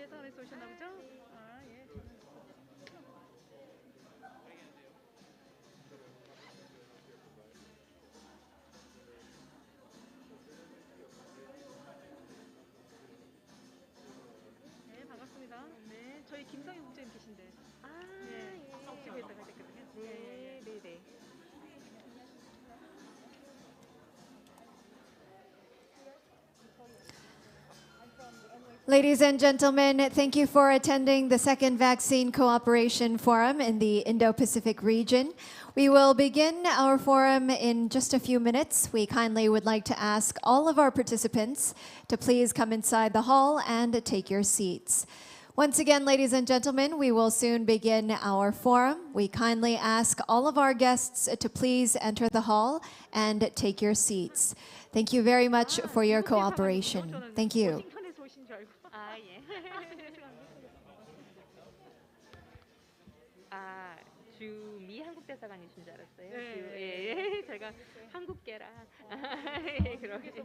대사관에서 오셨나 보죠? 아, 예. 네, 반갑습니다. 네, 저희 김성희 국장님 계신데. 아, 예. 예. TV에서 가셨거든요. 네, 네, 네. Ladies and gentlemen, thank you for attending the second Vaccine Cooperation Forum in the Indo-Pacific region. We will begin our forum in just a few minutes. We kindly would like to ask all of our participants to please come inside the hall and take your seats. Once again, ladies and gentlemen, we will soon begin our forum. We kindly ask all of our guests to please enter the hall and take your seats. Thank you very much for your cooperation. Thank you. 워싱턴에서 오신 줄 알고. 아, 예. 아, 주미 한국 대사관이신 줄 알았어요. 네. 예, 예. 제가 한국계라. 예, 그러게.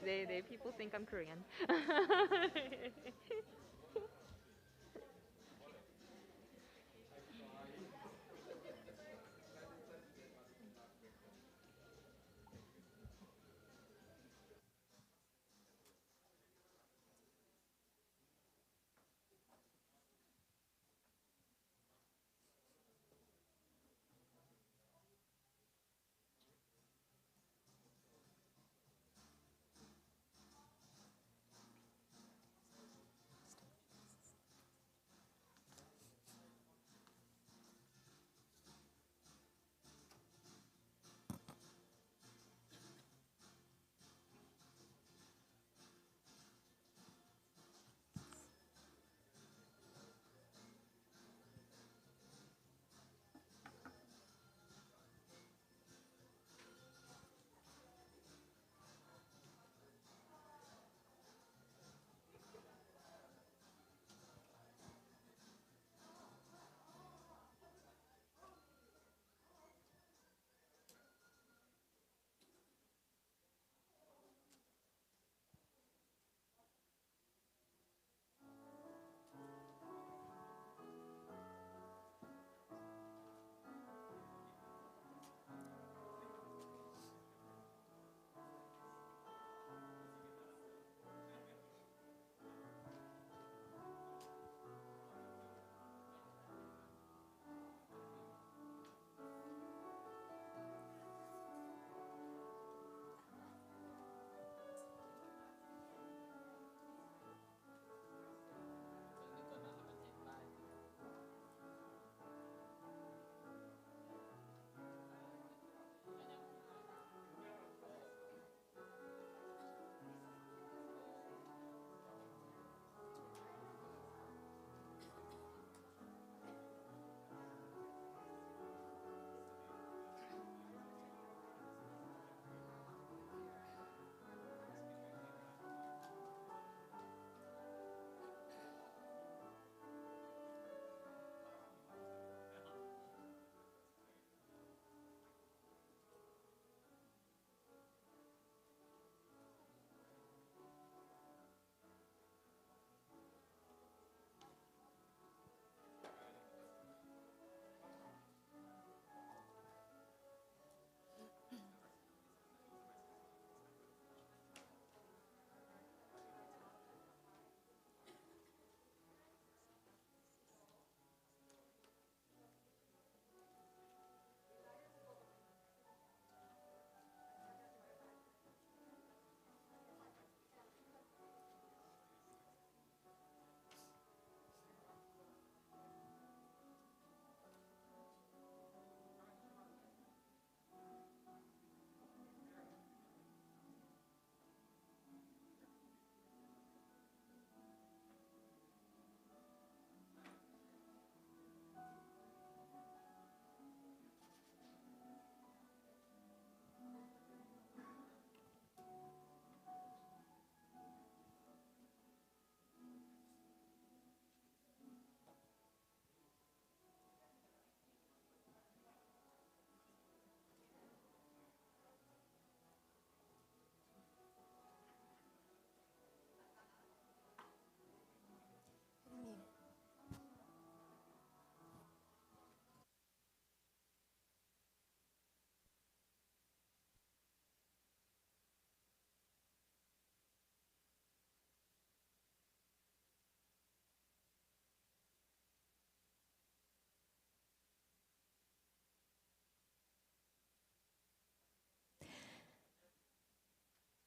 네, 네. People think I'm Korean.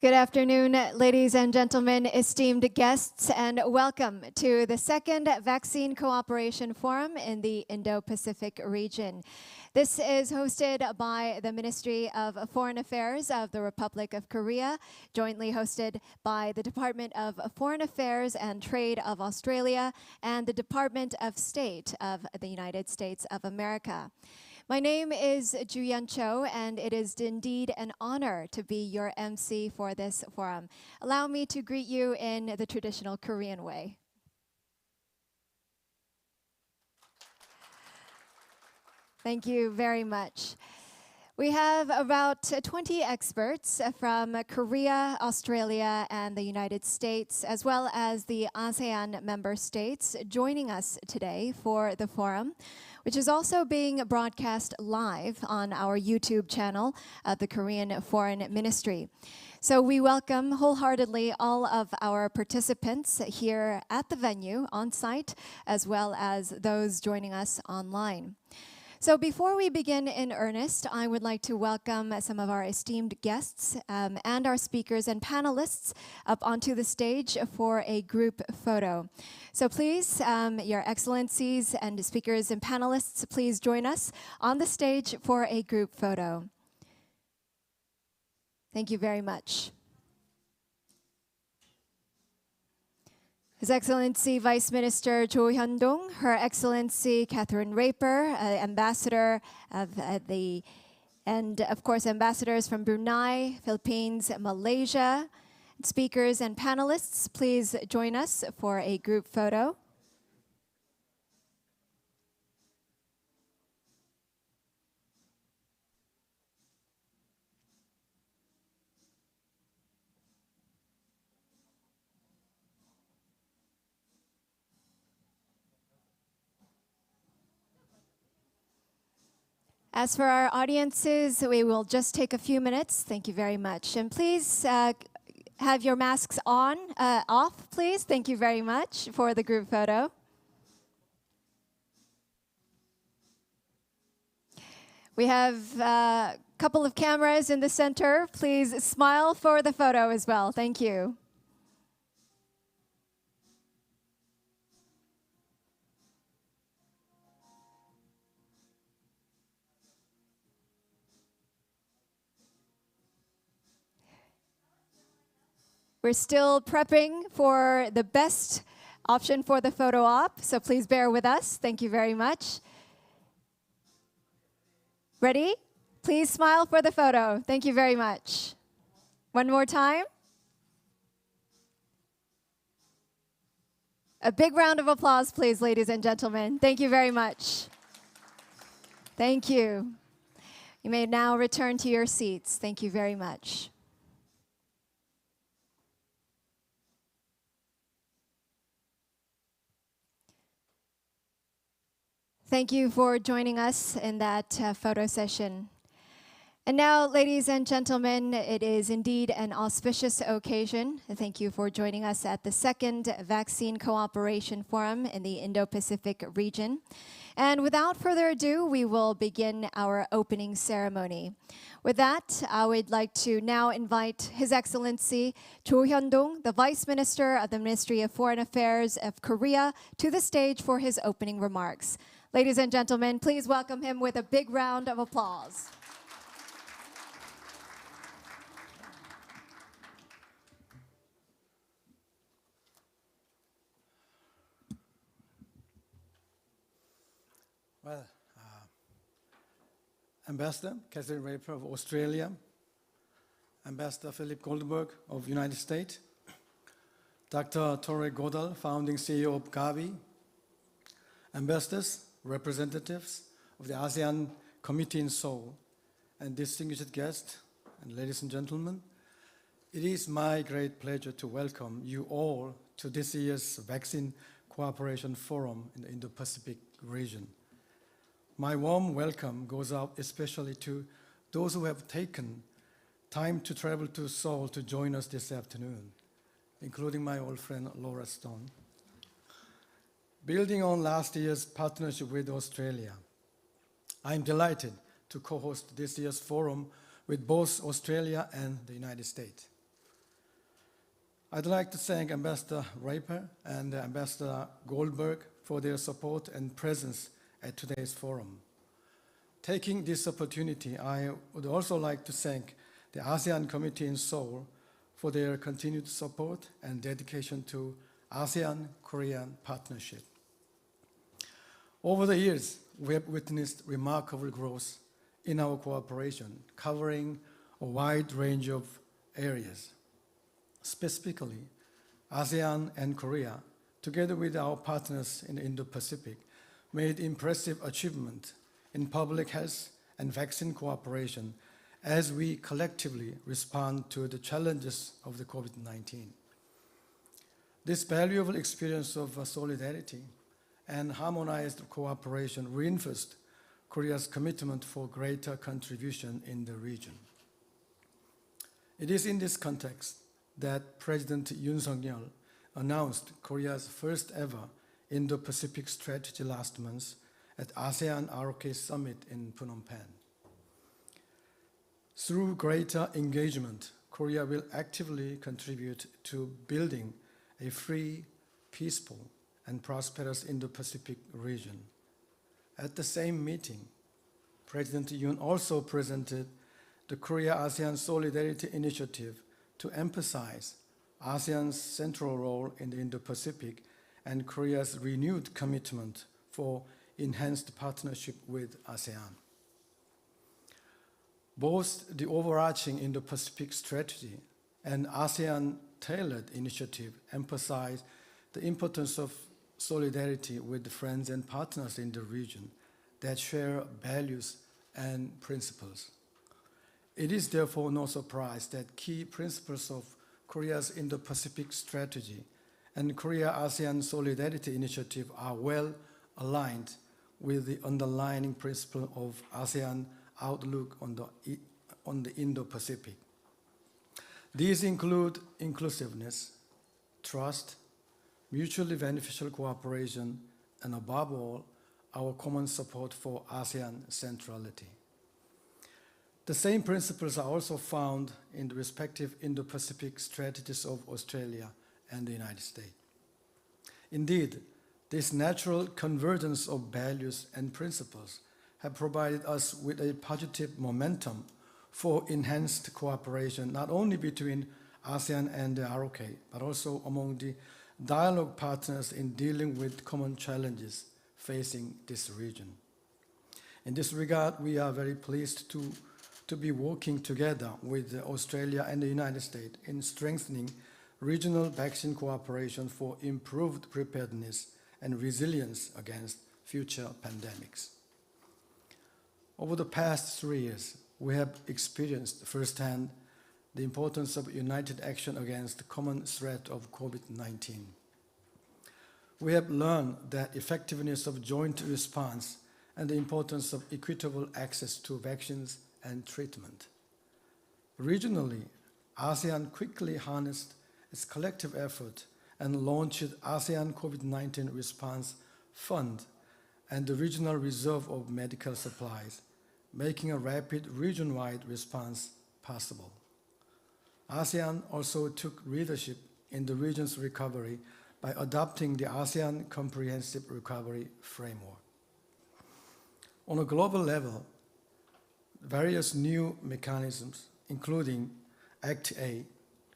Good afternoon, ladies and gentlemen, esteemed guests, and welcome to the second Vaccine Cooperation Forum in the Indo-Pacific region. This is hosted by the Ministry of Foreign Affairs of the Republic of Korea, jointly hosted by the Department of Foreign Affairs and Trade of Australia and the Department of State of the United States of America. My name is Ju-Yeon Cho, and it is indeed an honor to be your MC for this forum. Allow me to greet you in the traditional Korean way. Thank you very much. We have about 20 experts from Korea, Australia, and the United States, as well as the ASEAN member states, joining us today for the forum, which is also being broadcast live on our YouTube channel of the Korean Foreign Ministry. So we welcome wholeheartedly all of our participants here at the venue on site, as well as those joining us online. So before we begin in earnest, I would like to welcome some of our esteemed guests and our speakers and panelists up onto the stage for a group photo. So please, Your Excellencies and speakers and panelists, please join us on the stage for a group photo. Thank you very much. His Excellency Vice Minister Cho Hyundong, Her Excellency Catherine Raper, Ambassador of and of course ambassadors from Brunei, Philippines, Malaysia. Speakers and panelists, please join us for a group photo. As for our audiences, we will just take a few minutes. Thank you very much. And please have your masks off, please. Thank you very much for the group photo. We have a couple of cameras in the center. Please smile for the photo as well. Thank you. We're still prepping for the best option for the photo op, so please bear with us. Thank you very much. Ready? Please smile for the photo. Thank you very much. One more time. A big round of applause, please, ladies and gentlemen. Thank you very much. Thank you. You may now return to your seats. Thank you very much. Thank you for joining us in that photo session. And now, ladies and gentlemen, it is indeed an auspicious occasion. Thank you for joining us at the second Vaccine Cooperation Forum in the Indo-Pacific region. And without further ado, we will begin our opening ceremony. With that, I would like to now invite His Excellency Cho Hyundong, the Vice Minister of the Ministry of Foreign Affairs of Korea, to the stage for his opening remarks. Ladies and gentlemen, please welcome him with a big round of applause. Well, Ambassador Catherine Raper of Australia, Ambassador Philip Goldberg of United States, Dr. Torre Godal, founding CEO of Gavi, ambassadors, representatives of the ASEAN Committee in Seoul, and distinguished guests, and ladies and gentlemen, it is my great pleasure to welcome you all to this year's Vaccine Cooperation Forum in the Indo-Pacific region. My warm welcome goes out especially to those who have taken time to travel to Seoul to join us this afternoon, including my old friend Laura Stone. Building on last year's partnership with Australia, I'm delighted to co-host this year's forum with both Australia and the United States. I'd like to thank Ambassador Raper and Ambassador Goldberg for their support and presence at today's forum. Taking this opportunity, I would also like to thank the ASEAN Committee in Seoul for their continued support and dedication to ASEAN-Korean partnership. Over the years, we have witnessed remarkable growth in our cooperation, covering a wide range of areas. Specifically, ASEAN and Korea, together with our partners in the Indo-Pacific, made impressive achievement in public health and vaccine cooperation as we collectively respond to the challenges of the COVID-19. This valuable experience of solidarity and harmonized cooperation reinforced Korea's commitment for greater contribution in the region. It is in this context that President Yoon Suk-yeol announced Korea's first ever Indo-Pacific strategy last month at ASEAN ROK Summit in Phnom Penh. Through greater engagement, Korea will actively contribute to building a free, peaceful, and prosperous Indo-Pacific region. At the same meeting, President Yoon also presented the Korea-ASEAN Solidarity Initiative to emphasize ASEAN's central role in the Indo-Pacific and Korea's renewed commitment for enhanced partnership with ASEAN. Both the overarching Indo-Pacific strategy and ASEAN-tailored initiative emphasize the importance of solidarity with friends and partners in the region that share values and principles. It is therefore no surprise that key principles of Korea's Indo-Pacific strategy and Korea-ASEAN Solidarity Initiative are well aligned with the underlying principle of ASEAN outlook on the Indo-Pacific. These include inclusiveness, trust, mutually beneficial cooperation, and above all, our common support for ASEAN centrality. The same principles are also found in the respective Indo-Pacific strategies of Australia and the United States. Indeed, this natural convergence of values and principles have provided us with a positive momentum for enhanced cooperation, not only between ASEAN and the ROK, but also among the dialogue partners in dealing with common challenges facing this region. In this regard, we are very pleased to be working together with Australia and the United States in strengthening regional vaccine cooperation for improved preparedness and resilience against future pandemics. Over the past 3 years, we have experienced firsthand the importance of united action against the common threat of COVID-19. We have learned the effectiveness of joint response and the importance of equitable access to vaccines and treatment. Regionally, ASEAN quickly harnessed its collective effort and launched ASEAN COVID-19 Response Fund and the Regional Reserve of Medical Supplies, making a rapid region-wide response possible. ASEAN also took leadership in the region's recovery by adopting the ASEAN Comprehensive Recovery Framework. On a global level, various new mechanisms, including Act A,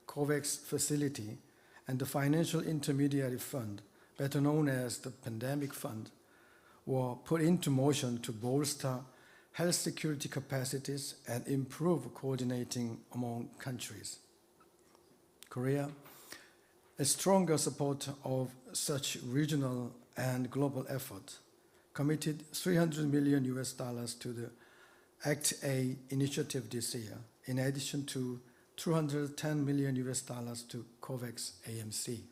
COVAX Facility, and the Financial Intermediary Fund, better known as the Pandemic Fund, were put into motion to bolster health security capacities and improve coordinating among countries. Korea, a stronger supporter of such regional and global effort, committed $300 million to the Act A initiative this year, in addition to $210 million to COVAX AMC.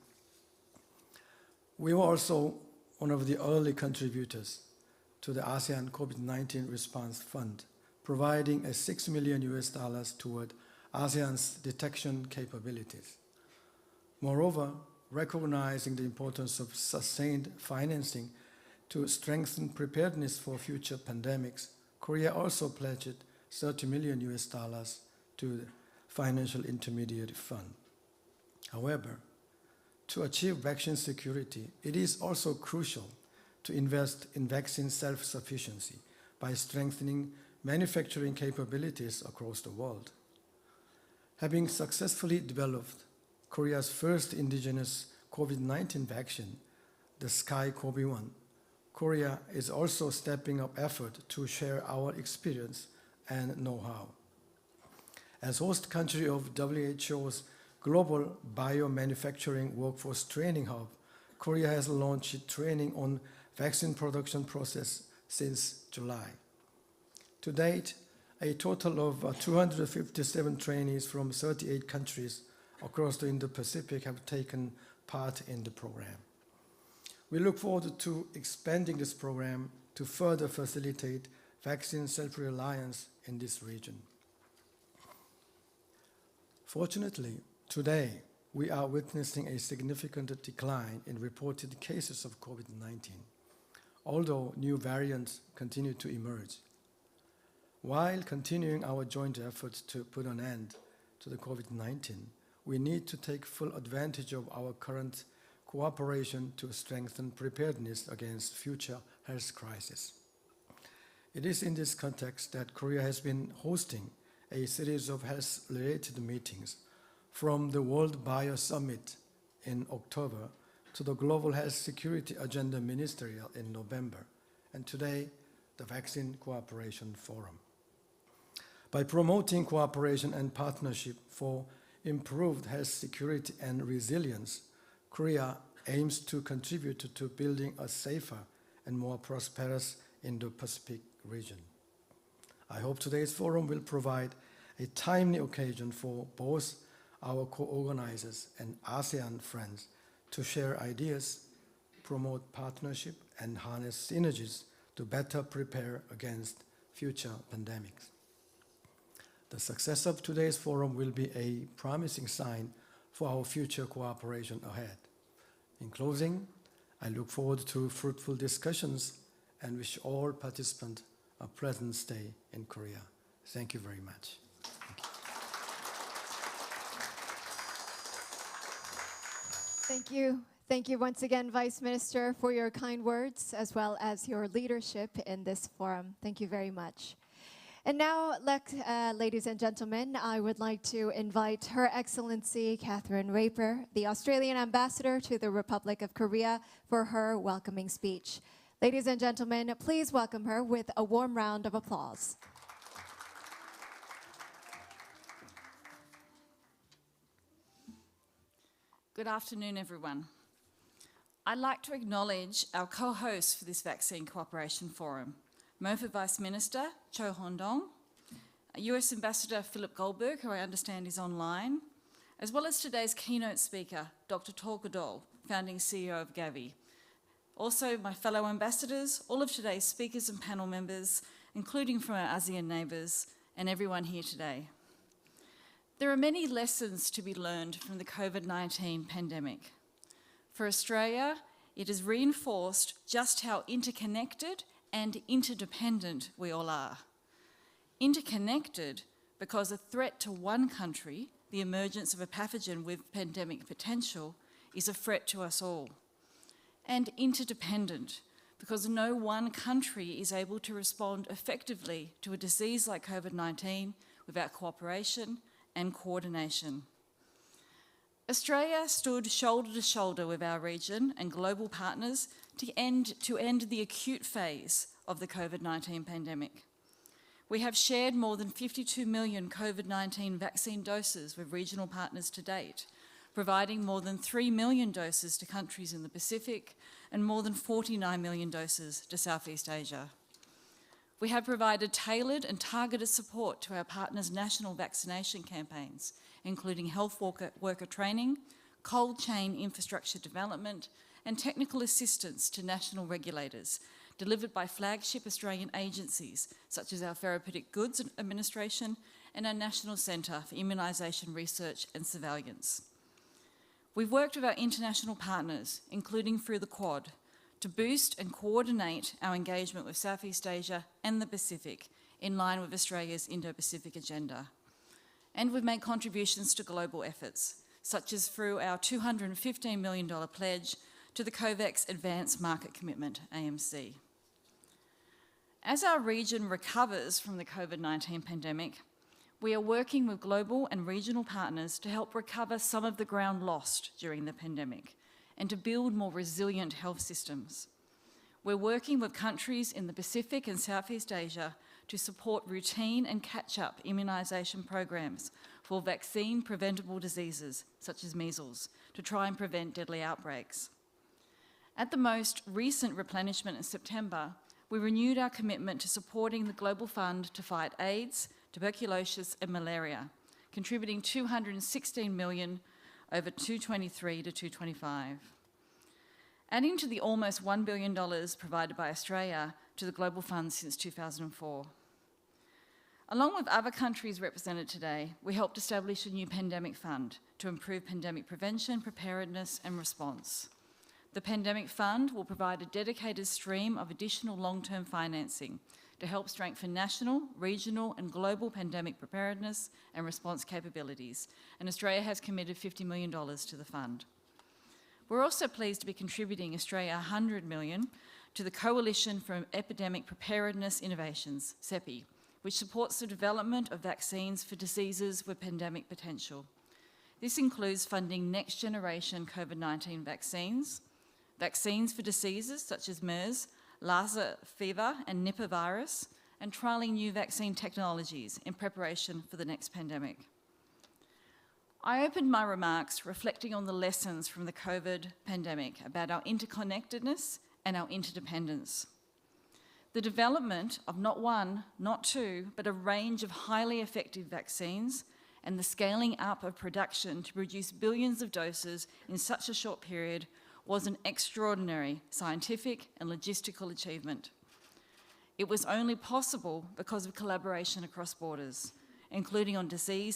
We were also one of the early contributors to the ASEAN COVID-19 Response Fund, providing a $6 million toward ASEAN's detection capabilities. Moreover, recognizing the importance of sustained financing to strengthen preparedness for future pandemics, Korea also pledged $30 million to the Financial Intermediary Fund. However, to achieve vaccine security, it is also crucial to invest in vaccine self-sufficiency by strengthening manufacturing capabilities across the world. Having successfully developed Korea's first indigenous COVID-19 vaccine, the SkyCoV-1, Korea is also stepping up effort to share our experience and know-how. As host country of WHO's Global Biomanufacturing Workforce Training Hub, Korea has launched training on vaccine production process since July. To date, a total of 257 trainees from 38 countries across the Indo-Pacific have taken part in the program. We look forward to expanding this program to further facilitate vaccine self-reliance in this region. Fortunately, today we are witnessing a significant decline in reported cases of COVID-19, although new variants continue to emerge. While continuing our joint efforts to put an end to the COVID-19, we need to take full advantage of our current cooperation to strengthen preparedness against future health crises. It is in this context that Korea has been hosting a series of health-related meetings, from the World Bio Summit in October to the Global Health Security Agenda Ministerial in November, and today, the Vaccine Cooperation Forum. By promoting cooperation and partnership for improved health security and resilience, Korea aims to contribute to building a safer and more prosperous Indo-Pacific region. I hope today's forum will provide a timely occasion for both our co-organizers and ASEAN friends to share ideas, promote partnership, and harness synergies to better prepare against future pandemics. The success of today's forum will be a promising sign for our future cooperation ahead. In closing, I look forward to fruitful discussions and wish all participants a pleasant stay in Korea. Thank you very much. Thank you. Thank you once again, Vice Minister, for your kind words as well as your leadership in this forum. Thank you very much. And now, ladies and gentlemen, I would like to invite Her Excellency Catherine Raper, the Australian Ambassador to the Republic of Korea, for her welcoming speech. Ladies and gentlemen, please welcome her with a warm round of applause. Good afternoon, everyone. I'd like to acknowledge our co-hosts for this Vaccine Cooperation Forum, MOFA Vice Minister Hyundong, US Ambassador Philip Goldberg, who I understand is online, as well as today's keynote speaker, Dr. Godal, founding CEO of Gavi. Also, my fellow ambassadors, all of today's speakers and panel members, including from our ASEAN neighbours, and everyone here today. There are many lessons to be learned from the COVID-19 pandemic. For Australia, it has reinforced just how interconnected and interdependent we all are. Interconnected because a threat to one country, the emergence of a pathogen with pandemic potential, is a threat to us all. And interdependent because no one country is able to respond effectively to a disease like COVID-19 without cooperation and coordination. Australia stood shoulder to shoulder with our region and global partners to end the acute phase of the COVID-19 pandemic. We have shared more than 52 million COVID-19 vaccine doses with regional partners to date, providing more than 3 million doses to countries in the Pacific and more than 49 million doses to Southeast Asia. We have provided tailored and targeted support to our partners' national vaccination campaigns, including health worker training, cold chain infrastructure development, and technical assistance to national regulators, delivered by flagship Australian agencies such as our Therapeutic Goods Administration and our National Centre for Immunisation Research and Surveillance. We've worked with our international partners, including through the Quad, to boost and coordinate our engagement with Southeast Asia and the Pacific in line with Australia's Indo-Pacific agenda. And we've made contributions to global efforts, such as through our $215 million pledge to the COVAX Advanced Market Commitment, AMC. As our region recovers from the COVID-19 pandemic, we are working with global and regional partners to help recover some of the ground lost during the pandemic and to build more resilient health systems. We're working with countries in the Pacific and Southeast Asia to support routine and catch-up immunisation programs for vaccine-preventable diseases, such as measles, to try and prevent deadly outbreaks. At the most recent replenishment in September, we renewed our commitment to supporting the Global Fund to fight AIDS, tuberculosis and malaria, contributing $216 million over 2023 to 2025. Adding to the almost $1 billion provided by Australia to the Global Fund since 2004. Along with other countries represented today, we helped establish a new pandemic fund to improve pandemic prevention, preparedness and response. The Pandemic Fund will provide a dedicated stream of additional long-term financing to help strengthen national, regional and global pandemic preparedness and response capabilities, and Australia has committed $50 million to the fund. We're also pleased to be contributing Australia $100 million to the Coalition for Epidemic Preparedness Innovations, CEPI, which supports the development of vaccines for diseases with pandemic potential. This includes funding next-generation COVID-19 vaccines, vaccines for diseases such as MERS, Lassa fever and Nipah virus, and trialling new vaccine technologies in preparation for the next pandemic. I opened my remarks reflecting on the lessons from the COVID pandemic about our interconnectedness and our interdependence. The development of not one, not two, but a range of highly effective vaccines and the scaling up of production to produce billions of doses in such a short period was an extraordinary scientific and logistical achievement. It was only possible because of collaboration across borders, including on disease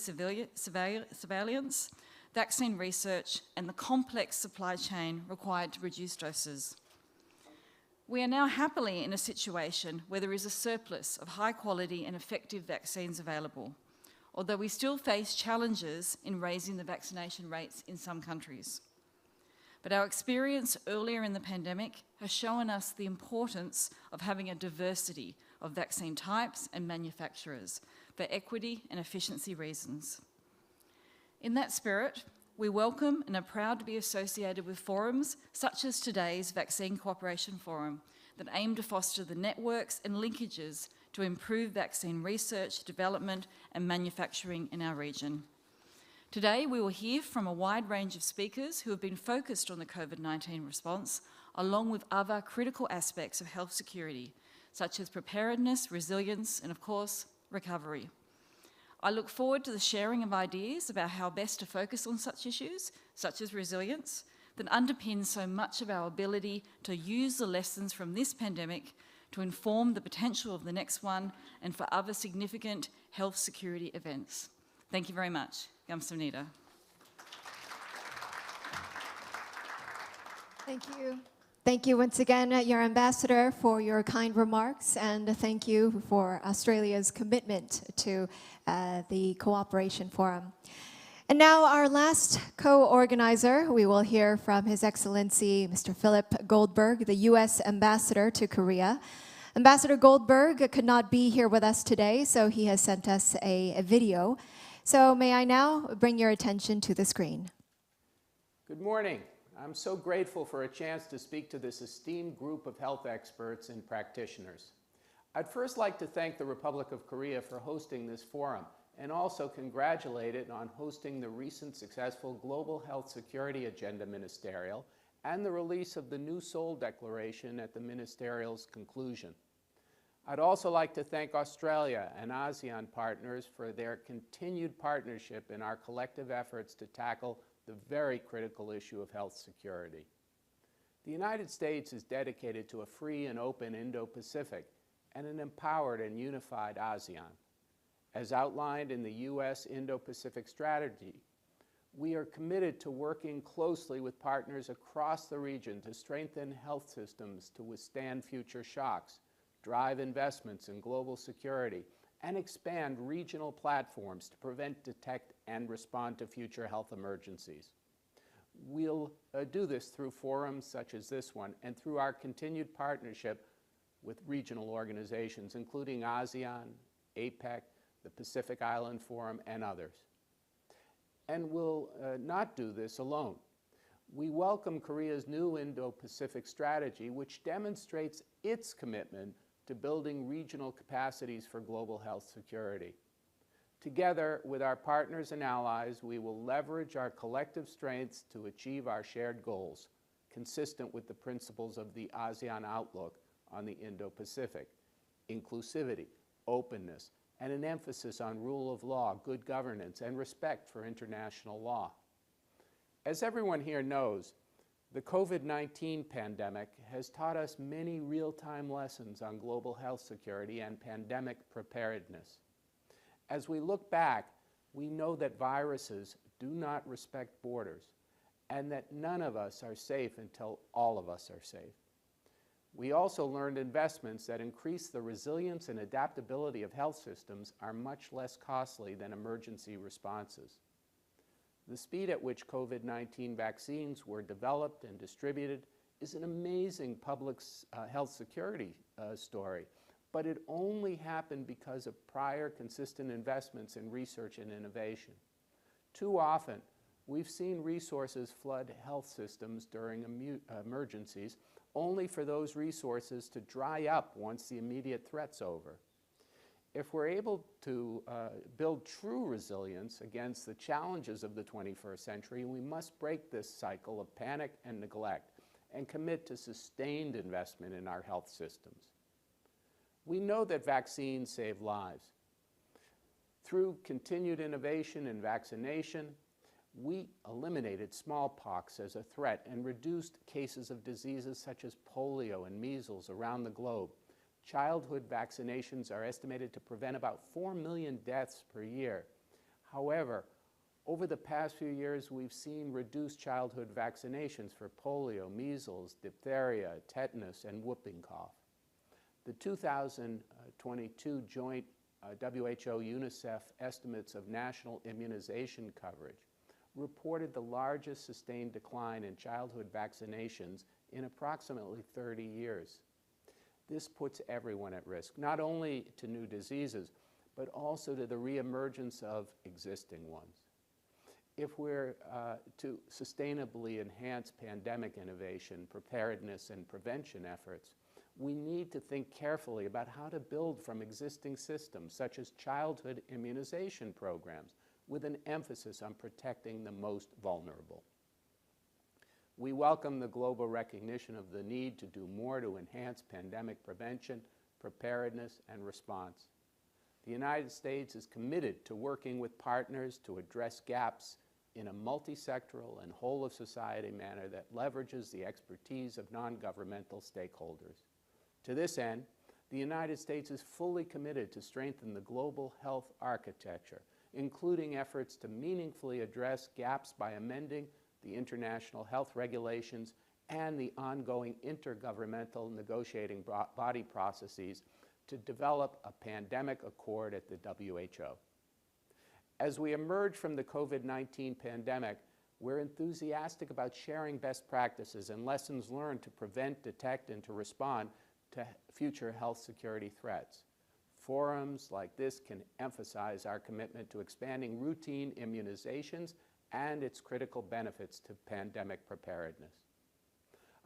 surveillance, vaccine research, and the complex supply chain required to produce doses. We are now happily in a situation where there is a surplus of high quality and effective vaccines available, although we still face challenges in raising the vaccination rates in some countries. But our experience earlier in the pandemic has shown us the importance of having a diversity of vaccine types and manufacturers for equity and efficiency reasons. In that spirit, we welcome and are proud to be associated with forums such as today's Vaccine Cooperation Forum that aim to foster the networks and linkages to improve vaccine research, development and manufacturing in our region. Today, we will hear from a wide range of speakers who have been focused on the COVID-19 response, along with other critical aspects of health security, such as preparedness, resilience, and of course, recovery. I look forward to the sharing of ideas about how best to focus on such issues, such as resilience, that underpin so much of our ability to use the lessons from this pandemic to inform the potential of the next one and for other significant health security events. Thank you very much. Gamsamnida. Thank you. Thank you once again, your ambassador, for your kind remarks, and thank you for Australia's commitment to the Cooperation Forum. And now our last co-organizer, we will hear from His Excellency Mr. Philip Goldberg, the U.S. Ambassador to Korea. Ambassador Goldberg could not be here with us today, so he has sent us a video. So may I now bring your attention to the screen. Good morning. I'm so grateful for a chance to speak to this esteemed group of health experts and practitioners. I'd first like to thank the Republic of Korea for hosting this forum and also congratulate it on hosting the recent successful Global Health Security Agenda Ministerial and the release of the new Seoul Declaration at the Ministerial's conclusion. I'd also like to thank Australia and ASEAN partners for their continued partnership in our collective efforts to tackle the very critical issue of health security. The United States is dedicated to a free and open Indo-Pacific and an empowered and unified ASEAN. As outlined in the U.S. Indo-Pacific strategy, we are committed to working closely with partners across the region to strengthen health systems to withstand future shocks, drive investments in global security, and expand regional platforms to prevent, detect, and respond to future health emergencies. We'll do this through forums such as this one and through our continued partnership with regional organizations, including ASEAN, APEC, the Pacific Island Forum, and others. And we'll not do this alone. We welcome Korea's new Indo-Pacific strategy, which demonstrates its commitment to building regional capacities for global health security. Together with our partners and allies, we will leverage our collective strengths to achieve our shared goals, consistent with the principles of the ASEAN Outlook on the Indo-Pacific: inclusivity, openness, and an emphasis on rule of law, good governance, and respect for international law. As everyone here knows, the COVID-19 pandemic has taught us many real-time lessons on global health security and pandemic preparedness. As we look back, we know that viruses do not respect borders, and that none of us are safe until all of us are safe. We also learned investments that increase the resilience and adaptability of health systems are much less costly than emergency responses. The speed at which COVID-19 vaccines were developed and distributed is an amazing public health security story, but it only happened because of prior consistent investments in research and innovation. Too often, we've seen resources flood health systems during emergencies, only for those resources to dry up once the immediate threat's over. If we're able to build true resilience against the challenges of the 21st century, we must break this cycle of panic and neglect and commit to sustained investment in our health systems. We know that vaccines save lives. Through continued innovation in vaccination, we eliminated smallpox as a threat and reduced cases of diseases such as polio and measles around the globe. Childhood vaccinations are estimated to prevent about 4 million deaths per year. However, over the past few years, we've seen reduced childhood vaccinations for polio, measles, diphtheria, tetanus, and whooping cough. The 2022 joint WHO-UNICEF estimates of national immunization coverage reported the largest sustained decline in childhood vaccinations in approximately 30 years. This puts everyone at risk, not only to new diseases, but also to the reemergence of existing ones. If we're to sustainably enhance pandemic innovation, preparedness, and prevention efforts, we need to think carefully about how to build from existing systems, such as childhood immunization programs, with an emphasis on protecting the most vulnerable. We welcome the global recognition of the need to do more to enhance pandemic prevention, preparedness, and response. The United States is committed to working with partners to address gaps in a multi-sectoral and whole-of-society manner that leverages the expertise of non-governmental stakeholders. To this end, the United States is fully committed to strengthen the global health architecture, including efforts to meaningfully address gaps by amending the international health regulations and the ongoing intergovernmental negotiating body processes to develop a pandemic accord at the WHO. As we emerge from the COVID-19 pandemic, we're enthusiastic about sharing best practices and lessons learned to prevent, detect, and to respond to future health security threats. Forums like this can emphasize our commitment to expanding routine immunizations and its critical benefits to pandemic preparedness.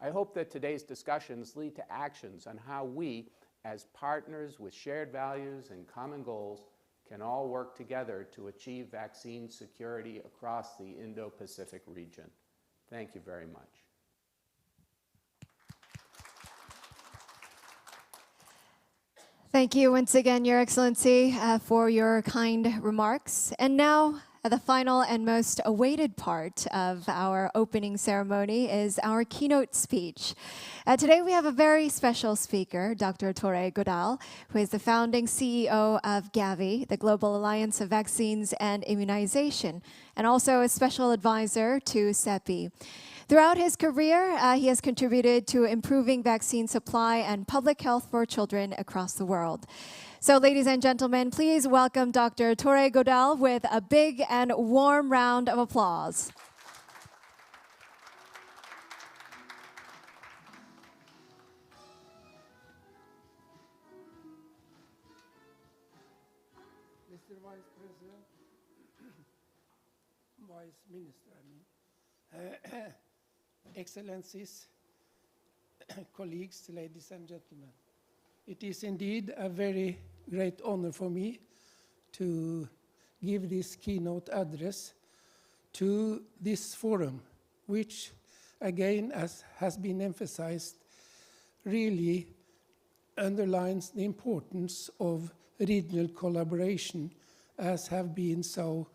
I hope that today's discussions lead to actions on how we, as partners with shared values and common goals, can all work together to achieve vaccine security across the Indo-Pacific region. Thank you very much. Thank you once again, Your Excellency, for your kind remarks. And now, the final and most awaited part of our opening ceremony is our keynote speech. Today we have a very special speaker, Dr. Tore Godal, who is the founding CEO of Gavi, the Global Alliance of Vaccines and Immunization, and also a special advisor to CEPI. Throughout his career, he has contributed to improving vaccine supply and public health for children across the world. So, ladies and gentlemen, please welcome Dr. Tore Godal with a big and warm round of applause. Mr. Vice President, Vice Minister, Excellencies, colleagues, ladies and gentlemen. It is indeed a very great honor for me to give this keynote address to this forum, which, again, as has been emphasized, really underlines the importance of regional collaboration, as have been so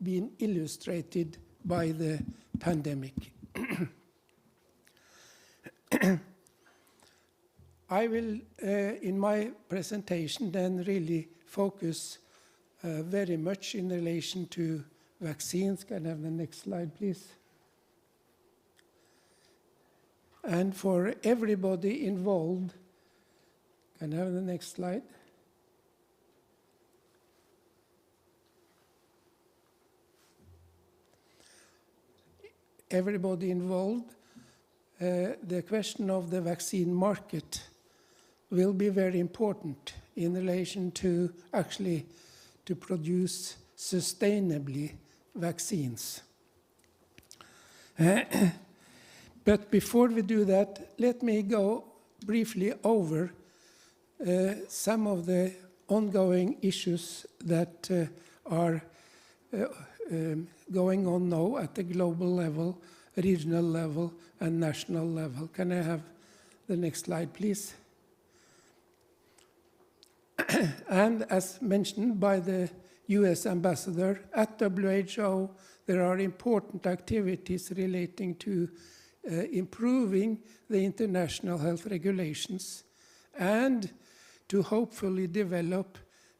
been illustrated by the pandemic. I will, in my presentation, then really focus very much in relation to vaccines. Can I have the next slide, please? And for everybody involved, can I have the next slide? Everybody involved, the question of the vaccine market will be very important in relation to actually to produce sustainably vaccines. But before we do that, let me go briefly over some of the ongoing issues that are going on now at the global level, regional level, and national level. Can I have the next slide, please? And as mentioned by the US ambassador, at WHO, there are important activities relating to improving the international health regulations and to hopefully develop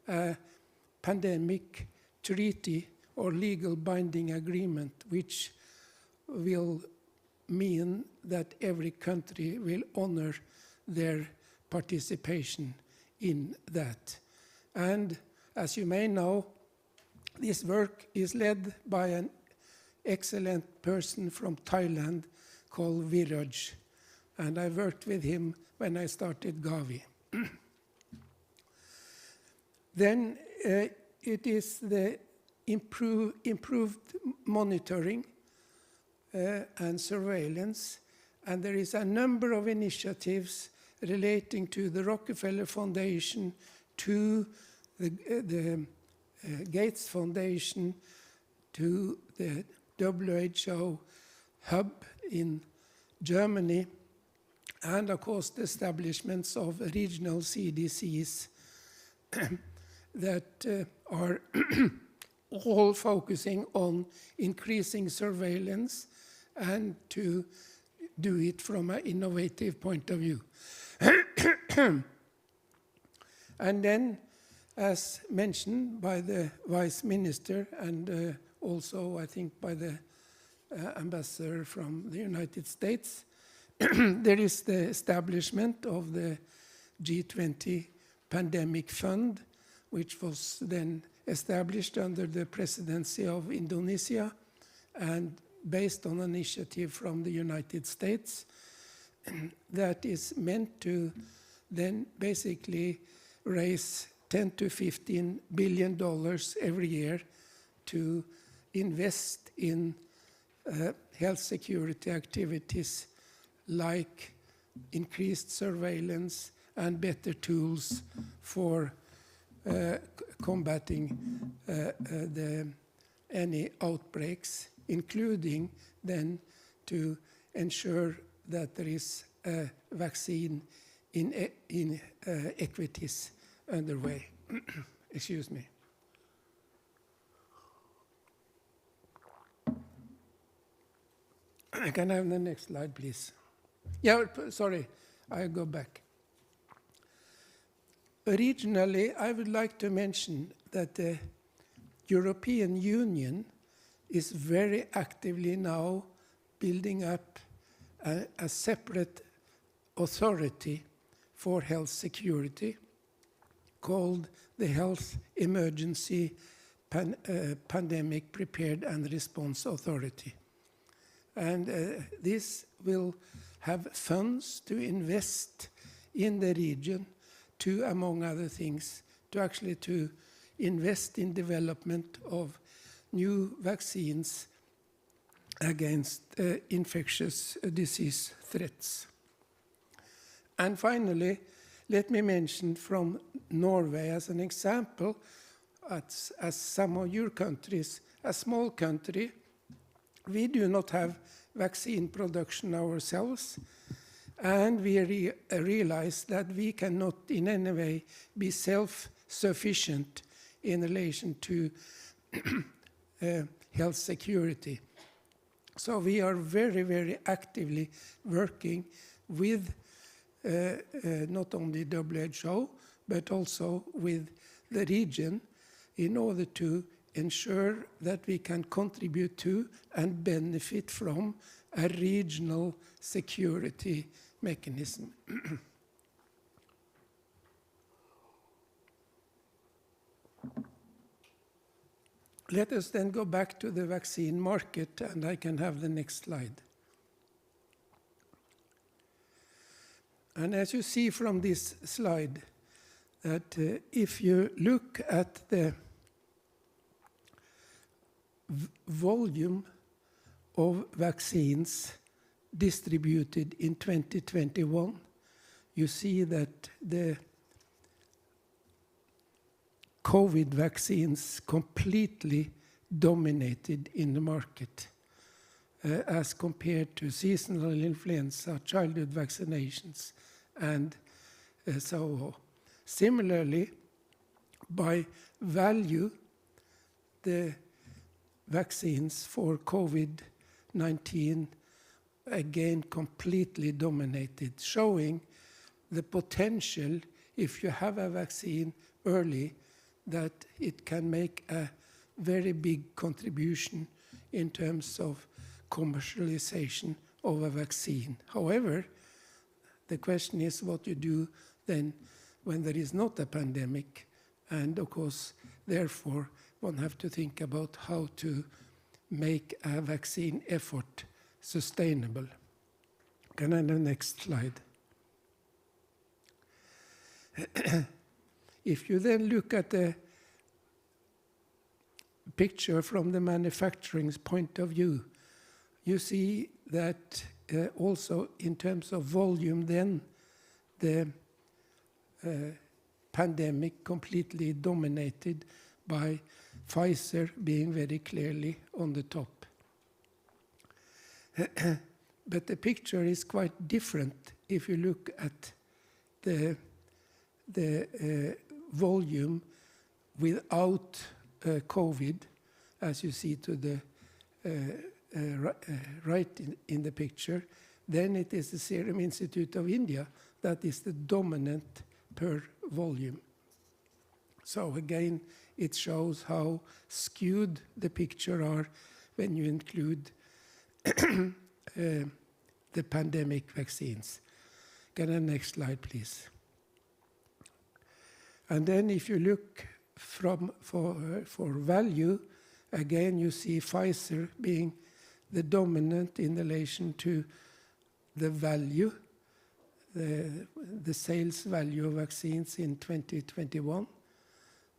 a pandemic treaty or legal binding agreement, which will mean that every country will honor their participation in that. And as you may know, this work is led by an excellent person from Thailand called Viraj, and I worked with him when I started Gavi. Then it is the improved monitoring and surveillance, and there is a number of initiatives relating to the Rockefeller Foundation, to the Gates Foundation, to the WHO hub in Germany, and of course the establishments of regional CDCs that are all focusing on increasing surveillance and to do it from an innovative point of view. And then, as mentioned by the Vice Minister and also I think by the ambassador from the United States, there is the establishment of the G20 Pandemic Fund, which was then established under the presidency of Indonesia and based on an initiative from the United States that is meant to then basically raise $10 to $15 billion every year to invest in health security activities like increased surveillance and better tools for combating any outbreaks, including then to ensure that there is a vaccine in equities underway. Excuse me. Can I have the next slide, please? Yeah, sorry, I'll go back. Regionally, I would like to mention that the European Union is very actively now building up a separate authority for health security called the Health Emergency Pandemic Prepared and Response Authority. And this will have funds to invest in the region to, among other things, to invest in development of new vaccines against infectious disease threats. And finally, let me mention from Norway as an example, as some of your countries, a small country, we do not have vaccine production ourselves, and we realize that we cannot in any way be self-sufficient in relation to health security. So we are very, very actively working with not only WHO, but also with the region in order to ensure that we can contribute to and benefit from a regional security mechanism. Let us then go back to the vaccine market, and I can have the next slide. And as you see from this slide, that if you look at the volume of vaccines distributed in 2021, you see that the COVID vaccines completely dominated in the market as compared to seasonal influenza, childhood vaccinations, and so on. Similarly, by value, the vaccines for COVID-19 again completely dominated, showing the potential, if you have a vaccine early, that it can make a very big contribution in terms of commercialization of a vaccine. However, the question is what you do then when there is not a pandemic, and of course, therefore, one have to think about how to make a vaccine effort sustainable. Can I have the next slide? If you then look at the picture from the manufacturing's point of view, you see that also in terms of volume, then the pandemic completely dominated by Pfizer being very clearly on the top. But the picture is quite different if you look at the volume without COVID, as you see to the right in the picture. Then it is the Serum Institute of India that is the dominant per volume. So again, it shows how skewed the picture are when you include the pandemic vaccines. Can I have the next slide, please? And then if you look for value, again you see Pfizer being the dominant in relation to the value, the sales value of vaccines in 2021.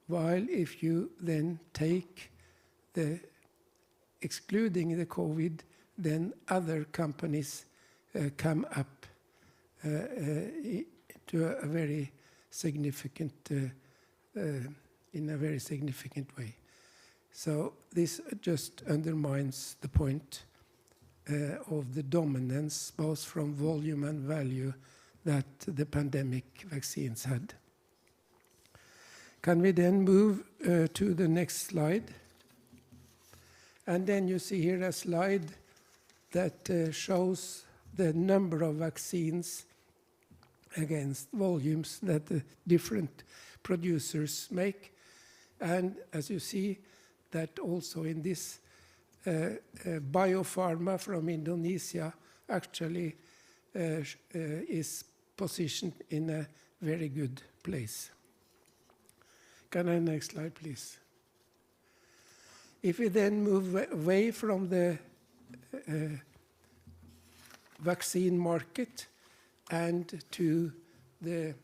While if you then take excluding the COVID, then other companies come up to a very significant, in a very significant way. So this just undermines the point of the dominance, both from volume and value, that the pandemic vaccines had. Can we then move to the next slide? And then you see here a slide that shows the number of vaccines against volumes that the different producers make. And as you see, that also in this biopharma from Indonesia actually is positioned in a very good place. Can I have next slide, please? If we then move away from the vaccine market and to the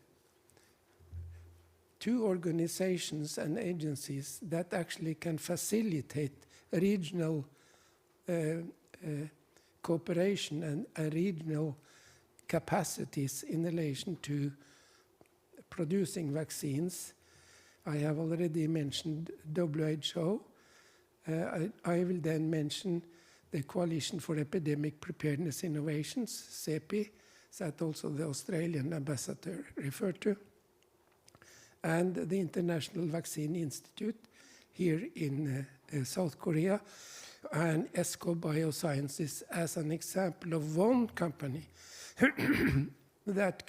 two organizations and agencies that actually can facilitate regional cooperation and regional capacities in relation to producing vaccines. I have already mentioned WHO. I will then mention the Coalition for Epidemic Preparedness Innovations, CEPI, that also the Australian ambassador referred to, and the International Vaccine Institute here in South Korea, and ESCO Biosciences as an example of one company that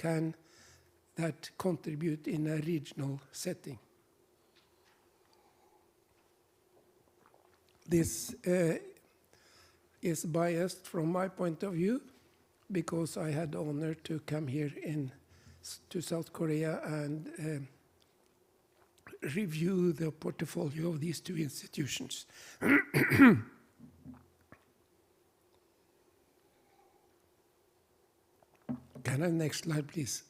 contribute in a regional setting. This is biased from my point of view because I had the honor to come here to South Korea and review the portfolio of these two institutions. Can I have next slide, please?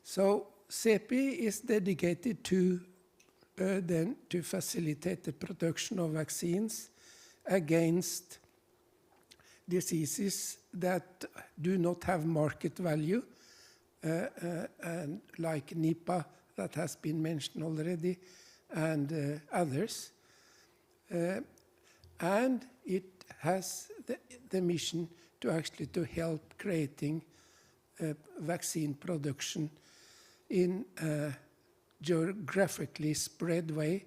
So CEPI is dedicated to facilitate the production of vaccines against diseases that do not have market value, and like Nipah that has been mentioned already, and others. And it has the mission to actually to help creating vaccine production in a geographically spread way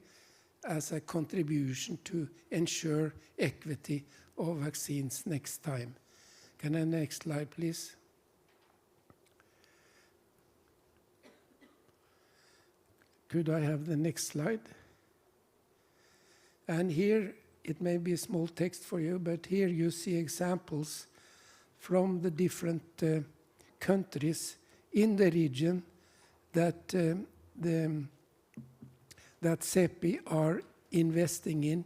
as a contribution to ensure equity of vaccines next time. Can I have next slide, please? Could I have the next slide? And here, it may be small text for you, but here you see examples from the different countries in the region that CEPI are investing in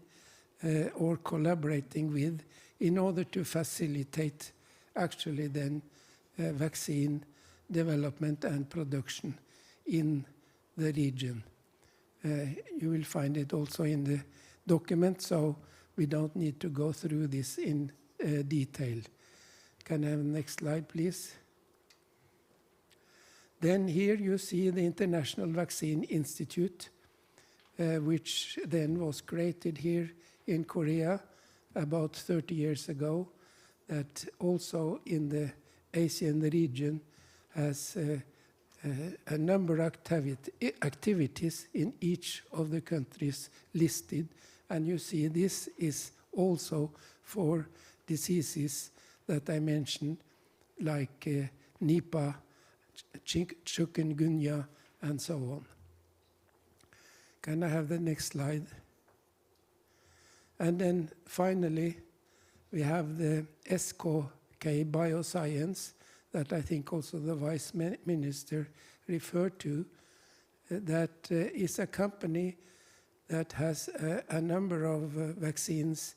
or collaborating with in order to facilitate actually then vaccine development and production in the region. You will find it also in the document, so we don't need to go through this in detail. Can I have the next slide, please? Then here you see the International Vaccine Institute, which then was created here in Korea about 30 years ago, that also in the Asian region has a number of activities in each of the countries listed. And you see this is also for diseases that I mentioned, like Nipah, Chuenkitmongkol, and so on. Can I have the next slide? And then finally, we have the ESCO Bioscience that I think also the Vice Minister referred to, that is a company that has a number of vaccines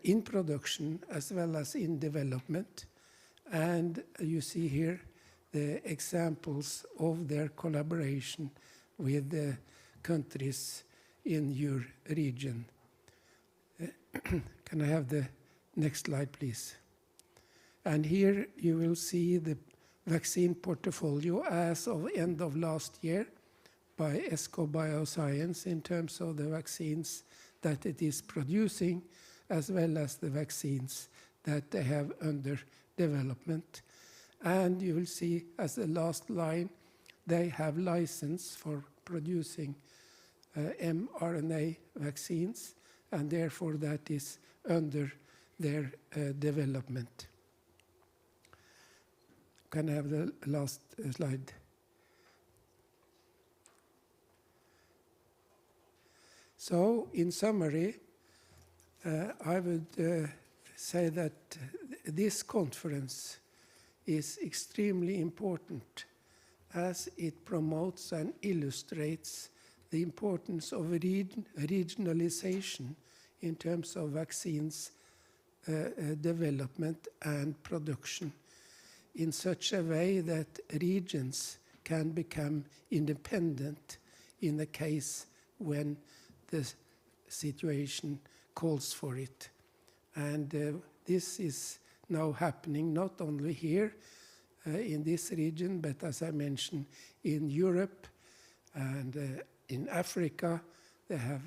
in production as well as in development. And you see here the examples of their collaboration with the countries in your region. Can I have the next slide, please? And here you will see the vaccine portfolio as of end of last year by ESCO Bioscience in terms of the vaccines that it is producing, as well as the vaccines that they have under development. And you will see as the last line, they have license for producing mRNA vaccines, and therefore that is under their development. Can I have the last slide? So, in summary, I would say that this conference is extremely important as it promotes and illustrates the importance of regionalization in terms of vaccines development and production in such a way that regions can become independent in the case when the situation calls for it. And this is now happening not only here in this region, but as I mentioned, in Europe and in Africa. They have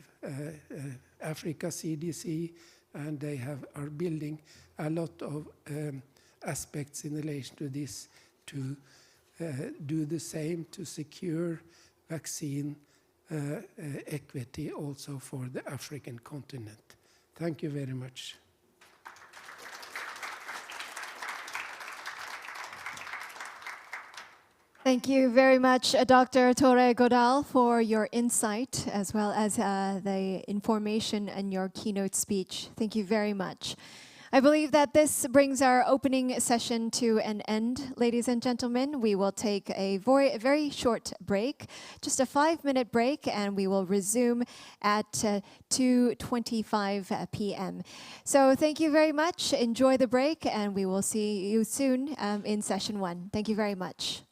Africa CDC, and they are building a lot of aspects in relation to this to do the same to secure vaccine equity also for the African continent. Thank you very much. Thank you very much, Dr. Tore Godal, for your insight as well as the information and your keynote speech. Thank you very much. I believe that this brings our opening session to an end. Ladies and gentlemen, we will take a very short break, just a 5-minute break, and we will resume at 2:25 p.m. So thank you very much. Enjoy the break, and we will see you soon in session 1. Thank you very much.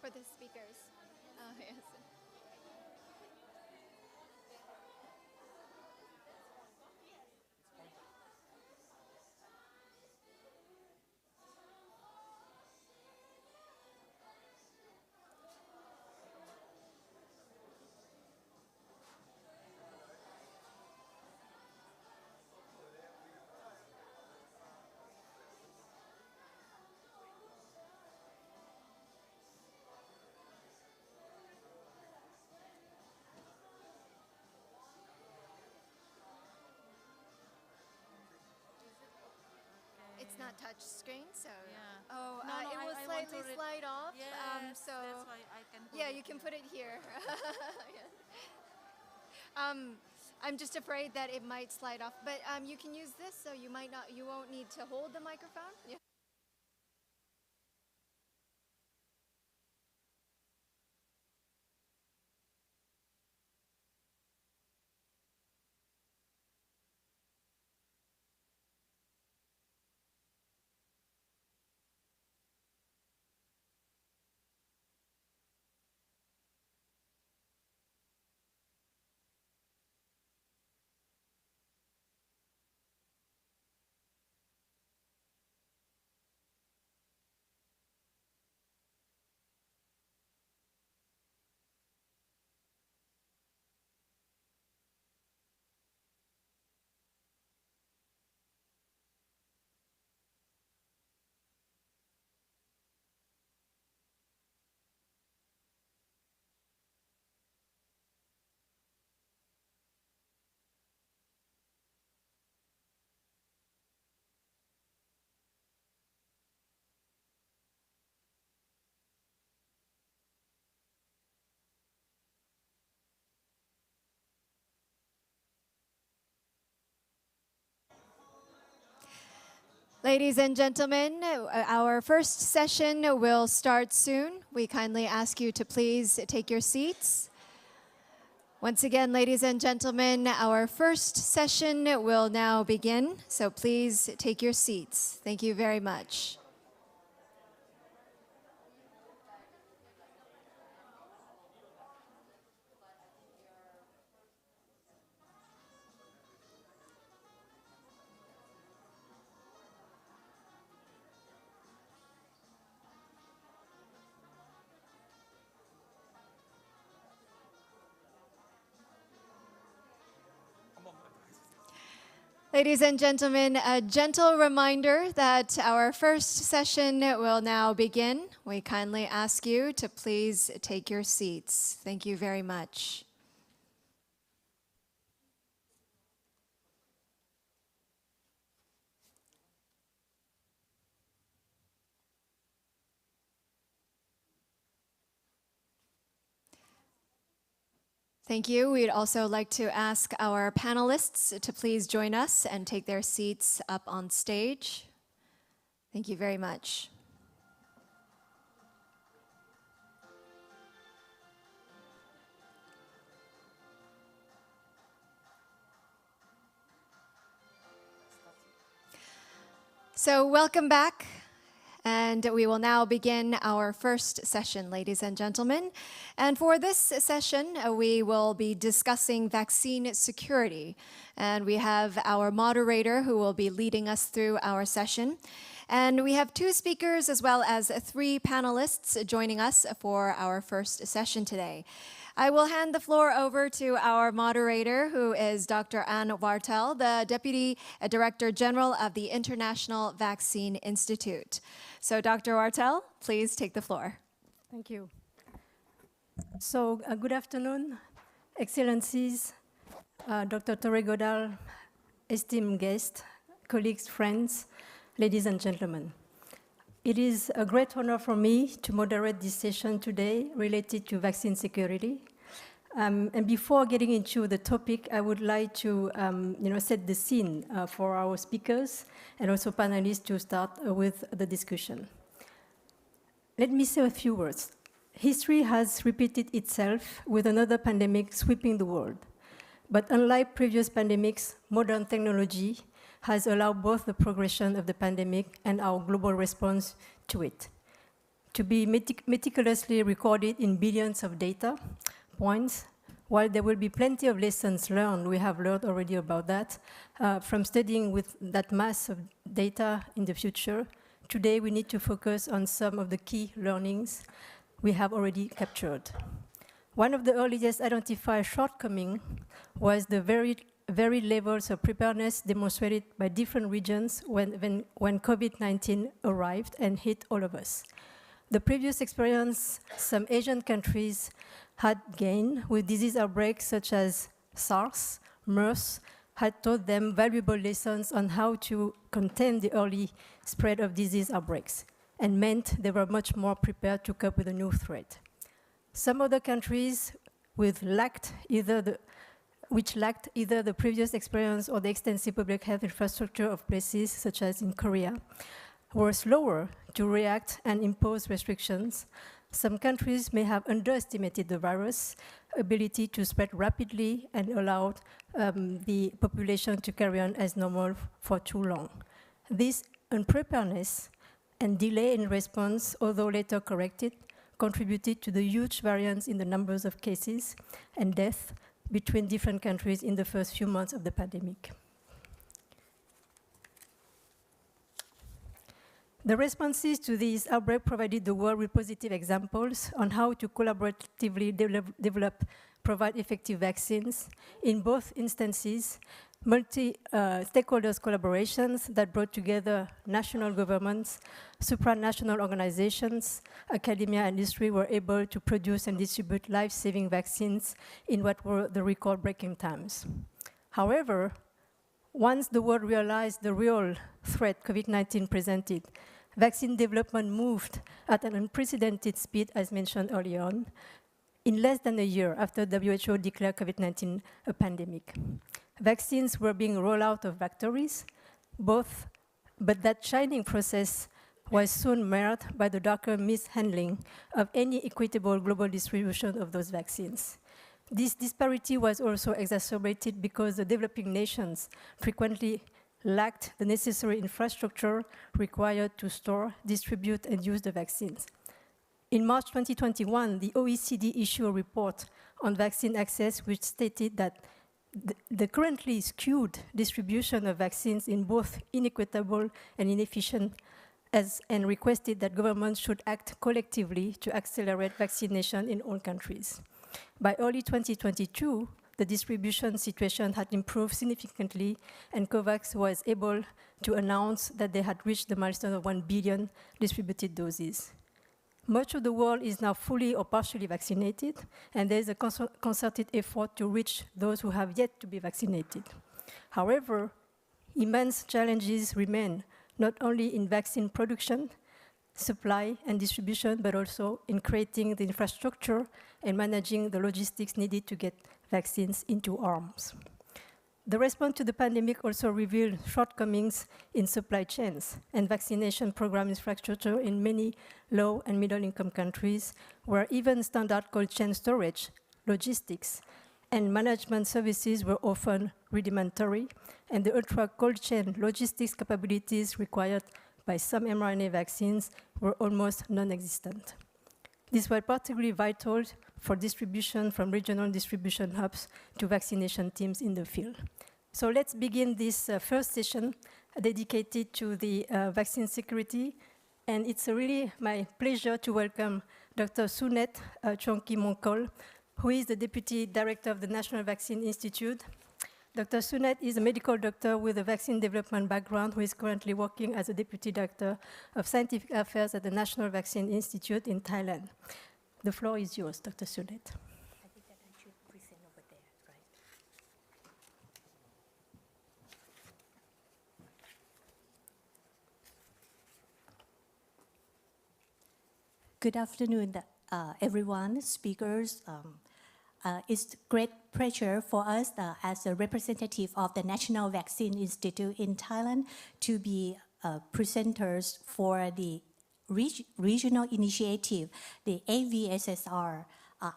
for the speakers. Yes. It's not touch screen, so Yeah. oh, No, it will I want slightly to slide off. Yes, So that's why I can put yeah, it you can here. put it here. I'm just afraid that it might slide off, but you can use this, so you won't need to hold the microphone. Yeah. Ladies and gentlemen, our first session will start soon. We kindly ask you to please take your seats. Once again, ladies and gentlemen, our first session will now begin, so please take your seats. Thank you very much. Ladies and gentlemen, a gentle reminder that our first session will now begin. We kindly ask you to please take your seats. Thank you very much. Thank you. We'd also like to ask our panelists to please join us and take their seats up on stage. Thank you very much. So welcome back. And we will now begin our first session, ladies and gentlemen. And for this session, we will be discussing vaccine security. And we have our moderator who will be leading us through our session. And we have 2 speakers as well as 3 panelists joining us for our first session today. I will hand the floor over to our moderator, who is Dr. Ann Wartel, the Deputy Director General of the International Vaccine Institute. So, Dr. Wartel, please take the floor. Thank you. So, good afternoon, Excellencies, Dr. Tore Godal, esteemed guests, colleagues, friends, ladies and gentlemen. It is a great honor for me to moderate this session today related to vaccine security. And before getting into the topic, I would like to set the scene for our speakers and also panelists to start with the discussion. Let me say a few words. History has repeated itself with another pandemic sweeping the world. But unlike previous pandemics, modern technology has allowed both the progression of the pandemic and our global response to it. to be meticulously recorded in billions of data points. While there will be plenty of lessons learned, we have learned already about that, from studying with that mass of data in the future, today we need to focus on some of the key learnings we have already captured. One of the earliest identified shortcomings was the varied levels of preparedness demonstrated by different regions when COVID-19 arrived and hit all of us. The previous experience some Asian countries had gained with disease outbreaks such as SARS, MERS, had taught them valuable lessons on how to contain the early spread of disease outbreaks, and meant they were much more prepared to cope with a new threat. Some other countries which lacked either the previous experience or the extensive public health infrastructure of places, such as in Korea, were slower to react and impose restrictions. Some countries may have underestimated the virus' ability to spread rapidly and allowed the population to carry on as normal for too long. This unpreparedness and delay in response, although later corrected, contributed to the huge variance in the numbers of cases and deaths between different countries in the first few months of the pandemic. The responses to this outbreak provided the world with positive examples on how to collaboratively provide effective vaccines. In both instances, multi-stakeholders collaborations that brought together national governments, supranational organizations, academia, and industry were able to produce and distribute life-saving vaccines in what were the record-breaking times. However, once the world realized the real threat COVID-19 presented, vaccine development moved at an unprecedented speed, as mentioned earlier on, in less than a year after WHO declared COVID-19 a pandemic. Vaccines were being rolled out of factories, but that shining process was soon marred by the darker mishandling of any equitable global distribution of those vaccines. This disparity was also exacerbated because the developing nations frequently lacked the necessary infrastructure required to store, distribute, and use the vaccines. In March 2021, the OECD issued a report on vaccine access, which stated that the currently skewed distribution of vaccines is both inequitable and inefficient, and requested that governments should act collectively to accelerate vaccination in all countries. By early 2022, the distribution situation had improved significantly, and COVAX was able to announce that they had reached the milestone of 1 billion distributed doses. Much of the world is now fully or partially vaccinated, and there is a concerted effort to reach those who have yet to be vaccinated. However, immense challenges remain, not only in vaccine production, supply, and distribution, but also in creating the infrastructure and managing the logistics needed to get vaccines into arms. The response to the pandemic also revealed shortcomings in supply chains and vaccination program infrastructure in many low and middle-income countries, where even standard cold chain storage, logistics, and management services were often rudimentary, and the ultra-cold chain logistics capabilities required by some mRNA vaccines were almost non-existent. This was particularly vital for distribution from regional distribution hubs to vaccination teams in the field. So let's begin this first session dedicated to the vaccine security. And it's really my pleasure to welcome Dr. Sunate Chuenkitmongkol, who is the Deputy Director of the National Vaccine Institute. Dr. Sunate is a medical doctor with a vaccine development background who is currently working as a Deputy Director of Scientific Affairs at the National Vaccine Institute in Thailand. The floor is yours, Dr. Sunate. I think that I should present over there, right? Good afternoon, everyone, speakers. It's a great pleasure for us as a representative of the National Vaccine Institute in Thailand to be presenters for the regional initiative, the AVSSR,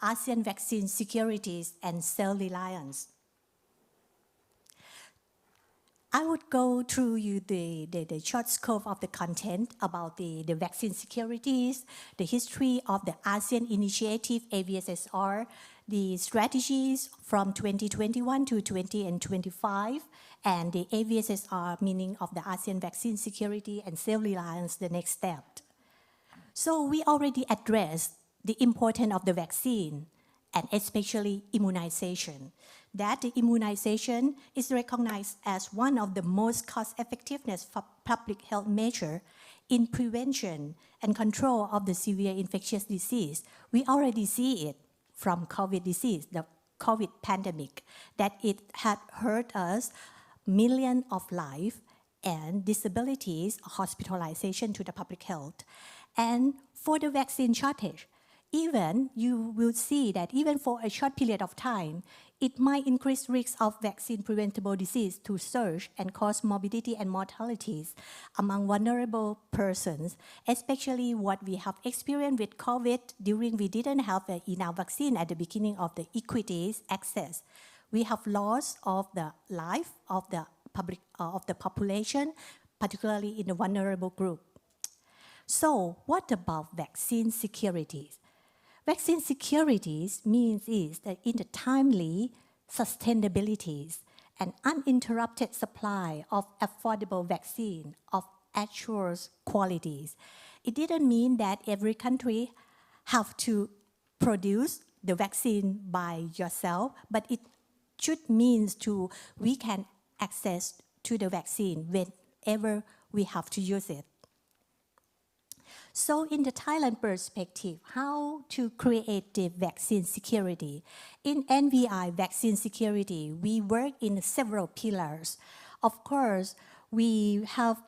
ASEAN Vaccine Securities and Self-Reliance. I would go through you the short scope of the content about the vaccine securities, the history of the ASEAN Initiative, AVSSR, the strategies from 2021 to 2025, and the AVSSR, meaning of the ASEAN vaccine security and self-reliance, the next step. So we already addressed the importance of the vaccine, and especially immunization. That the immunization is recognized as one of the most cost-effectiveness for public health measure in prevention and control of the severe infectious disease. We already see it from COVID disease, the COVID pandemic, that it had hurt us millions of lives and disabilities, hospitalization to the public health. And for the vaccine shortage, even you will see that even for a short period of time, it might increase risks of vaccine-preventable disease to surge and cause morbidity and mortalities among vulnerable persons, especially what we have experienced with COVID during we didn't have enough vaccine at the beginning of the equities access. We have loss of the life of the public of the population, particularly in the vulnerable group. So what about vaccine securities? Vaccine securities means is that in the timely sustainabilities and uninterrupted supply of affordable vaccine of assured qualities. It didn't mean that every country have to produce the vaccine by yourself, but it should mean to we can access to the vaccine whenever we have to use it. So in the Thailand perspective, how to create the vaccine security? In NVI vaccine security, we work in several pillars. Of course, we have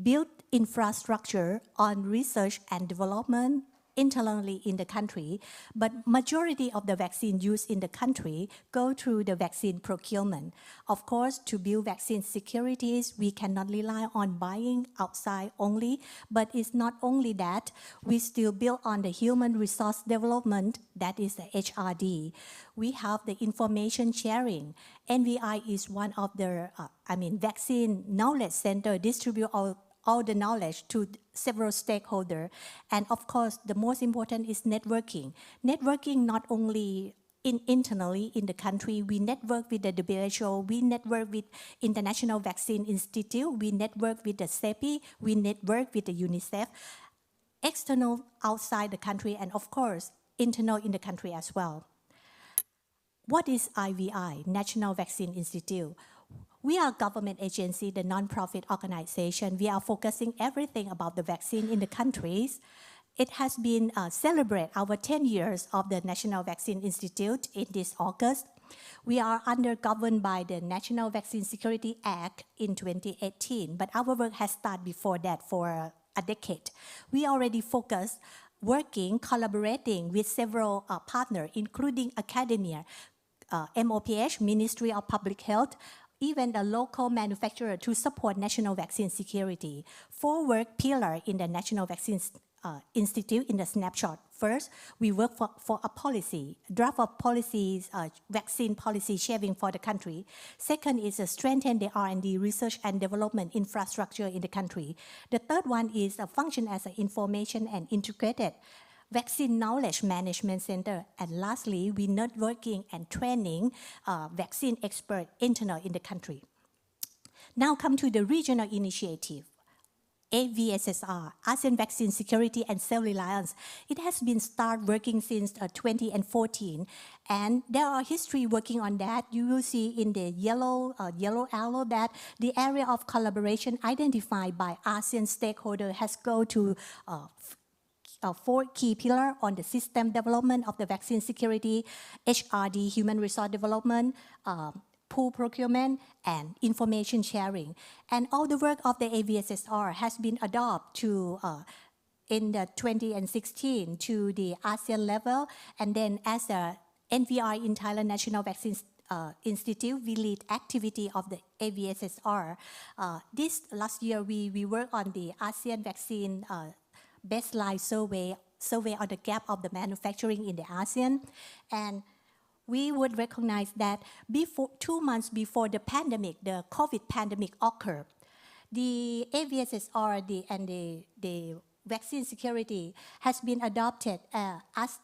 built infrastructure on research and development internally in the country, but majority of the vaccine used in the country go through the vaccine procurement. Of course, to build vaccine securities, we cannot rely on buying outside only, but it's not only that, we still build on the human resource development, that is the HRD. We have the information sharing. NVI is one of the, vaccine knowledge center distribute all the knowledge to several stakeholders. And of course, the most important is networking. Networking not only internally in the country, we network with the WHO, we network with International Vaccine Institute, we network with the CEPI, we network with the UNICEF, external outside the country, and of course, internal in the country as well. What is IVI, National Vaccine Institute? We are a government agency, the non-profit organization. We are focusing everything about the vaccine in the countries. It has been celebrate our 10 years of the National Vaccine Institute in this August. We are governed by the National Vaccine Security Act in 2018, but our work has started before that for a decade. We already focus collaborating with several partners, including academia, MOPH, Ministry of Public Health, even the local manufacturer to support national vaccine security. 4 work pillars in the National Vaccine Institute in the snapshot. First, we work for a policy, draft of policies, vaccine policy sharing for the country. Second is strengthen the R&D, research and development infrastructure in the country. The third one is function as an information and integrated Vaccine Knowledge Management Center. And lastly, we networking and training vaccine expert internal in the country. Now come to the regional initiative. AVSSR, ASEAN Vaccine Security and Self-Reliance. It has been started working since 2014, and there are history working on that. You will see in the yellow arrow that the area of collaboration identified by ASEAN stakeholder has go to 4 key pillars on the system development of the vaccine security, HRD, human resource development, pool procurement, and information sharing. And all the work of the AVSSR has been adopted to in the 2016 to the ASEAN level, and then as a NVI in Thailand National Vaccine Institute, we lead activity of the AVSSR. This last year, we worked on the ASEAN vaccine baseline survey on the gap of the manufacturing in the ASEAN. And we would recognize that before 2 months before the pandemic, the COVID pandemic occurred, the AVSSR the vaccine security has been adopted as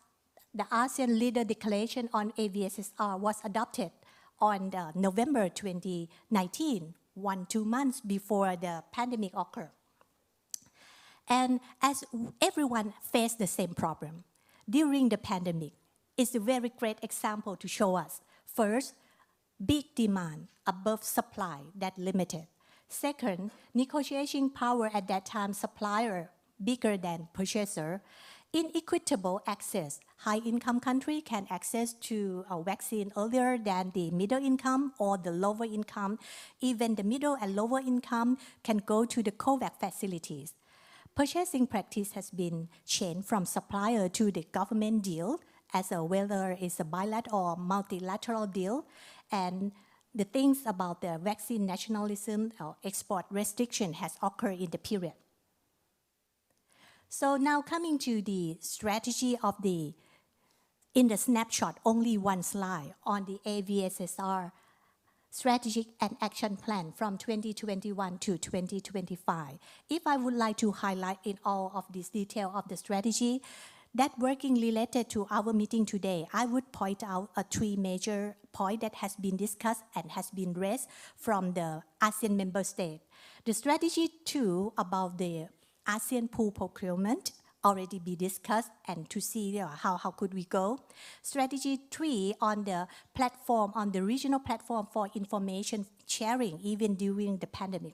the ASEAN Leader Declaration on AVSSR was adopted on November 2019, 2 months before the pandemic occurred. And as everyone faced the same problem during the pandemic, it's a very great example to show us. First, big demand above supply that limited. Second, negotiating power at that time, supplier bigger than purchaser. Inequitable access. High-income country can access to a vaccine earlier than the middle income or the lower income. Even the middle and lower income can go to the COVAX facilities. Purchasing practice has been changed from supplier to the government deal, as whether it's a bilateral or multilateral deal. And the things about the vaccine nationalism or export restriction has occurred in the period. So now coming to the strategy of in the snapshot, only one slide on the AVSSR strategic and action plan from 2021 to 2025. If I would like to highlight in all of this detail of the strategy, that working related to our meeting today, I would point out 3 major points that has been discussed and has been raised from the ASEAN member state. The strategy 2 about the ASEAN pool procurement already be discussed and to see how could we go. Strategy 3 on the platform, on the regional platform for information sharing even during the pandemic.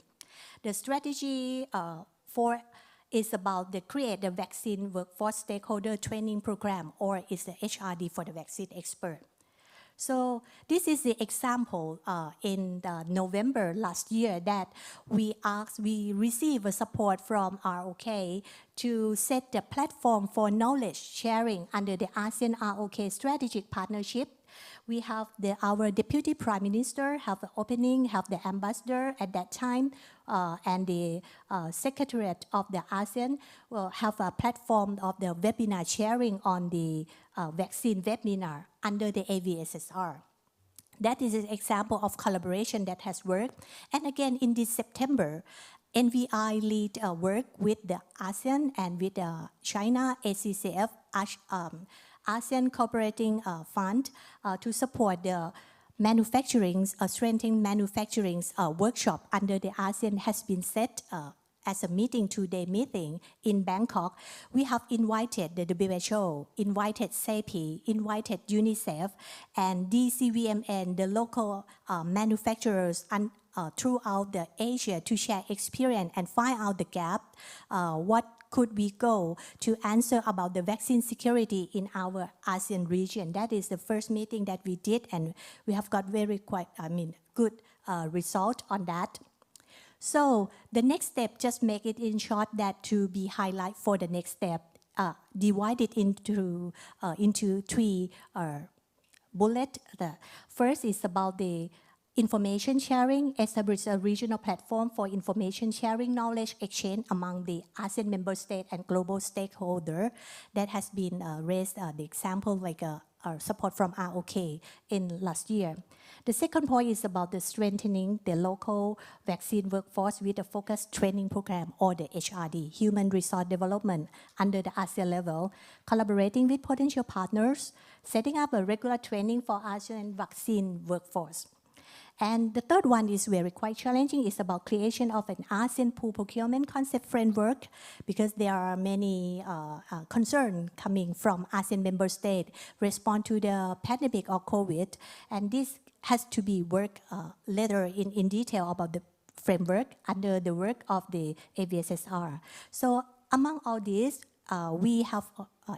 The strategy 4 is about the create the vaccine workforce stakeholder training program, or is the HRD for the vaccine expert. So this is the example in November last year that we received a support from ROK to set the platform for knowledge sharing under the ASEAN ROK strategic partnership. We have our Deputy Prime Minister have the opening, have the ambassador at that time, and the Secretariat of the ASEAN will have a platform of the webinar sharing on the vaccine webinar under the AVSSR. That is an example of collaboration that has worked. And again, in this September, NVI lead work with the ASEAN and with China, ACCF, ASEAN Cooperating Fund to support the manufacturing, strengthening manufacturing workshop under the ASEAN has been set as a meeting, 2-day meeting in Bangkok. We have invited the WHO, invited CEPI, invited UNICEF and DCVMN, the local manufacturers throughout the Asia to share experience and find out the gap, what could we go to answer about the vaccine security in our ASEAN region. That is the first meeting that we did, and we have got good result on that. So the next step, just make it in short that to be highlight for the next step, divided into 3 bullets. The first is about the information sharing, establish a regional platform for information sharing, knowledge exchange among the ASEAN member state and global stakeholder. That has been raised, the example like support from ROK in last year. The second point is about the strengthening the local vaccine workforce with a focused training program, or the HRD, Human Resource Development, under the ASEAN level, collaborating with potential partners, setting up a regular training for ASEAN vaccine workforce. And the third one is very quite challenging. It's about creation of an ASEAN pool procurement concept framework, because there are many concerns coming from ASEAN member states respond to the pandemic or COVID, and this has to be worked later in detail about the framework under the work of the AVSSR. So among all these, we have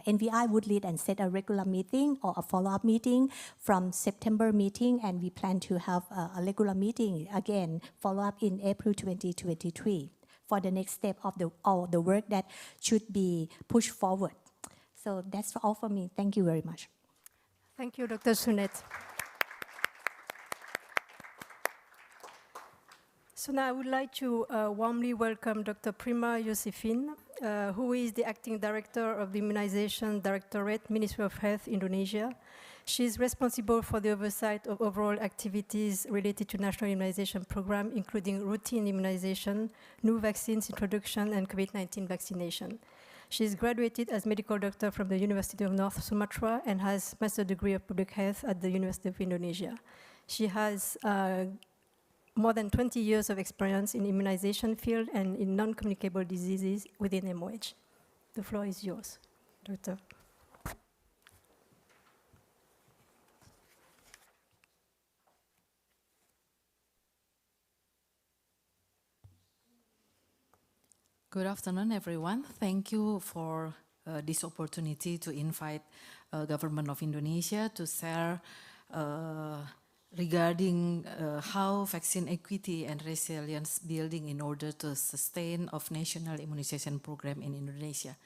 NVI would lead and set a regular meeting or a follow-up meeting from September meeting, and we plan to have a regular meeting again, follow-up in April 2023 for the next step of all the work that should be pushed forward. So that's all for me. Thank you very much. Thank you, Dr. Sunate. So now I would like to warmly welcome Dr. Prima Yosefin, who is the Acting Director of the Immunization Directorate, Ministry of Health, Indonesia. She is responsible for the oversight of overall activities related to national immunization program, including routine immunization, new vaccines introduction, and COVID-19 vaccination. She is graduated as medical doctor from the University of North Sumatra and has master's degree of public health at the University of Indonesia. She has more than 20 years of experience in immunization field and in non-communicable diseases within MOH. The floor is yours, Doctor. Good afternoon, everyone. Thank you for this opportunity to invite Government of Indonesia to share regarding how vaccine equity and resilience building in order to sustain of national immunization program in Indonesia.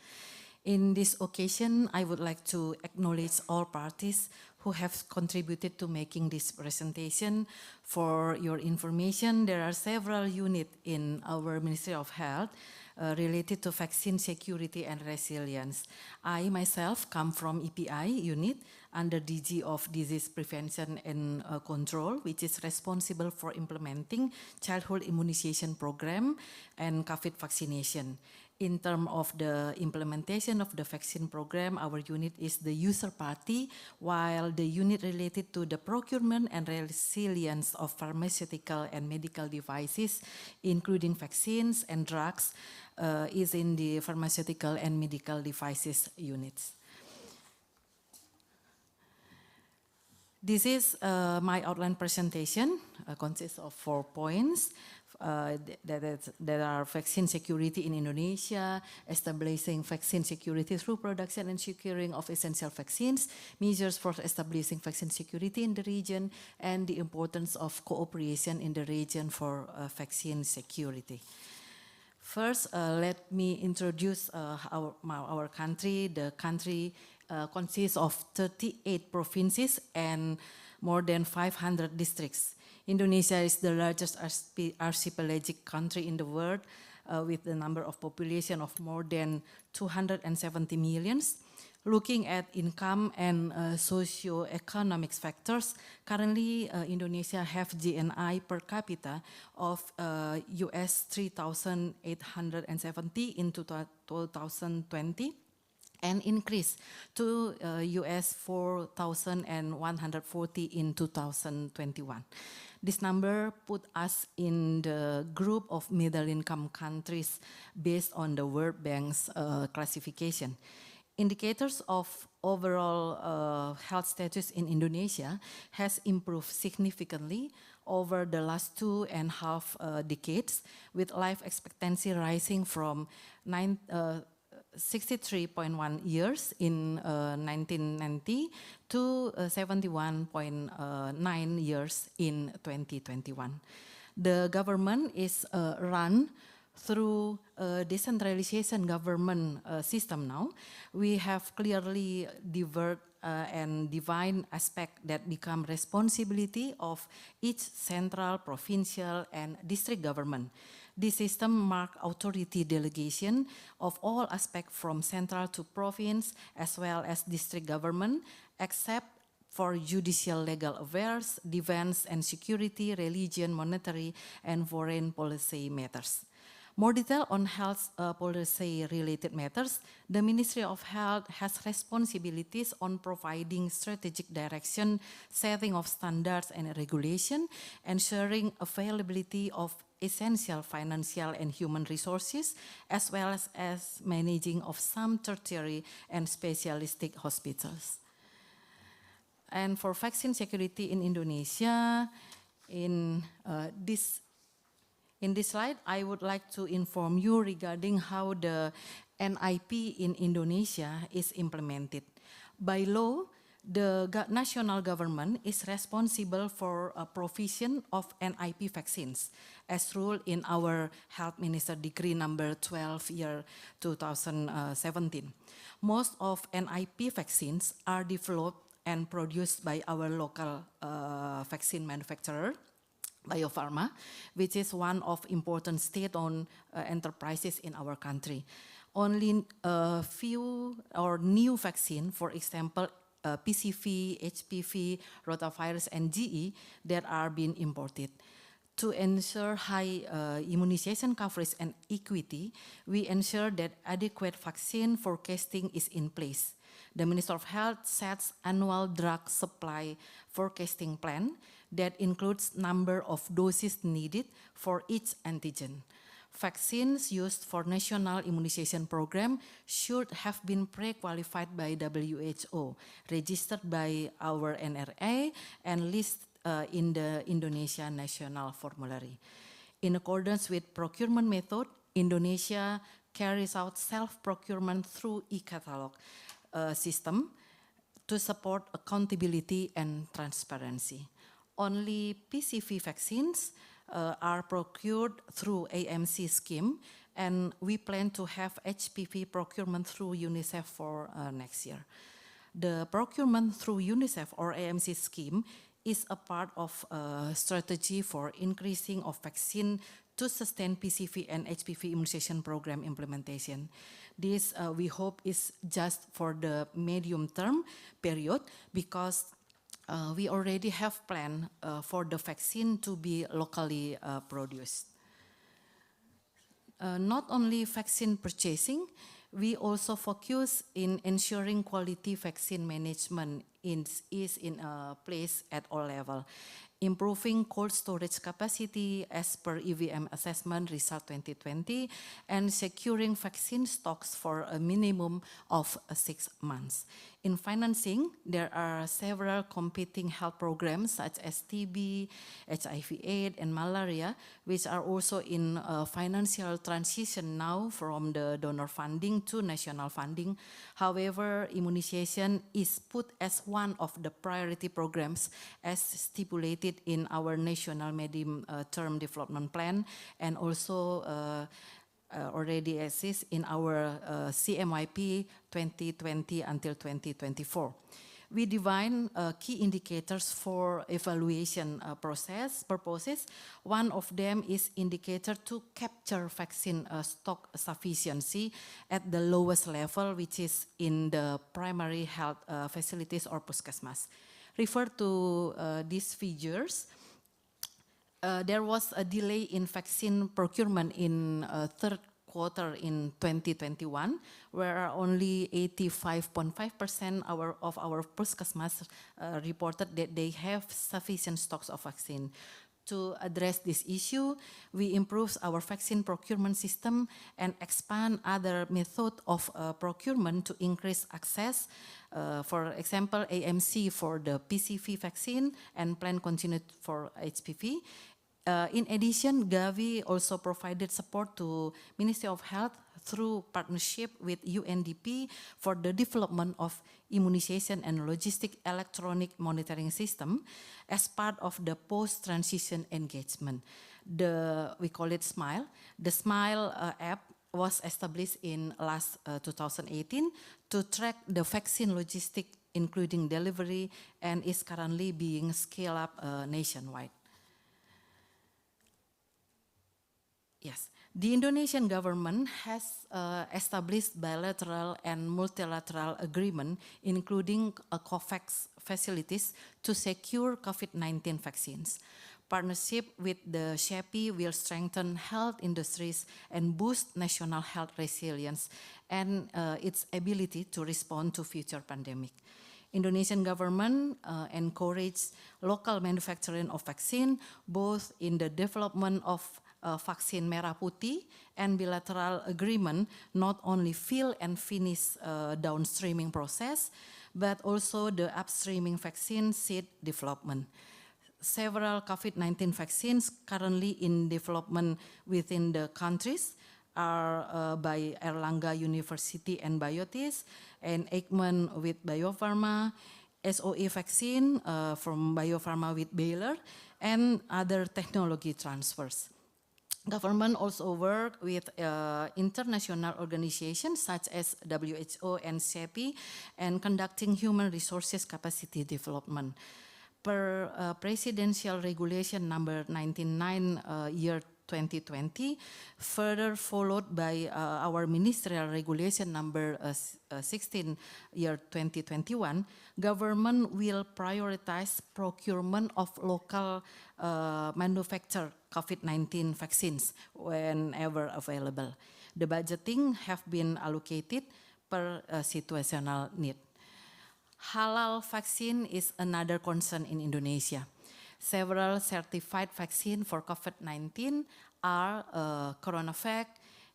In this occasion, I would like to acknowledge all parties who have contributed to making this presentation. For your information, there are several units in our Ministry of Health related to vaccine security and resilience. I myself come from EPI unit under DG of Disease Prevention and Control, which is responsible for implementing childhood immunization program and COVID vaccination. In terms of the implementation of the vaccine program, our unit is the user party, while the unit related to the procurement and resilience of pharmaceutical and medical devices, including vaccines and drugs, is in the pharmaceutical and medical devices units. This is my outline presentation, consists of 4 points. That are vaccine security in Indonesia, establishing vaccine security through production and securing of essential vaccines, measures for establishing vaccine security in the region, and the importance of cooperation in the region for vaccine security. First, let me introduce our country. The country consists of 38 provinces and more than 500 districts. Indonesia is the largest archipelagic country in the world with the number of population of more than 270 million. Looking at income and socio-economic factors, currently Indonesia have GNI per capita of US 3,870 in 2020 and increased to US 4,140 in 2021. This number put us in the group of middle-income countries based on the World Bank's classification. Indicators of overall health status in Indonesia has improved significantly over the last 2.5 decades, with life expectancy rising from 63.1 years in 1990 to 71.9 years in 2021. The government is run through a decentralization government system now. We have clearly diverged and defined aspects that become responsibility of each central, provincial, and district government. This system marks authority delegation of all aspects from central to province as well as district government, except for judicial legal affairs, defense and security, religion, monetary, and foreign policy matters. More detail on health policy-related matters, the Ministry of Health has responsibilities on providing strategic direction, setting of standards and regulation, ensuring availability of essential financial and human resources, as well as managing of some tertiary and specialistic hospitals. And for vaccine security in Indonesia, in this slide, I would like to inform you regarding how the NIP in Indonesia is implemented. By law, the national government is responsible for a provision of NIP vaccines, as ruled in our Health Minister Decree number 12 year 2017. Most of NIP vaccines are developed and produced by our local vaccine manufacturer, Bio Farma, which is one of important state-owned enterprises in our country. Only a few or new vaccine, for example, PCV, HPV, rotavirus, and GE that are being imported. To ensure high immunization coverage and equity, we ensure that adequate vaccine forecasting is in place. The Minister of Health sets annual drug supply forecasting plan that includes number of doses needed for each antigen. Vaccines used for national immunization program should have been pre-qualified by WHO, registered by our NRA, and listed in the Indonesia National Formulary. In accordance with procurement method, Indonesia carries out self-procurement through e-catalog system to support accountability and transparency. Only PCV vaccines are procured through AMC scheme, and we plan to have HPV procurement through UNICEF for next year. The procurement through UNICEF or AMC scheme is a part of a strategy for increasing of vaccine to sustain PCV and HPV immunization program implementation. This we hope is just for the medium term period, because we already have plan for the vaccine to be locally produced. Not only vaccine purchasing, we also focus in ensuring quality vaccine management is in place at all levels, improving cold storage capacity as per EVM assessment result 2020, and securing vaccine stocks for a minimum of 6 months. In financing, there are several competing health programs such as TB, HIV/AIDS, and malaria, which are also in financial transition now from the donor funding to national funding. However, immunization is put as one of the priority programs as stipulated in our national medium-term development plan, and also already exists in our CMYP 2020 until 2024. We define key indicators for evaluation purposes. One of them is indicator to capture vaccine stock sufficiency at the lowest level, which is in the primary health facilities or puskesmas. Refer to these figures. There was a delay in vaccine procurement in third quarter in 2021, where only 85.5% of our puskesmas reported that they have sufficient stocks of vaccine. To address this issue, we improve our vaccine procurement system and expand other methods of procurement to increase access. For example, AMC for the PCV vaccine and plan continued for HPV. In addition, Gavi also provided support to Ministry of Health through partnership with UNDP for the development of immunization and logistic electronic monitoring system as part of the post-transition engagement. We call it SMILE. The SMILE app was established in last 2018 to track the vaccine logistic, including delivery, and is currently being scaled up nationwide. Yes, the Indonesian government has established bilateral and multilateral agreement, including COVAX facilities to secure COVID-19 vaccines. Partnership with the CEPI will strengthen health industries and boost national health resilience and its ability to respond to future pandemic. Indonesian government encourage local manufacturing of vaccine, both in the development of vaccine merah putih and bilateral agreement, not only fill and finish downstreaming process, but also the upstreaming vaccine seed development. Several COVID-19 vaccines currently in development within the countries are by Erlangga University and Biotis, and Eijkman with Biopharma, SOE vaccine from Biopharma with Baylor, and other technology transfers. Government also work with international organizations such as WHO and CEPI and conducting human resources capacity development. Per Presidential Regulation number 99 year 2020, further followed by our ministerial regulation number 16 year 2021, government will prioritize procurement of local manufactured COVID-19 vaccines whenever available. The budgeting have been allocated per situational need. Halal vaccine is another concern in Indonesia. Several certified vaccines for COVID-19 are CoronaVac,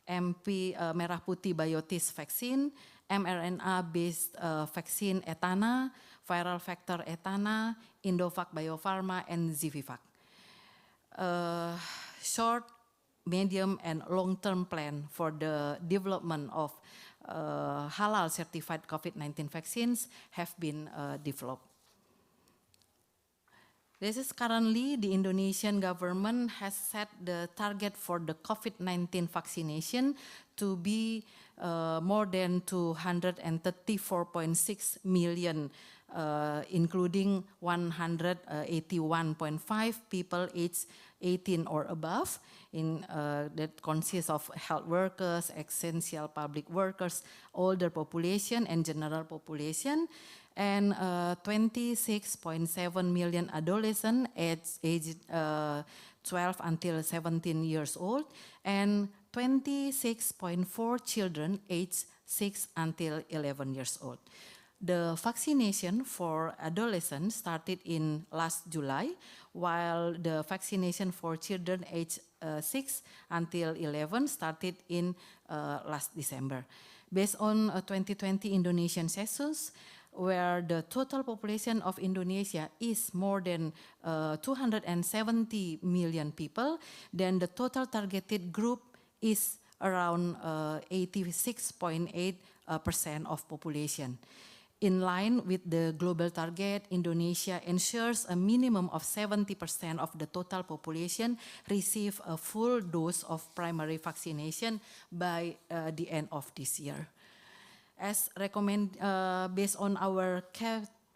MP Merah Putih Biotis vaccine, mRNA-based vaccine Etana, viral vector Etana, Indovac Biopharma, and Zivivac. Short, medium, and long-term plan for the development of halal certified COVID-19 vaccines have been developed. This is currently the Indonesian government has set the target for the COVID-19 vaccination to be more than 234.6 million, including 181.5 people aged 18 or above, that consists of health workers, essential public workers, older population, and general population, and 26.7 million adolescents aged 12 until 17 years old, and 26.4 children aged 6 until 11 years old. The vaccination for adolescents started in last July, while the vaccination for children aged 6 until 11 started in last December. Based on 2020 Indonesian census, where the total population of Indonesia is more than 270 million people, then the total targeted group is around 86.8% of population. In line with the global target, Indonesia ensures a minimum of 70% of the total population receive a full dose of primary vaccination by the end of this year. As recommended based on our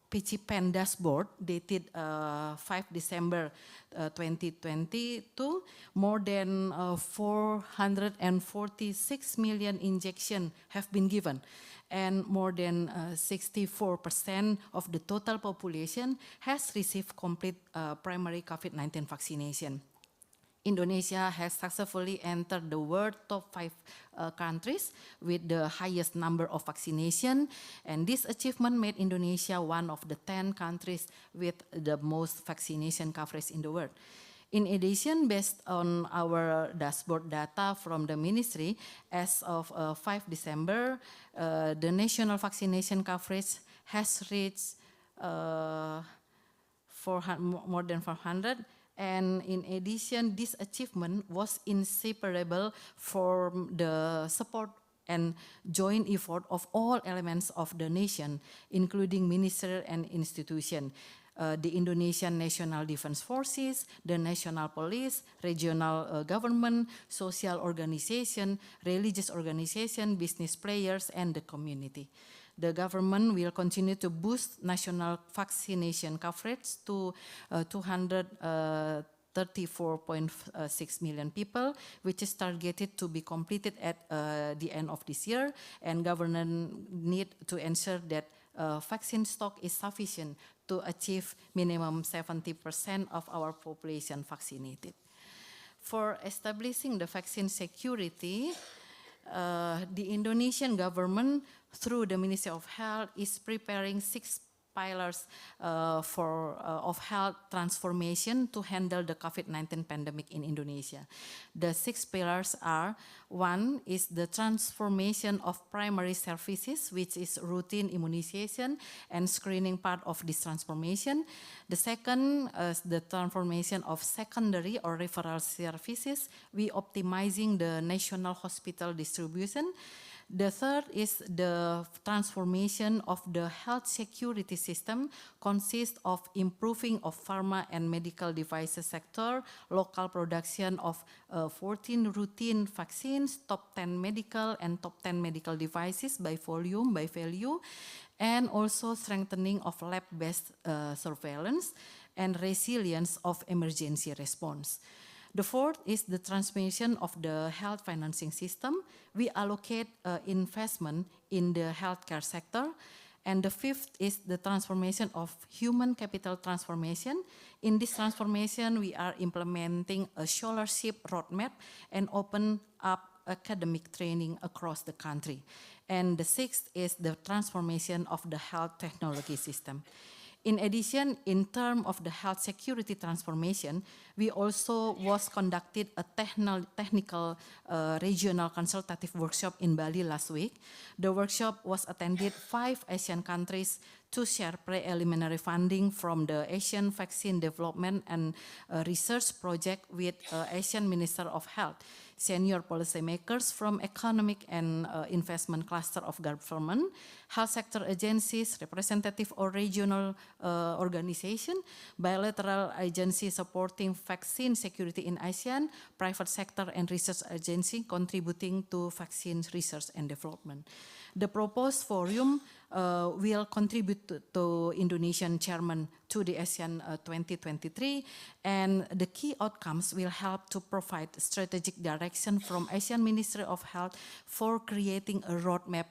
PCPEN dashboard dated 5 December 2022, more than 446 million injections have been given, and more than 64% of the total population has received complete primary COVID-19 vaccination. Indonesia has successfully entered the world top 5 countries with the highest number of vaccination, and this achievement made Indonesia one of the 10 countries with the most vaccination coverage in the world. In addition, based on our dashboard data from the ministry, as of 5 December, the national vaccination coverage has reached more than 400. And in addition, this achievement was inseparable from the support and joint effort of all elements of the nation, including minister and institution. The Indonesian National Defense Forces, the National Police, regional government, social organization, religious organization, business players, and the community. The government will continue to boost national vaccination coverage to 234.6 million people, which is targeted to be completed at the end of this year, and government need to ensure that vaccine stock is sufficient to achieve minimum 70% of our population vaccinated. For establishing the vaccine security, the Indonesian government, through the Ministry of Health, is preparing 6 pillars of health transformation to handle the COVID-19 pandemic in Indonesia. The 6 pillars are: 1 is the transformation of primary services, which is routine immunization and screening part of this transformation. The second is the transformation of secondary or referral services, we optimizing the national hospital distribution. The third is the transformation of the health security system, consists of improving of pharma and medical devices sector, local production of 14 routine vaccines, top 10 medical and top 10 medical devices by volume, by value, and also strengthening of lab-based surveillance and resilience of emergency response. The fourth is the transformation of the health financing system. We allocate investment in the healthcare sector. And the fifth is the transformation of human capital transformation. In this transformation, we are implementing a scholarship roadmap and open up academic training across the country. And the sixth is the transformation of the health technology system. In addition, in terms of the health security transformation, we also was conducted a technical regional consultative workshop in Bali last week. The workshop was attended 5 Asian countries to share preliminary funding from the Asian Vaccine Development and Research Project with Asian Minister of Health, senior policymakers from economic and investment cluster of government, health sector agencies, representative or regional organization, bilateral agency supporting vaccine security in ASEAN, private sector and research agency contributing to vaccine research and development. The proposed forum will contribute to Indonesian chairman to the ASEAN 2023, and the key outcomes will help to provide strategic direction from ASEAN Ministry of Health for creating a roadmap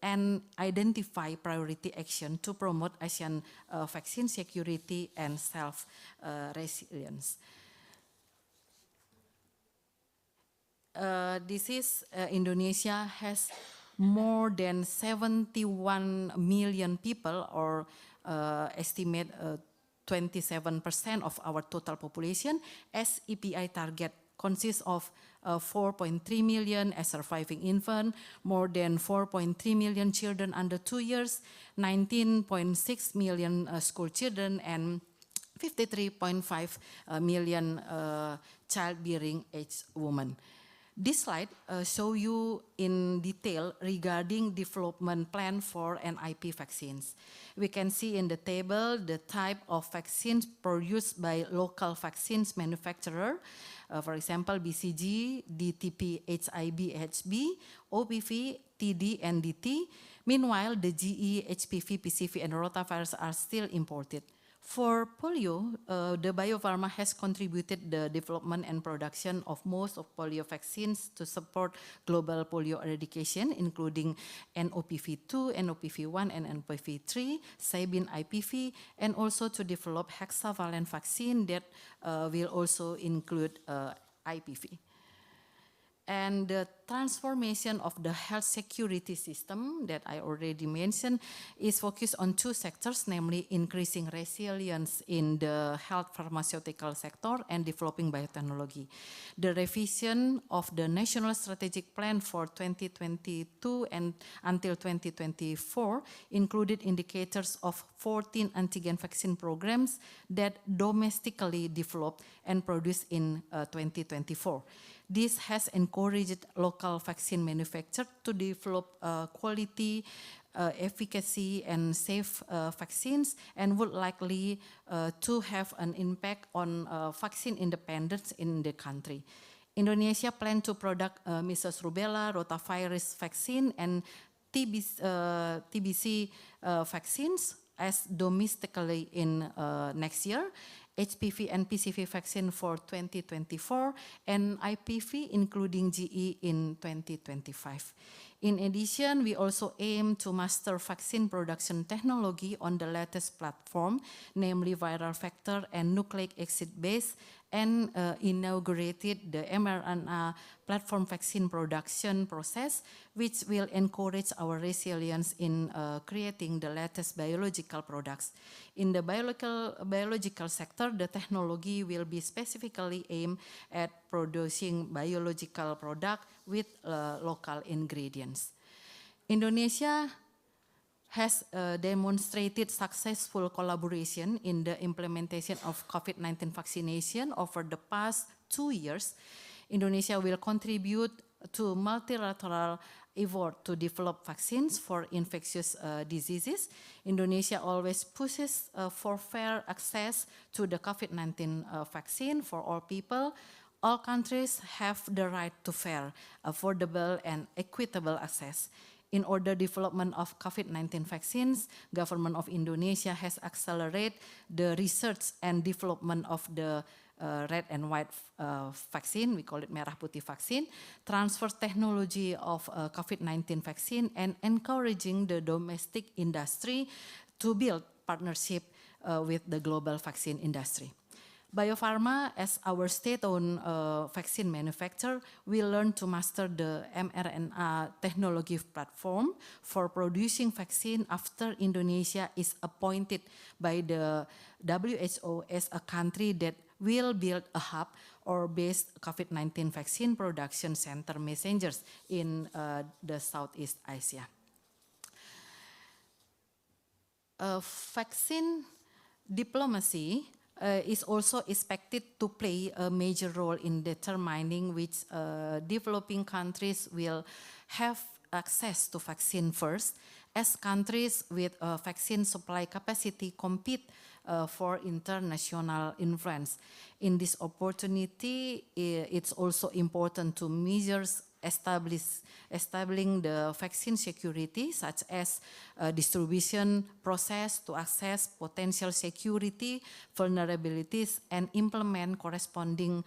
and identify priority action to promote ASEAN vaccine security and self-resilience. Indonesia has more than 71 million people, or estimate 27% of our total population. CEPI target consists of 4.3 million as surviving infant, more than 4.3 million children under 2 years, 19.6 million school children, and 53.5 million childbearing age women. This slide shows you in detail regarding development plan for NIP vaccines. We can see in the table the type of vaccines produced by local vaccines manufacturer, for example, BCG, DTP, HIB, HB, OPV, TD, and DT. Meanwhile, the GE, HPV, PCV, and rotavirus are still imported. For polio, the biopharma has contributed the development and production of most of polio vaccines to support global polio eradication, including NOPV2, NOPV1, and NOPV3, Sabin IPV, and also to develop hexavalent vaccine that will also include IPV. And the transformation of the health security system that I already mentioned is focused on 2 sectors, namely increasing resilience in the health pharmaceutical sector and developing biotechnology. The revision of the National Strategic Plan for 2022 and until 2024 included indicators of 14 antigen vaccine programs that domestically developed and produced in 2024. This has encouraged local vaccine manufacturers to develop quality, efficacy, and safe vaccines, and would likely to have an impact on vaccine independence in the country. Indonesia plans to produce measles rubella, rotavirus vaccine, and TBC vaccines as domestically in next year, HPV and PCV vaccine for 2024, and IPV including GE in 2025. In addition, we also aim to master vaccine production technology on the latest platform, namely viral vector and nucleic acid-based, and inaugurated the mRNA platform vaccine production process, which will encourage our resilience in creating the latest biological products. In the biological sector, the technology will be specifically aimed at producing biological products with local ingredients. Indonesia has demonstrated successful collaboration in the implementation of COVID-19 vaccination over the past 2 years. Indonesia will contribute to multilateral effort to develop vaccines for infectious diseases. Indonesia always pushes for fair access to the COVID-19 vaccine for all people. All countries have the right to fair, affordable, and equitable access. in order development of COVID-19 vaccines, government of Indonesia has accelerated the research and development of the red and white vaccine, we call it merah putih vaccine, transfer technology of COVID-19 vaccine, and encouraging the domestic industry to build partnership with the global vaccine industry. Biopharma, as our state-owned vaccine manufacturer, we learned to master the mRNA technology platform for producing vaccine after Indonesia is appointed by the WHO as a country that will build a hub or based COVID-19 vaccine production center messengers in the Southeast Asia. Vaccine diplomacy is also expected to play a major role in determining which developing countries will have access to vaccine first, as countries with vaccine supply capacity compete for international influence. In this opportunity, it's also important to measures establishing the vaccine security, such as distribution process to assess potential security vulnerabilities and implement corresponding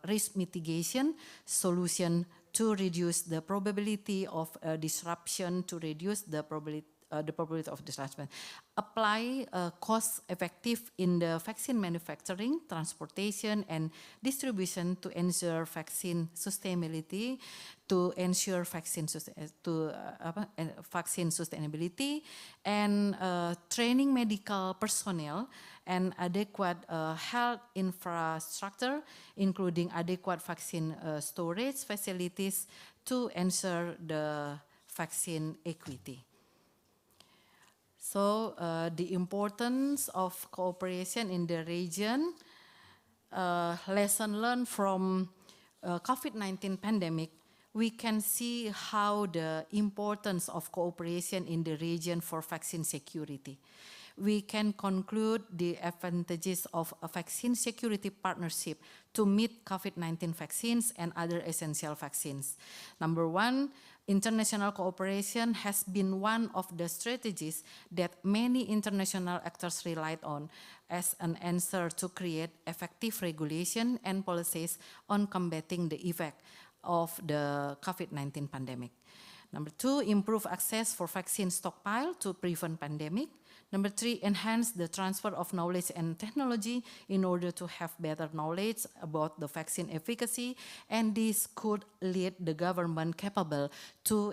risk mitigation solution to reduce the probability of disruption, to reduce the probability of disruption. Apply cost effective in the vaccine manufacturing, transportation, and distribution to ensure vaccine sustainability, to ensure vaccine sustainability, and training medical personnel and adequate health infrastructure, including adequate vaccine storage facilities to ensure the vaccine equity. So the importance of cooperation in the region, lesson learned from COVID-19 pandemic, we can see how the importance of cooperation in the region for vaccine security. We can conclude the advantages of a vaccine security partnership to meet COVID-19 vaccines and other essential vaccines. Number one, international cooperation has been one of the strategies that many international actors relied on as an answer to create effective regulation and policies on combating the effect of the COVID-19 pandemic. Number two, improve access for vaccine stockpile to prevent pandemic. Number three, enhance the transfer of knowledge and technology in order to have better knowledge about the vaccine efficacy, and this could lead the government capable to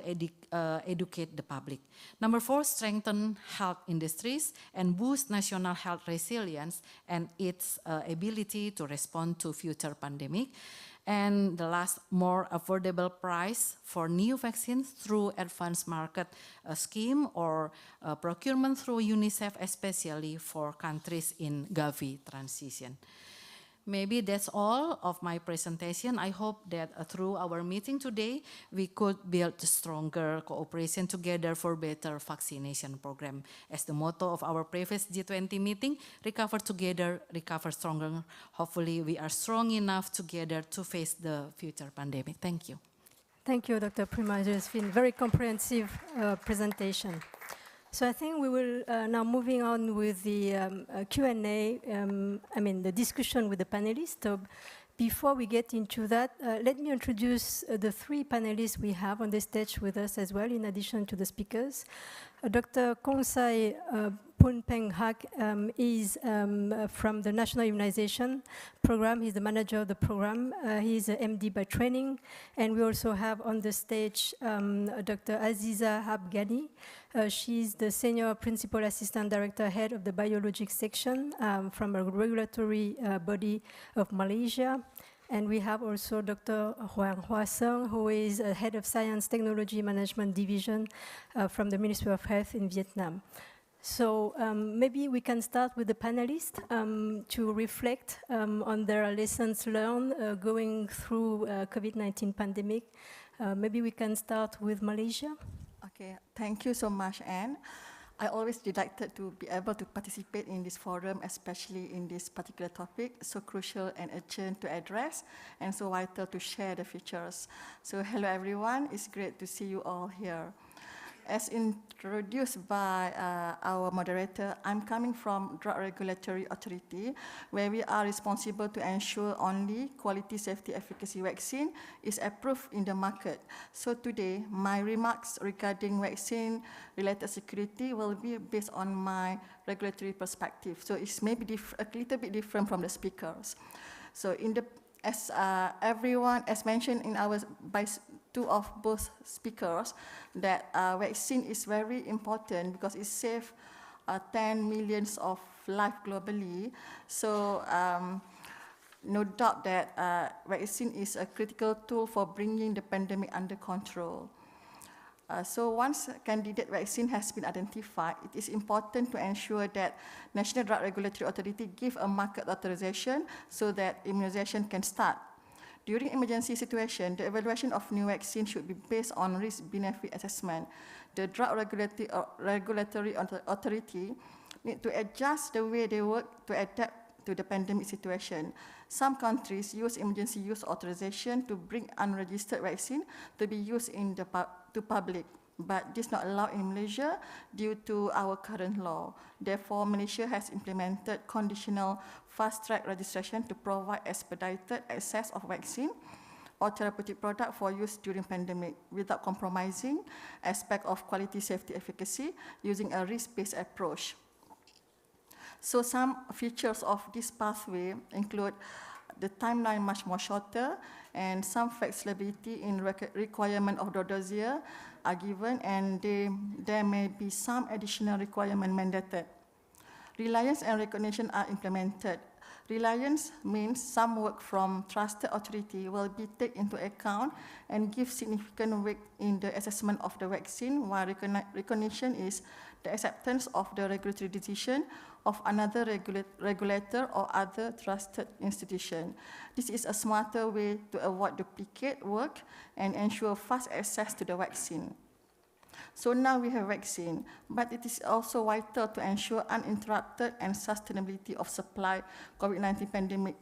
educate the public. Number four, strengthen health industries and boost national health resilience and its ability to respond to future pandemic. And the last, more affordable price for new vaccines through advanced market scheme or procurement through UNICEF, especially for countries in Gavi transition. Maybe that's all of my presentation. I hope that through our meeting today, we could build stronger cooperation together for better vaccination program. As the motto of our previous G20 meeting, recover together, recover stronger. Hopefully we are strong enough together to face the future pandemic. Thank you. Thank you, Dr. Prima. It's been a very comprehensive presentation. So I think we will now moving on with the Q&A, the discussion with the panelists. So before we get into that, let me introduce the three panelists we have on the stage with us as well, in addition to the speakers. Dr. Konsai Poonpeng Hak is from the National Immunization Program. He's the manager of the program. He's an MD by training. And we also have on the stage Dr. Aziza Habgani. She's the Senior Principal Assistant Director, Head of the Biologics Section from a regulatory body of Malaysia. And we have also Dr. Hoang Hoa Seng, who is Head of Science Technology Management Division from the Ministry of Health in Vietnam. So maybe we can start with the panelists to reflect on their lessons learned going through COVID-19 pandemic. Maybe we can start with Malaysia. Okay, thank you so much, Anne. I always delighted to be able to participate in this forum, especially in this particular topic, so crucial and urgent to address, and so vital to share the features. So hello everyone, it's great to see you all here. as introduced by our moderator, I'm coming from Drug Regulatory Authority, where we are responsible to ensure only quality, safety, efficacy vaccine is approved in the market. So today, my remarks regarding vaccine-related security will be based on my regulatory perspective. So it's maybe a little bit different from the speakers. So as mentioned in by two of both speakers, that vaccine is very important because it saves 10 million of lives globally. So no doubt that vaccine is a critical tool for bringing the pandemic under control. So once candidate vaccine has been identified, it is important to ensure that National Drug Regulatory Authority give a market authorization so that immunization can start. During emergency situation, the evaluation of new vaccine should be based on risk-benefit assessment. The Drug Regulatory Authority need to adjust the way they work to adapt to the pandemic situation. Some countries use emergency use authorization to bring unregistered vaccine to be used in the public, but this is not allowed in Malaysia due to our current law. Therefore, Malaysia has implemented conditional fast-track registration to provide expedited access of vaccine or therapeutic product for use during pandemic without compromising aspect of quality, safety, efficacy using a risk-based approach. So some features of this pathway include the timeline much more shorter and some flexibility in requirement of the dossier are given, and there may be some additional requirement mandated. Reliance and recognition are implemented. Reliance means some work from trusted authority will be taken into account and give significant weight in the assessment of the vaccine, while recognition is the acceptance of the regulatory decision of another regulator or other trusted institution. This is a smarter way to avoid duplicate work and ensure fast access to the vaccine. So now we have vaccine, but it is also vital to ensure uninterrupted and sustainability of supply COVID-19 pandemic,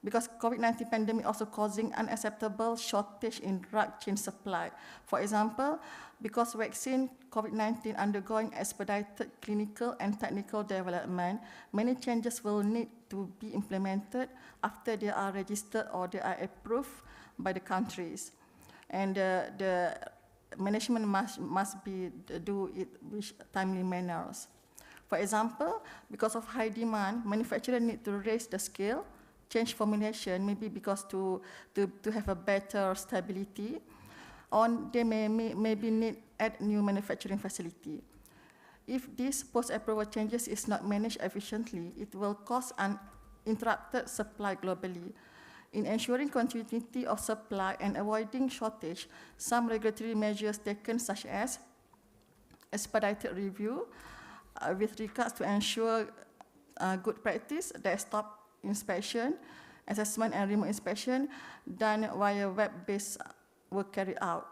because COVID-19 pandemic also causing unacceptable shortage in drug chain supply. For example, because vaccine COVID-19 undergoing expedited clinical and technical development, many changes will need to be implemented after they are registered or they are approved by the countries. And the management must do it with timely manners. For example, because of high demand, manufacturers need to raise the scale, change formulation, maybe because to have a better stability, or they maybe need add new manufacturing facility. If this post-approval changes is not managed efficiently, it will cause an interrupted supply globally. In ensuring continuity of supply and avoiding shortage, some regulatory measures taken such as expedited review with regards to ensure good practice, desktop inspection, assessment and remote inspection done via web-based work carried out.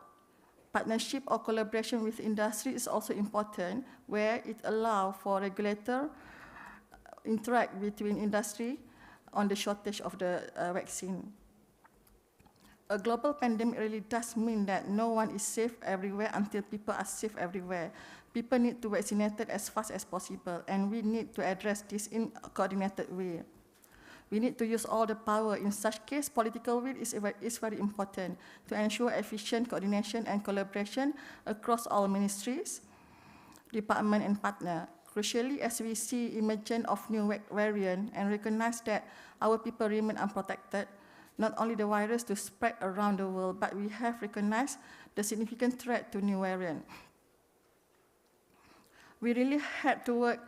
Partnership or collaboration with industry is also important, where it allows for regulator interact between industry on the shortage of the vaccine. A global pandemic really does mean that no one is safe everywhere until people are safe everywhere. People need to vaccinate as fast as possible, and we need to address this in a coordinated way. We need to use all the power. In such case, political will is very important to ensure efficient coordination and collaboration across all ministries, department and partner. Crucially, as we see emergence of new variant and recognize that our people remain unprotected, not only the virus to spread around the world, but we have recognized the significant threat to new variant. We really had to work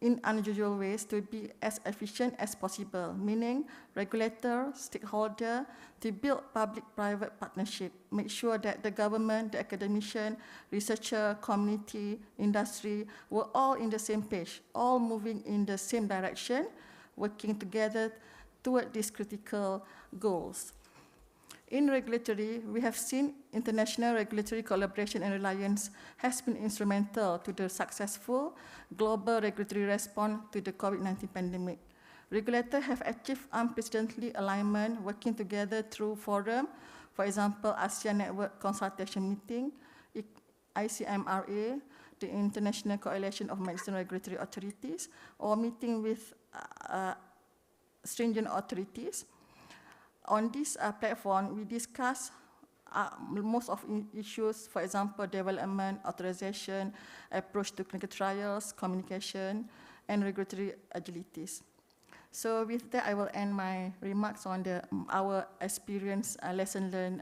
in unusual ways to be as efficient as possible, meaning regulator, stakeholder, to build public-private partnership, make sure that the government, the academician, researcher, community, industry were all in the same page, all moving in the same direction, working together toward these critical goals. In regulatory, we have seen international regulatory collaboration and reliance has been instrumental to the successful global regulatory response to the COVID-19 pandemic. Regulators have achieved unprecedented alignment, working together through forum, for example, ASEAN Network Consultation Meeting, ICMRA, the International Coalition of Medicine Regulatory Authorities, or meeting with stringent authorities. On this platform, we discuss most of issues, for example, development, authorization, approach to clinical trials, communication, and regulatory agilities. So with that, I will end my remarks on our experience, lesson learned,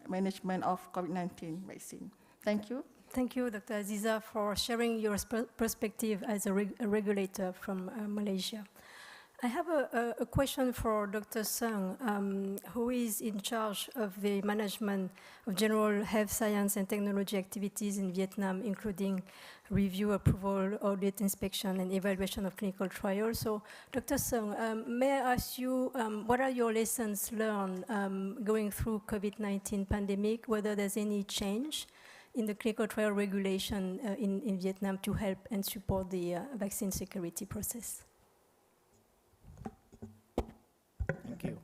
management of COVID-19 vaccine. Thank you. Thank you, Dr. Aziza, for sharing your perspective as a regulator from Malaysia. I have a question for Dr. Sung, who is in charge of the management of general health science and technology activities in Vietnam, including review, approval, audit, inspection, and evaluation of clinical trials. So, Dr. Sung, may I ask you, what are your lessons learned going through COVID-19 pandemic, whether there's any change in the clinical trial regulation in Vietnam to help and support the vaccine security process? Thank you.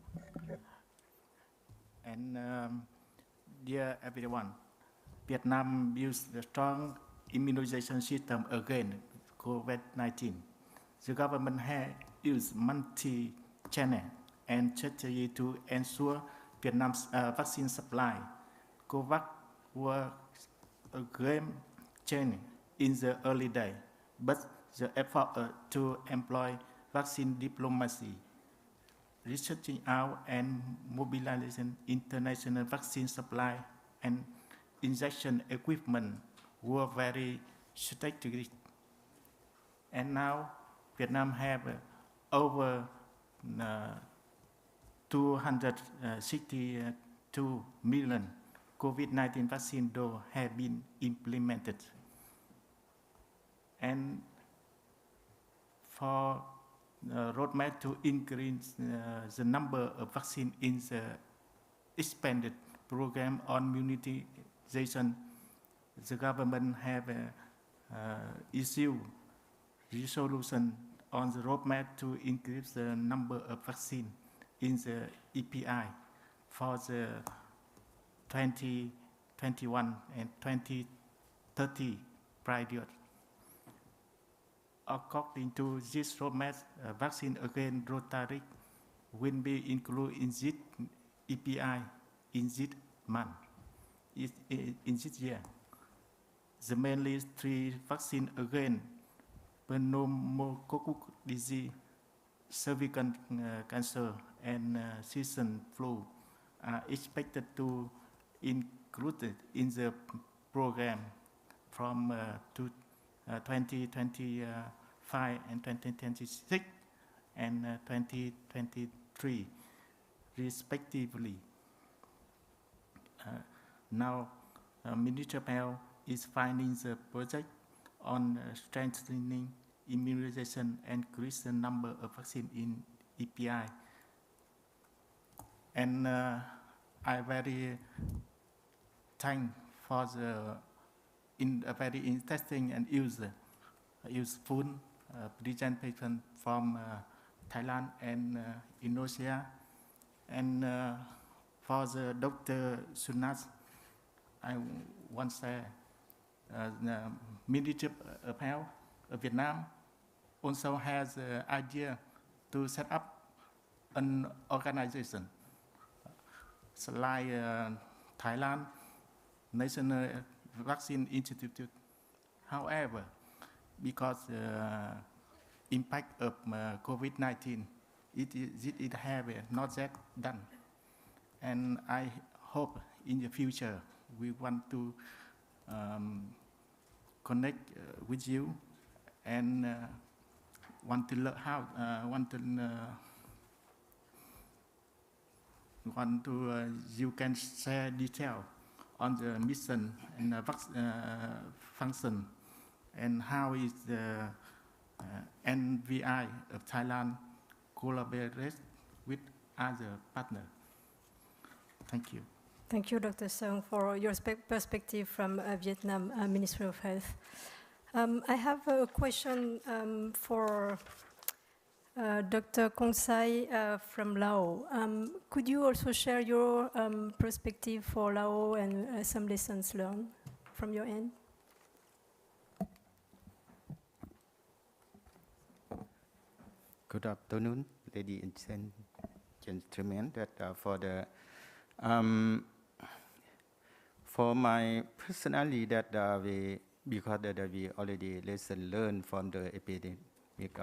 And dear everyone, Vietnam used the strong immunization system against COVID-19. The government has used multi-channel and strategy to ensure Vietnam's vaccine supply. COVAX was a game changer in the early days, but the effort to employ vaccine diplomacy, researching out and mobilizing international vaccine supply and injection equipment were very strategic. And now Vietnam have over 262 million COVID-19 vaccine doses have been implemented. And for the roadmap to increase the number of vaccine in the expanded program on immunization, the government have issued resolution on the roadmap to increase the number of vaccine in the EPI for the 2021 and 2030 period. According to this roadmap, vaccine against Rotaric will be included in this EPI in this month, in this year. The mainly 3 vaccines against pneumococcus disease, cervical cancer, and season flu are expected to included in the program from 2025 and 2026 and 2023 respectively. Now Minister Pell is finding the project on strengthening immunization and increase the number of vaccine in EPI. And I very thank for the very interesting and useful presentation from Thailand and Indonesia. And for the Dr. Sunate, I want to say the Ministry of Health of Vietnam also has the idea to set up an organization like Thailand National Vaccine Institute. However, because the impact of COVID-19, it have not yet done. And I hope in the future we want to connect with you and want to learn how you can share detail on the mission and function and how is the NVI of Thailand collaborate with other partners. Thank you. Thank you, Dr. Sung, for your perspective from Vietnam Ministry of Health. I have a question for Dr. Kong Sai from Laos. Could you also share your perspective for Laos and some lessons learned from your end? Good afternoon, ladies and gentlemen. For my personally, because we already lesson learned from the epidemic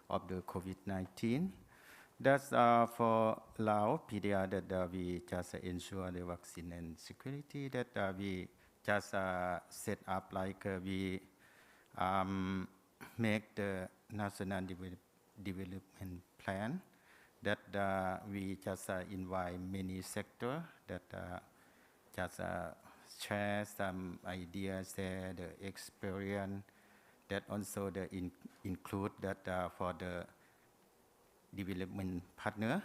of the COVID-19. That's for Laos, PDR, that we just ensure the vaccine and security, that we just set up like we make the national development plan, that we just invite many sectors that just share some ideas, share the experience, that also include that for the development partner,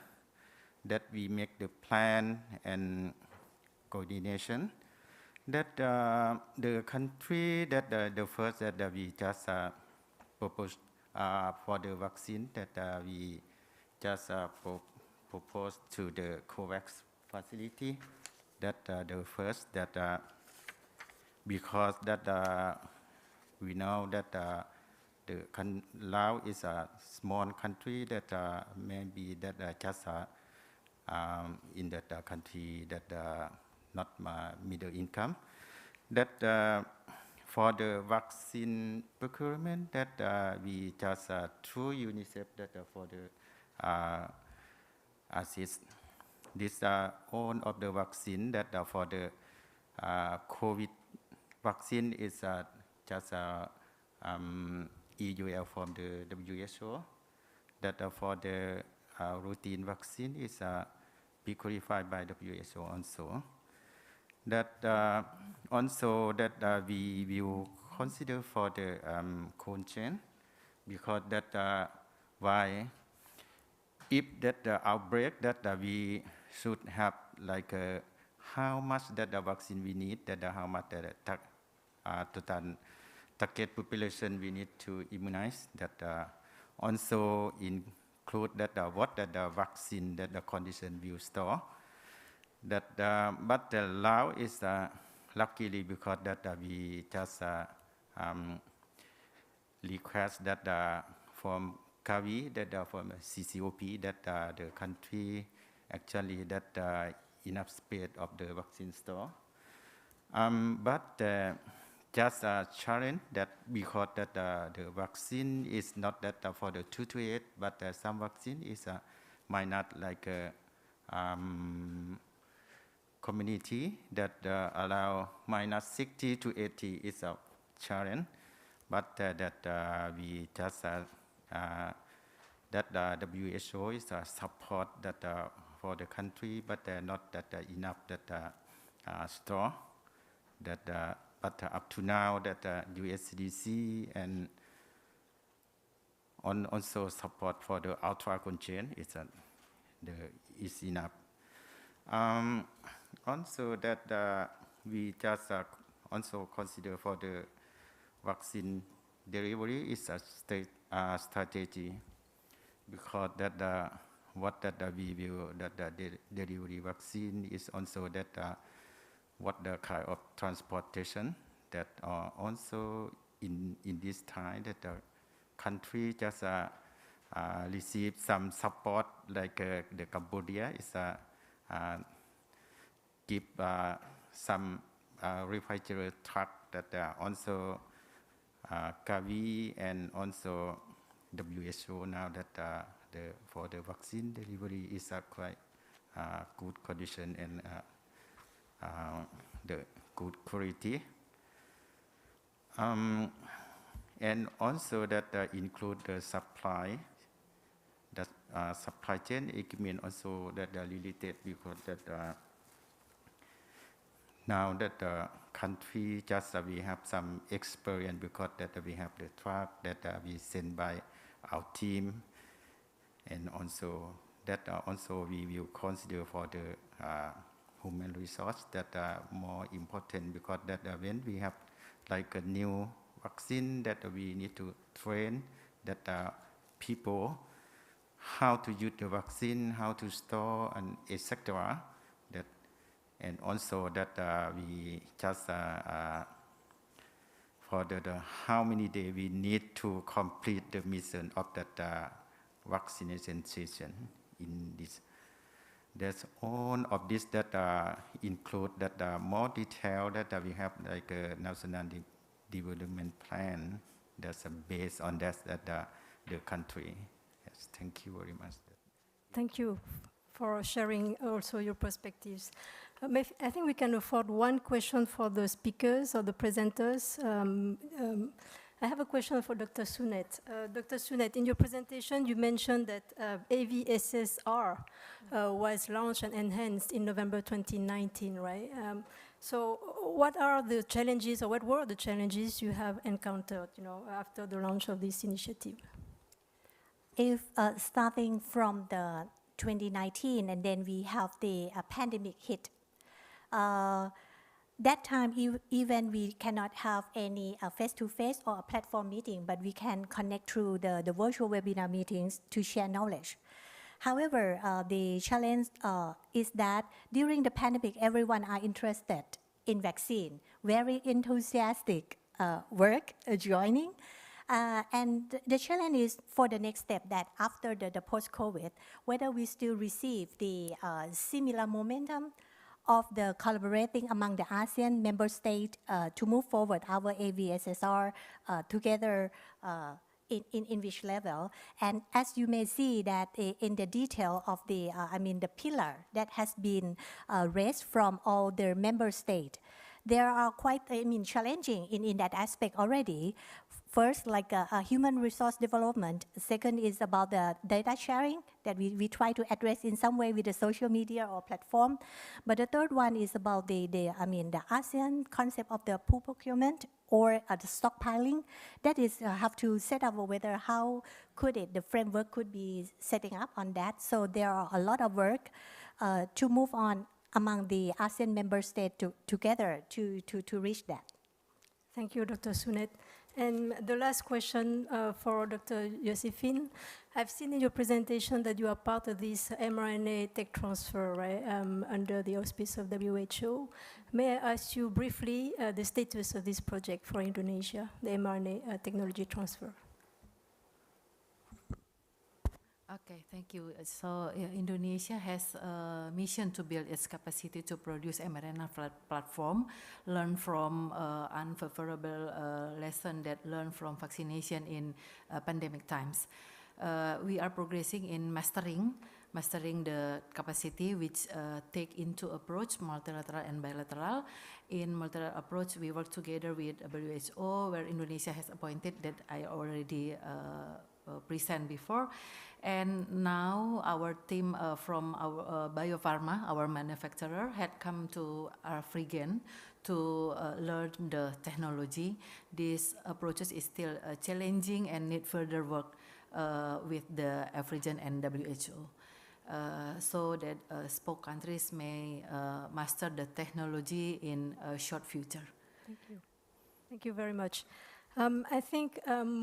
that we make the plan and coordination, that the country that the first that we just propose for the vaccine, that we just propose to the COVAX facility, that the first that because that we know that the Laos is a small country, that maybe that just in that country that not middle income, that for the vaccine procurement, that we just through UNICEF, that for the assist this all of the vaccine, that for the COVID vaccine is just EUL from the WHO, that for the routine vaccine is be qualified by WHO also. That also that we will consider for the cold chain, because that why if that outbreak, that we should have like how much that the vaccine we need, that how much that total target population we need to immunize, that also include that what that the vaccine that the condition will store, that but the Laos is luckily because that we just request that from Gavi, that from CCOP, that the country actually that enough space of the vaccine store, but just a challenge that because that the vaccine is not that for the 2 to 8, but some vaccine is might not like community that allow minus 60 to 80 is a challenge, but that we just that the WHO is support that for the country, but not that enough that store, that but up to now that USCDC and also support for the ultra contain is enough. Also that we just also consider for the vaccine delivery is a strategy, because that what that we will that the delivery vaccine is also that what the kind of transportation that also in this time that the country just receive some support, like the Cambodia is give some refrigerator truck that also Gavi and also WHO now that for the vaccine delivery is quite good condition and the good quality, and also that include the supply, that supply chain equipment also that related, because that now that the country just we have some experience, because that we have the truck that we send by our team, and also that also we will consider for the human resource that are more important, because that when we have like a new vaccine, that we need to train that people how to use the vaccine, how to store, and etc. That and also that we just for the how many days we need to complete the mission of that vaccination session in this. There's all of this that include that more detail that we have like a national development plan that's based on that the country. Yes, thank you very much. Thank you for sharing also your perspectives. I think we can afford one question for the speakers or the presenters. I have a question for Dr. Sunate. Dr. Sunate, in your presentation, you mentioned that AVSSR was launched and enhanced in November 2019, right? So what are the challenges, or what were the challenges you have encountered, after the launch of this initiative? If starting from the 2019, and then we have the pandemic hit, that time, even we cannot have any face-to-face or a platform meeting, but we can connect through the virtual webinar meetings to share knowledge. However, the challenge is that during the pandemic, everyone are interested in vaccine, very enthusiastic work joining. And the challenge is for the next step that after the post-COVID, whether we still receive the similar momentum of the collaborating among the ASEAN member states to move forward our AVSSR together in which level. And as you may see that in the detail of the pillar that has been raised from all the member states, there are quite challenging in that aspect already. First, like human resource development. Second is about the data sharing that we try to address in some way with the social media or platform. But the third one is about the ASEAN concept of the pool procurement or the stockpiling. That is have to set up whether how could the framework could be setting up on that. So there are a lot of work to move on among the ASEAN member states together to reach that. Thank you, Dr. Sunate. And the last question for Dr. Josephine. I've seen in your presentation that you are part of this mRNA tech transfer, right, under the auspice of WHO. May I ask you briefly the status of this project for Indonesia, the mRNA technology transfer? Okay, thank you. So Indonesia has a mission to build its capacity to produce mRNA platform, learn from unfavorable lesson that learned from vaccination in pandemic times. We are progressing in mastering the capacity which take into approach multilateral and bilateral. In multilateral approach, we work together with WHO, where Indonesia has appointed that I already present before. And now our team from our biopharma, our manufacturer, had come to Afrigen to learn the technology. These approaches is still challenging and need further work with the Afrigen and WHO. So that spoke countries may master the technology in a short future. Thank you. Thank you very much. I think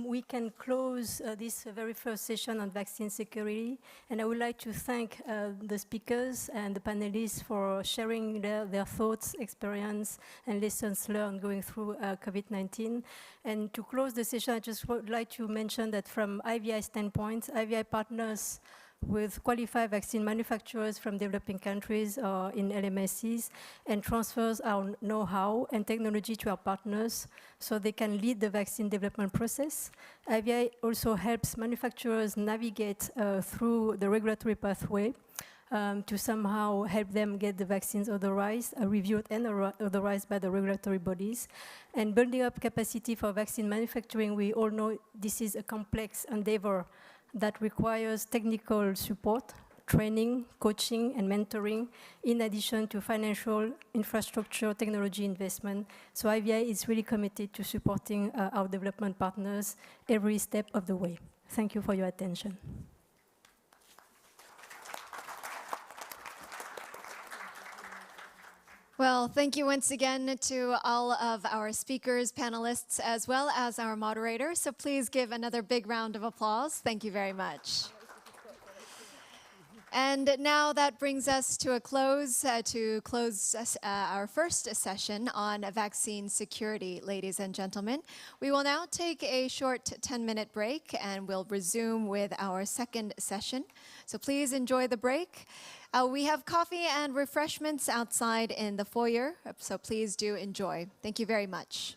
we can close this very first session on vaccine security, and I would like to thank the speakers and the panelists for sharing their thoughts, experience, and lessons learned going through COVID-19. And to close the session, I just would like to mention that from IVI standpoint, IVI partners with qualified vaccine manufacturers from developing countries or in LMSCs and transfers our know-how and technology to our partners so they can lead the vaccine development process. IVI also helps manufacturers navigate through the regulatory pathway to somehow help them get the vaccines authorized, reviewed and authorized by the regulatory bodies. And building up capacity for vaccine manufacturing, we all know this is a complex endeavor that requires technical support, training, coaching, and mentoring, in addition to financial infrastructure, technology investment. So IVI is really committed to supporting our development partners every step of the way. Thank you for your attention. Well, thank you once again to all of our speakers, panelists, as well as our moderator. So please give another big round of applause. Thank you very much. And now that brings us to a close, our first session on vaccine security, ladies and gentlemen. We will now take a short 10-minute break and we'll resume with our second session. So please enjoy the break. We have coffee and refreshments outside in the foyer, so please do enjoy. Thank you very much.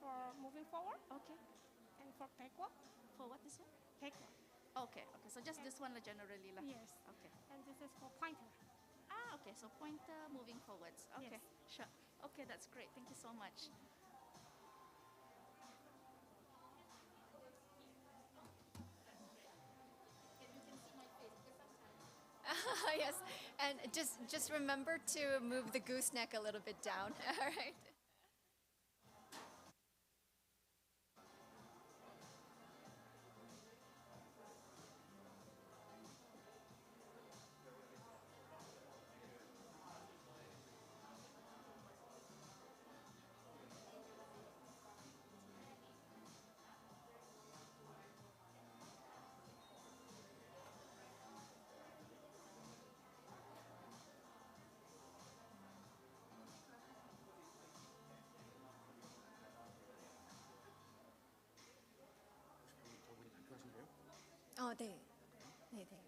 for moving forward. Okay. And for backward. For what is it? Backward. Okay, okay. So just this one generally lah. Yes. Okay. And this is for pointer. Ah, okay. So pointer moving forwards. Okay, Yes. sure. Okay, that's great. Thank you so much. Yes, and just remember to move the gooseneck a little bit down. All right. 네. 네, 네.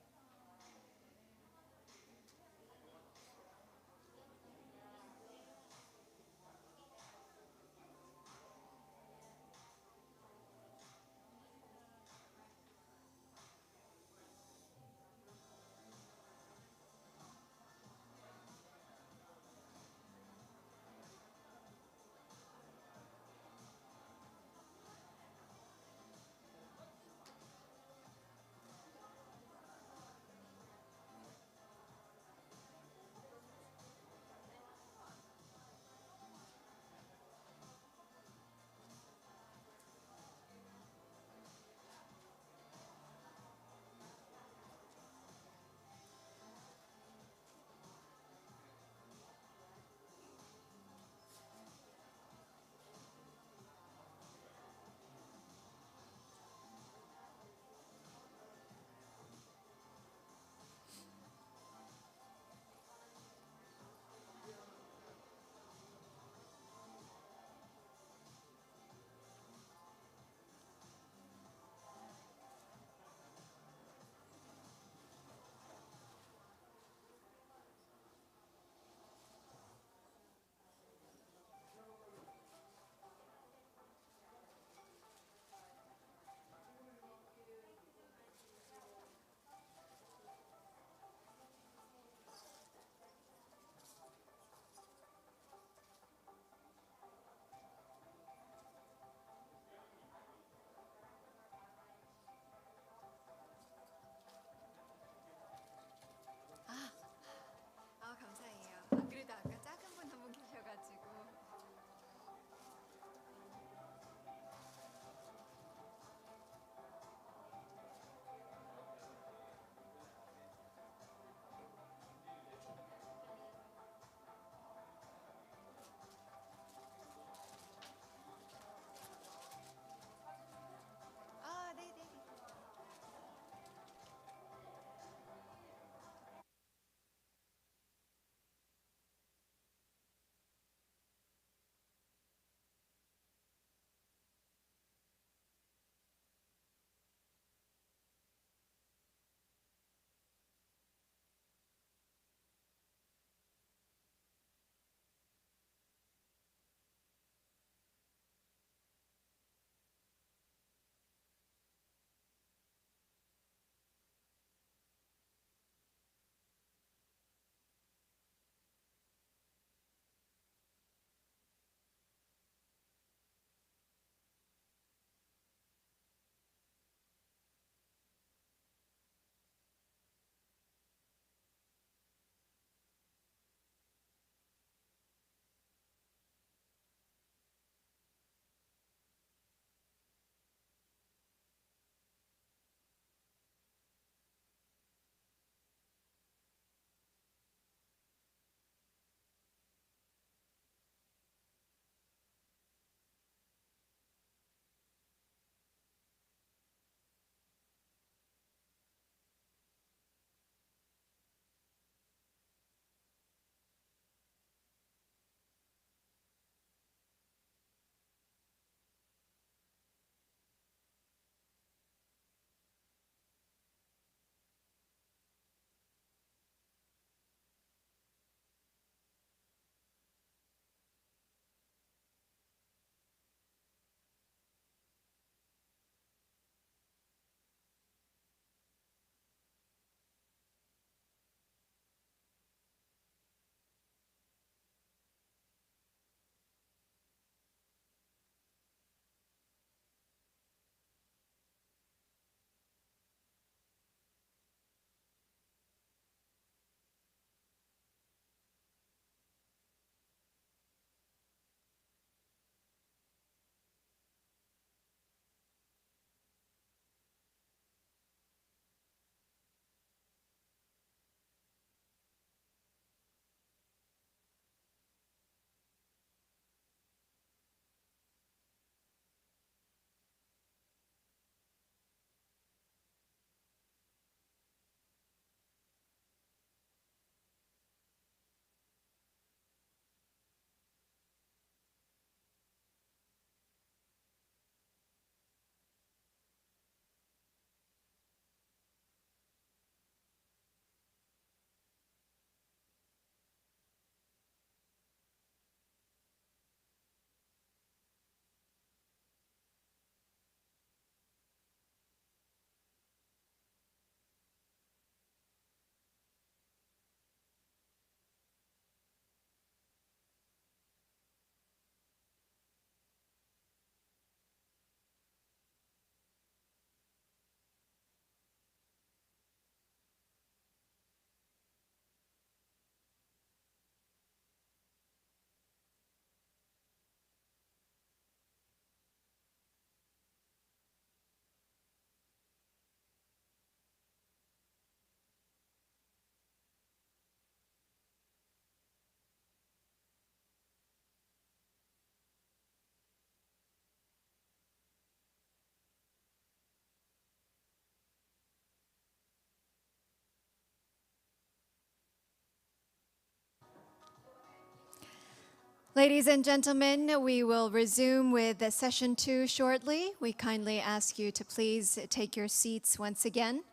Ladies and gentlemen, we will resume with session 2 shortly. We kindly ask you to please take your seats once again.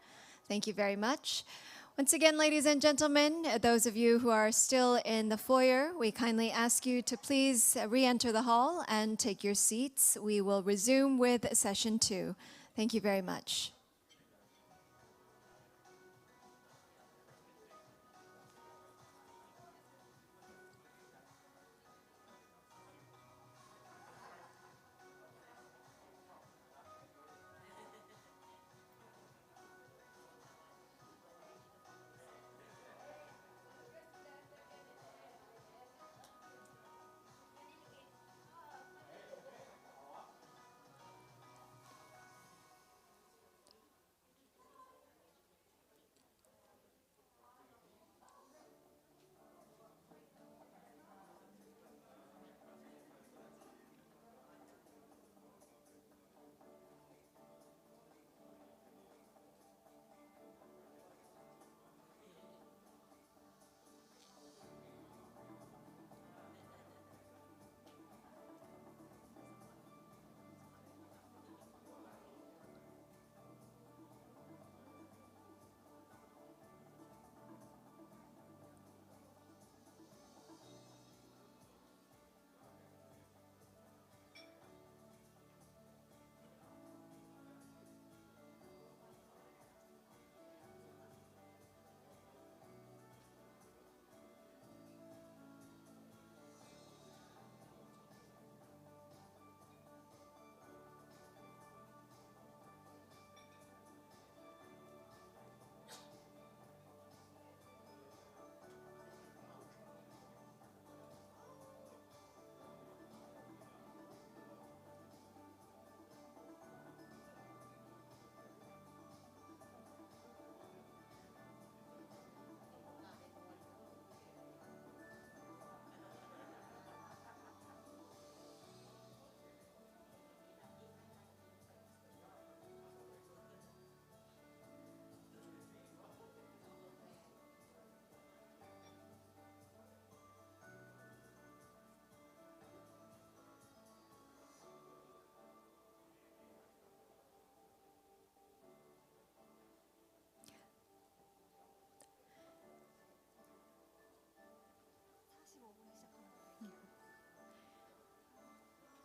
Thank you very much. Once again, ladies and gentlemen, those of you who are still in the foyer, we kindly ask you to please re-enter the hall and take your seats. We will resume with session 2. Thank you very much.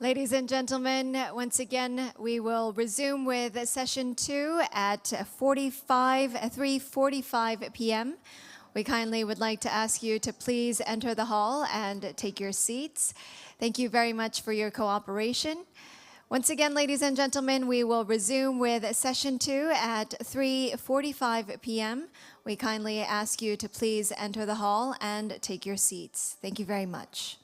Ladies and gentlemen, once again, we will resume with session 2 at 3:45 p.m. We kindly would like to ask you to please enter the hall and take your seats. Thank you very much for your cooperation. Once again, ladies and gentlemen, we will resume with session 2 at 3:45 p.m. We kindly ask you to please enter the hall and take your seats. Thank you very much.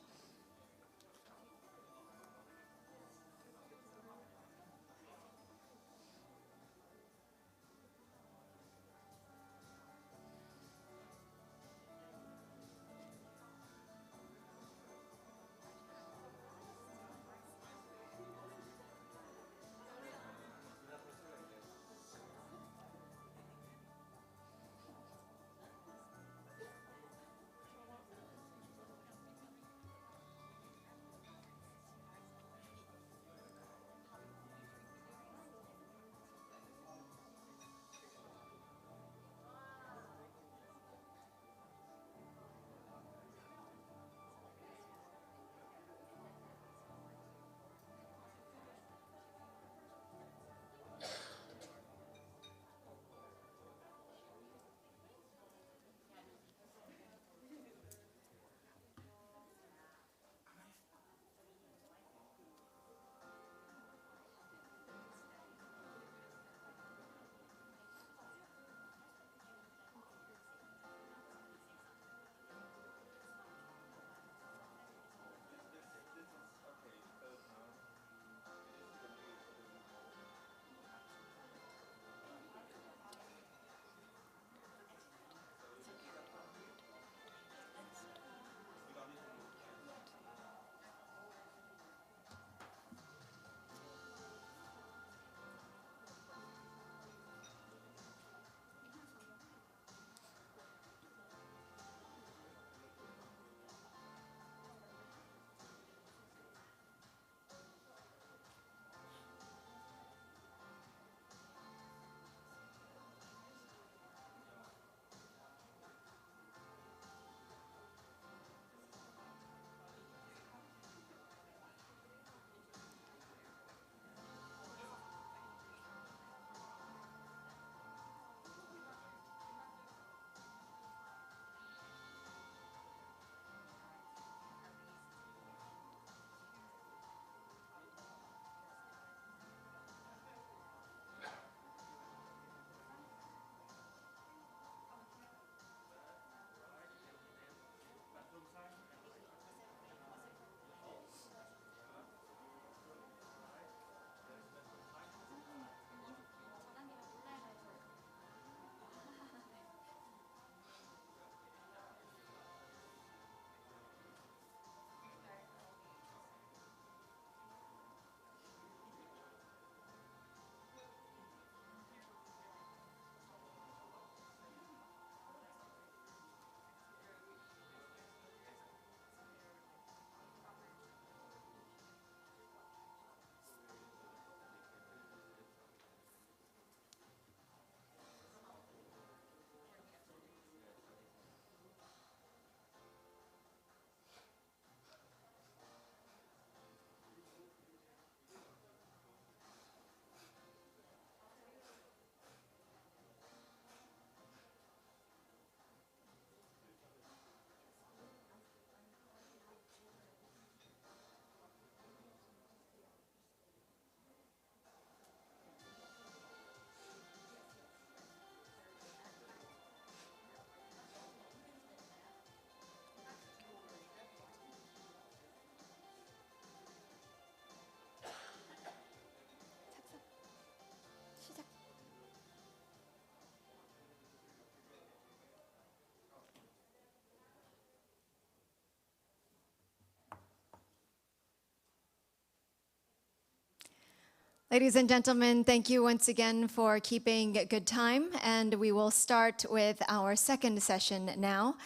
Ladies and gentlemen, thank you once again for keeping good time, and we will start with our second session now.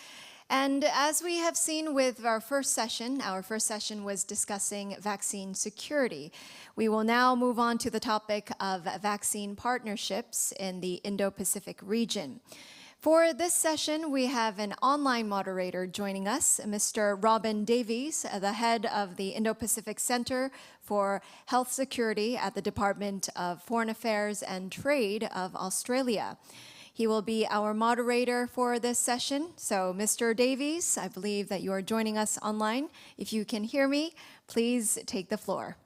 And as we have seen with our first session was discussing vaccine security. We will now move on to the topic of vaccine partnerships in the Indo-Pacific region. For this session, we have an online moderator joining us, Mr. Robin Davies, the head of the Indo-Pacific Center for Health Security at the Department of Foreign Affairs and Trade of Australia. He will be our moderator for this session. So, Mr. Davies, I believe that you are joining us online. If you can hear me, please take the floor.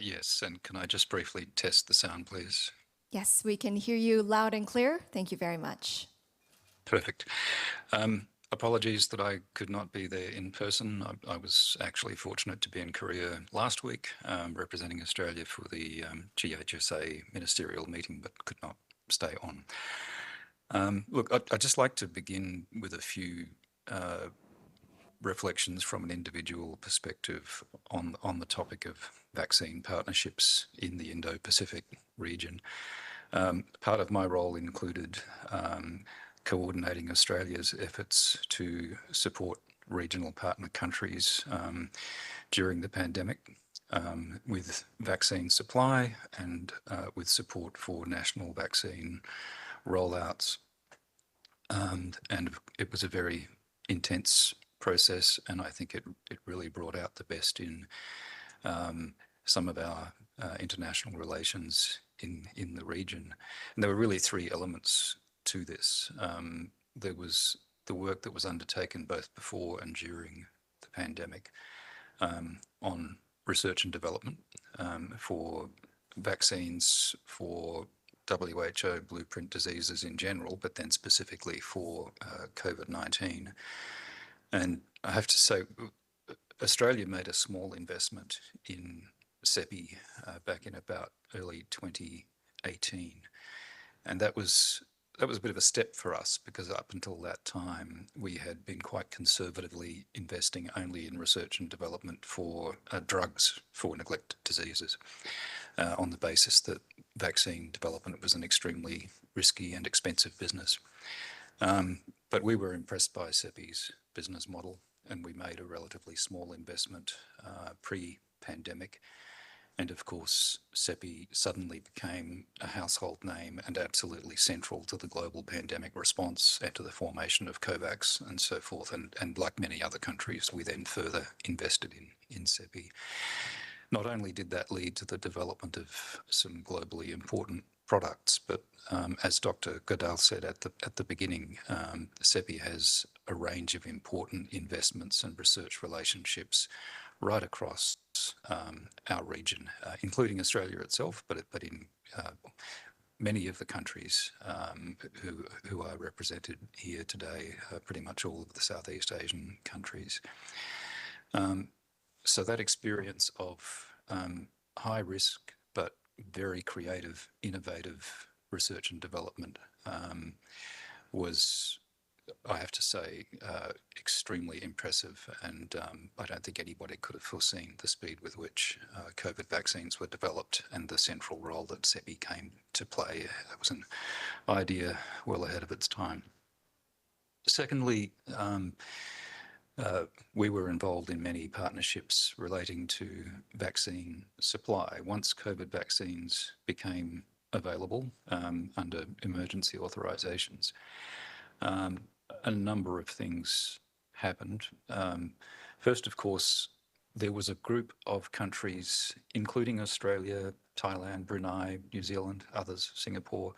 Yes, and can I just briefly test the sound, please? Yes, we can hear you loud and clear. Thank you very much. Perfect. Apologies that I could not be there in person. I was actually fortunate to be in Korea last week, representing Australia for the GHSA ministerial meeting, but could not stay on. Look, I'd just like to begin with a few reflections from an individual perspective on the topic of vaccine partnerships in the Indo-Pacific region. Part of my role included coordinating Australia's efforts to support regional partner countries during the pandemic with vaccine supply and with support for national vaccine rollouts. And it was a very intense process, and I think it really brought out the best in some of our international relations in the region. And there were really three elements to this. There was the work that was undertaken both before and during the pandemic on research and development for vaccines for WHO blueprint diseases in general, but then specifically for COVID-19. And I have to say, Australia made a small investment in CEPI back in about early 2018. And that was a bit of a step for us, because up until that time, we had been quite conservatively investing only in research and development for drugs for neglected diseases on the basis that vaccine development was an extremely risky and expensive business. But we were impressed by CEPI's business model, and we made a relatively small investment pre-pandemic. And of course, CEPI suddenly became a household name and absolutely central to the global pandemic response and to the formation of COVAX and so forth. And like many other countries, we then further invested in CEPI. Not only did that lead to the development of some globally important products, but as Dr. Godal said at the beginning, CEPI has a range of important investments and research relationships right across our region, including Australia itself, but in many of the countries who are represented here today, pretty much all of the Southeast Asian countries. So that experience of high risk but very creative, innovative research and development was, I have to say, extremely impressive, and I don't think anybody could have foreseen the speed with which COVID vaccines were developed and the central role that CEPI came to play. It was an idea well ahead of its time. Secondly, we were involved in many partnerships relating to vaccine supply. Once COVID vaccines became available under emergency authorizations, a number of things happened. First, of course, there was a group of countries, including Australia, Thailand, Brunei, New Zealand, others, Singapore,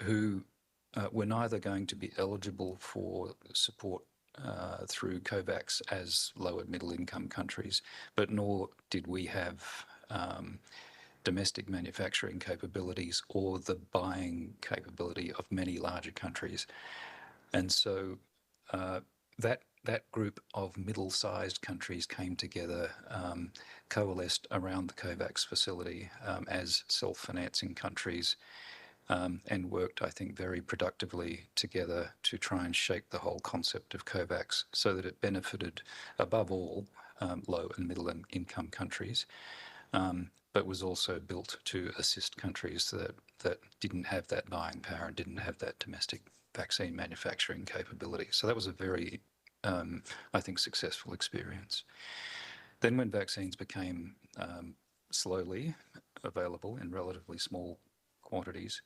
who were neither going to be eligible for support through COVAX as low and middle income countries, but nor did we have domestic manufacturing capabilities or the buying capability of many larger countries. And so that group of middle-sized countries came together, coalesced around the COVAX facility as self-financing countries, and worked, I think, very productively together to try and shape the whole concept of COVAX so that it benefited, above all, low and middle income countries, but was also built to assist countries that didn't have that buying power and didn't have that domestic vaccine manufacturing capability. So that was a very, I think, successful experience. Then when vaccines became slowly available in relatively small quantities,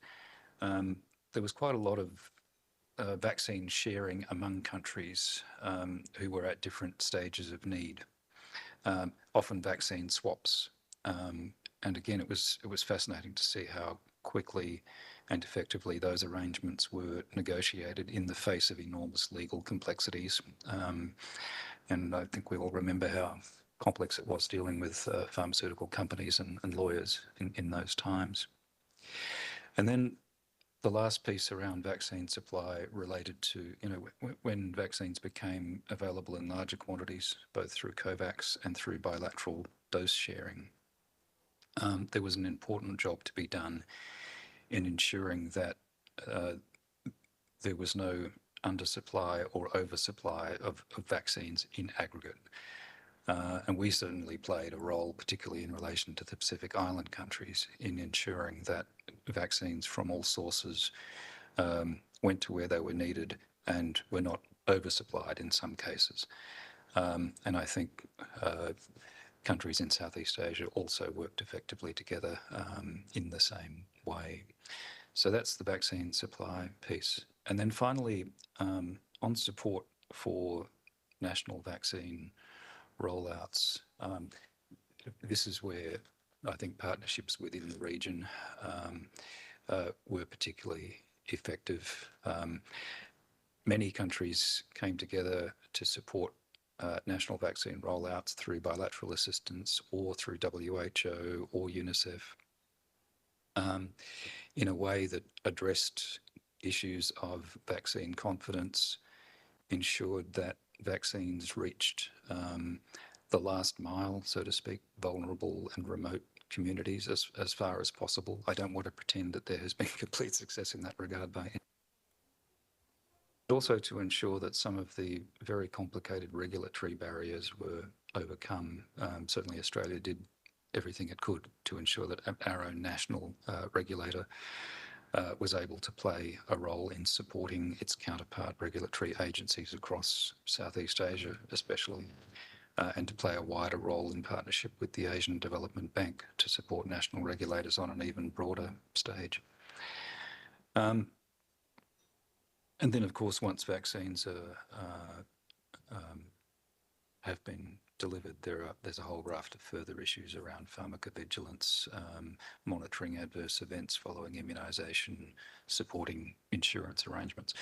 there was quite a lot of vaccine sharing among countries who were at different stages of need, often vaccine swaps. And again, it was fascinating to see how quickly and effectively those arrangements were negotiated in the face of enormous legal complexities. And I think we all remember how complex it was dealing with pharmaceutical companies and lawyers in those times. And then the last piece around vaccine supply related to, when vaccines became available in larger quantities, both through COVAX and through bilateral dose sharing, there was an important job to be done in ensuring that there was no undersupply or oversupply of vaccines in aggregate. And we certainly played a role, particularly in relation to the Pacific Island countries, in ensuring that vaccines from all sources went to where they were needed and were not oversupplied in some cases. And I think countries in Southeast Asia also worked effectively together in the same way. So that's the vaccine supply piece. And then finally, on support for national vaccine rollouts, this is where I think partnerships within the region were particularly effective. Many countries came together to support national vaccine rollouts through bilateral assistance or through WHO or UNICEF in a way that addressed issues of vaccine confidence, ensured that vaccines reached the last mile, so to speak, vulnerable and remote communities as far as possible. I don't want to pretend that there has been complete success in that regard by any. Also to ensure that some of the very complicated regulatory barriers were overcome. Certainly Australia did everything it could to ensure that our own national regulator was able to play a role in supporting its counterpart regulatory agencies across Southeast Asia especially, and to play a wider role in partnership with the Asian Development Bank to support national regulators on an even broader stage. And then, of course, once vaccines have been delivered, there's a whole raft of further issues around pharmacovigilance, monitoring adverse events following immunisation, supporting insurance arrangements.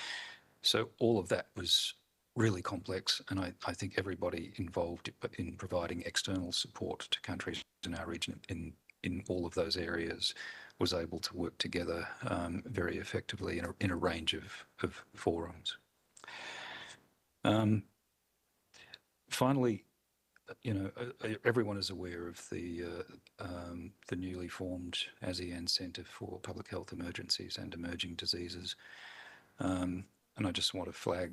So all of that was really complex, and I think everybody involved in providing external support to countries in our region in all of those areas was able to work together very effectively in a range of forums. Finally, everyone is aware of the newly formed ASEAN Centre for Public Health Emergencies and Emerging Diseases, and I just want to flag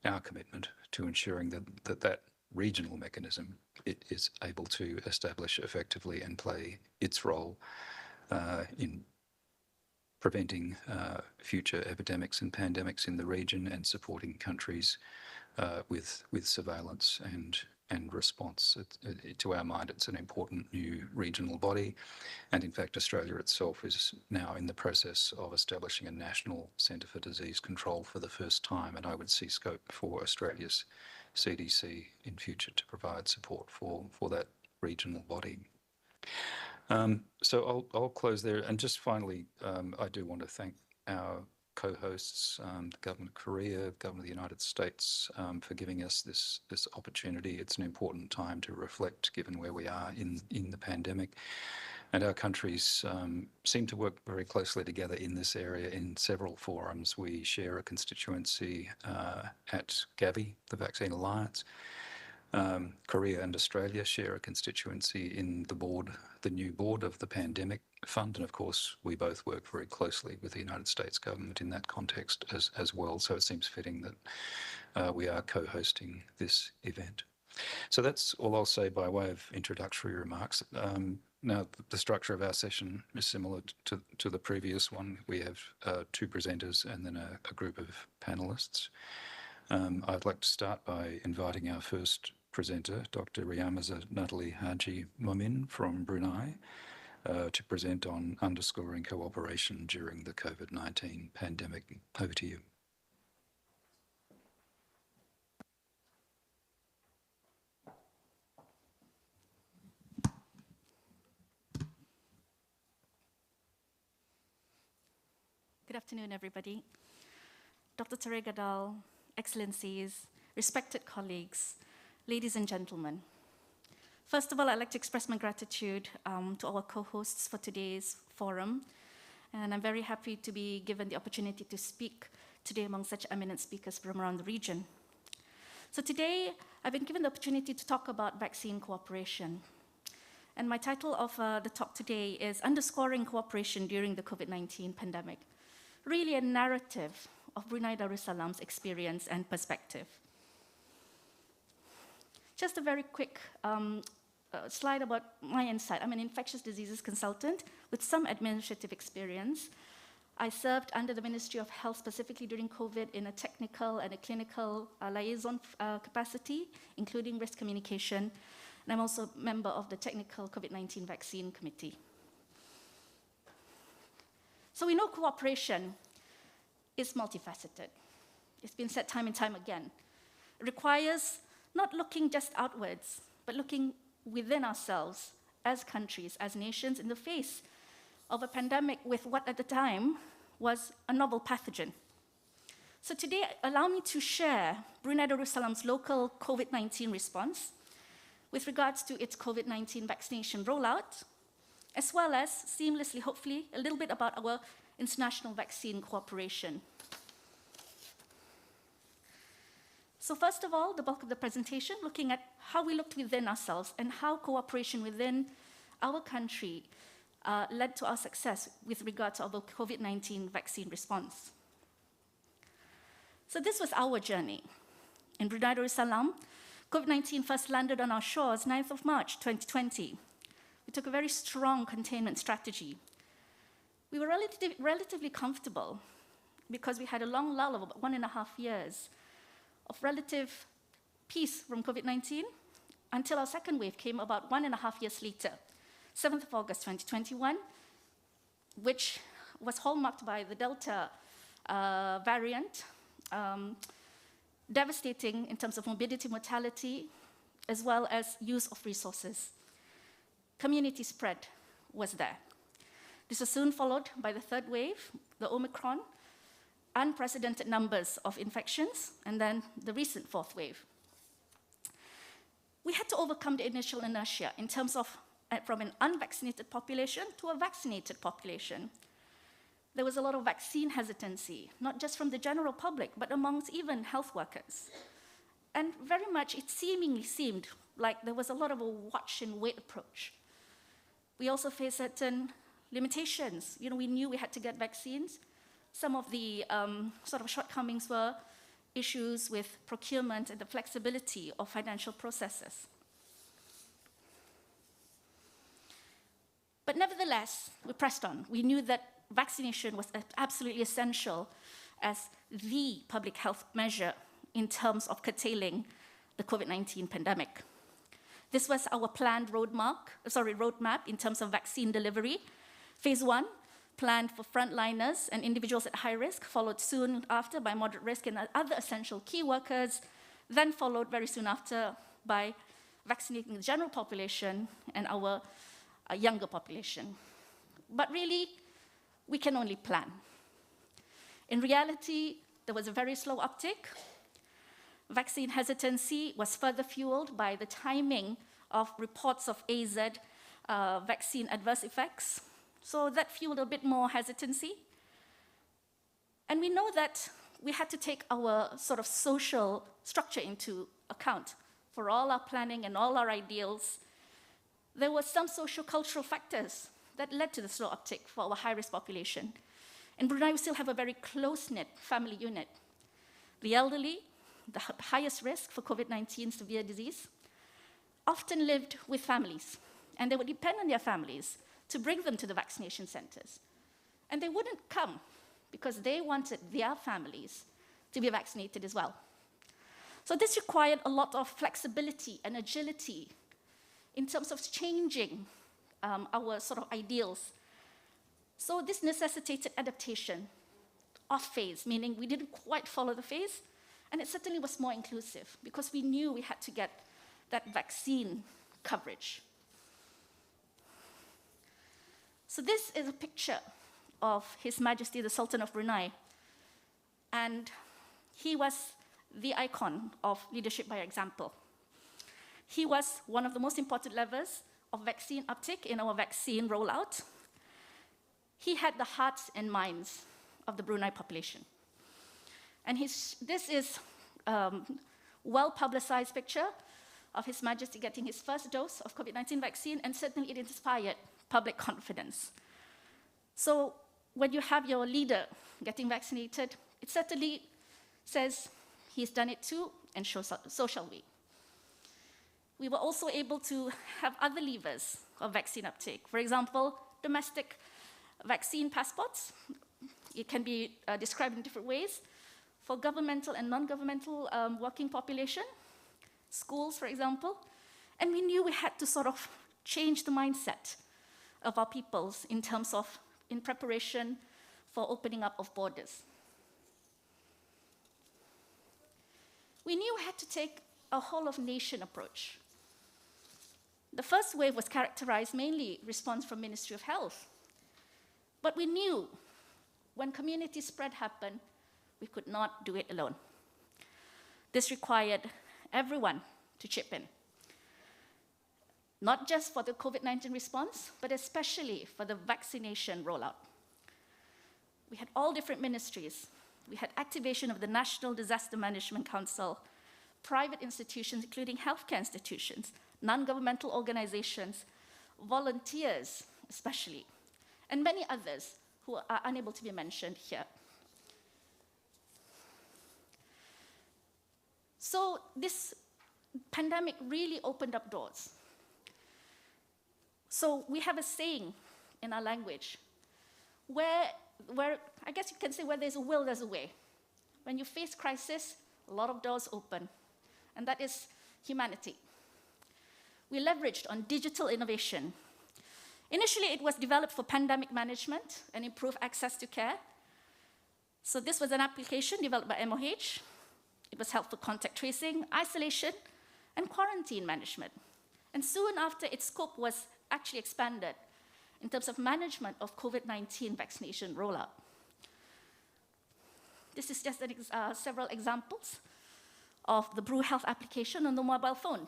our commitment to ensuring that regional mechanism is able to establish effectively and play its role in preventing future epidemics and pandemics in the region and supporting countries with surveillance and response. To our mind, it's an important new regional body, and in fact Australia itself is now in the process of establishing a national centre for disease control for the first time, and I would see scope for Australia's CDC in future to provide support for that regional body. So I'll close there, and just finally I do want to thank our co-hosts, the Government of Korea, the Government of the United States, for giving us this opportunity. It's an important time to reflect given where we are in the pandemic. And our countries seem to work very closely together in this area in several forums. We share a constituency at Gavi, the Vaccine Alliance. Korea and Australia share a constituency in the new board of the Pandemic Fund, and of course we both work very closely with the United States government in that context as well, so it seems fitting that we are co-hosting this event. So that's all I'll say by way of introductory remarks. Now, the structure of our session is similar to the previous one. We have two presenters and then a group of panelists. I'd like to start by inviting our first presenter, Dr. Riyamaza Natali Haji Momin from Brunei, to present on underscoring cooperation during the COVID-19 pandemic. Over to you. Good afternoon, everybody. Dr. Godal, Excellencies, respected colleagues, ladies and gentlemen. First of all, I'd like to express my gratitude to our co-hosts for today's forum. And I'm very happy to be given the opportunity to speak today among such eminent speakers from around the region. So today, I've been given the opportunity to talk about vaccine cooperation. And my title of the talk today is Underscoring Cooperation During the COVID-19 Pandemic. Really a narrative of Brunei Darussalam's experience and perspective. Just a very quick slide about my insight. I'm an infectious diseases consultant with some administrative experience. I served under the Ministry of Health specifically during COVID in a technical and a clinical liaison capacity, including risk communication. And I'm also a member of the Technical COVID-19 Vaccine Committee. So we know cooperation is multifaceted. It's been said time and time again. It requires not looking just outwards, but looking within ourselves as countries, as nations, in the face of a pandemic with what at the time was a novel pathogen. So today, allow me to share Brunei Darussalam's local COVID-19 response with regards to its COVID-19 vaccination rollout, as well as seamlessly, hopefully, a little bit about our international vaccine cooperation. So first of all, the bulk of the presentation, looking at how we looked within ourselves and how cooperation within our country led to our success with regard to our COVID-19 vaccine response. So this was our journey. In Brunei Darussalam, COVID-19 first landed on our shores 9th of March 2020. We took a very strong containment strategy. We were relatively comfortable because we had a long lull of about 1.5 years of relative peace from COVID-19 until our second wave came about 1.5 years later, 7th of August 2021, which was hallmarked by the Delta variant, devastating in terms of morbidity, mortality, as well as use of resources. Community spread was there. This was soon followed by the third wave, the Omicron, unprecedented numbers of infections, and then the recent fourth wave. We had to overcome the initial inertia in terms of from an unvaccinated population to a vaccinated population. There was a lot of vaccine hesitancy, not just from the general public, but amongst even health workers. And very much it seemingly seemed like there was a lot of a watch and wait approach. We also faced certain limitations. You know, we knew we had to get vaccines. Some of the sort of shortcomings were issues with procurement and the flexibility of financial processes. But nevertheless, we pressed on. We knew that vaccination was absolutely essential as the public health measure in terms of curtailing the COVID-19 pandemic. This was our planned roadmap in terms of vaccine delivery. Phase 1, planned for frontliners and individuals at high risk, followed soon after by moderate risk and other essential key workers, then followed very soon after by vaccinating the general population and our younger population. But really, we can only plan. In reality, there was a very slow uptake. Vaccine hesitancy was further fueled by the timing of reports of AZ vaccine adverse effects. So that fueled a bit more hesitancy. And we know that we had to take our sort of social structure into account for all our planning and all our ideals. There were some social-cultural factors that led to the slow uptake for our high-risk population. In Brunei, we still have a very close-knit family unit. The elderly, the highest risk for COVID-19 severe disease, often lived with families, and they would depend on their families to bring them to the vaccination centers. And they wouldn't come because they wanted their families to be vaccinated as well. So this required a lot of flexibility and agility in terms of changing our sort of ideals. So this necessitated adaptation off phase, meaning we didn't quite follow the phase, and it certainly was more inclusive because we knew we had to get that vaccine coverage. So this is a picture of His Majesty the Sultan of Brunei, and he was the icon of leadership by example. He was one of the most important levers of vaccine uptake in our vaccine rollout. He had the hearts and minds of the Brunei population. And this is a well-publicized picture of His Majesty getting his first dose of COVID-19 vaccine, and certainly it inspired public confidence. So when you have your leader getting vaccinated, it certainly says he's done it too, and so shall we. We were also able to have other levers of vaccine uptake. For example, domestic vaccine passports. It can be described in different ways. For governmental and non-governmental working population, schools, for example. And we knew we had to sort of change the mindset of our peoples in terms of in preparation for opening up of borders. We knew we had to take a whole-of-nation approach. The first wave was characterized mainly response from Ministry of Health. But we knew when community spread happened, we could not do it alone. This required everyone to chip in, not just for the COVID-19 response, but especially for the vaccination rollout. We had all different ministries. We had activation of the National Disaster Management Council, private institutions, including healthcare institutions, non-governmental organizations, volunteers especially, and many others who are unable to be mentioned here. So this pandemic really opened up doors. So we have a saying in our language where I guess you can say where there's a will, there's a way. When you face crisis, a lot of doors open, and that is humanity. We leveraged on digital innovation. Initially, it was developed for pandemic management and improve access to care. So this was an application developed by MOH. It was helped for contact tracing, isolation, and quarantine management. And soon after, its scope was actually expanded in terms of management of COVID-19 vaccination rollout. This is just several examples of the Bru Health application on the mobile phone,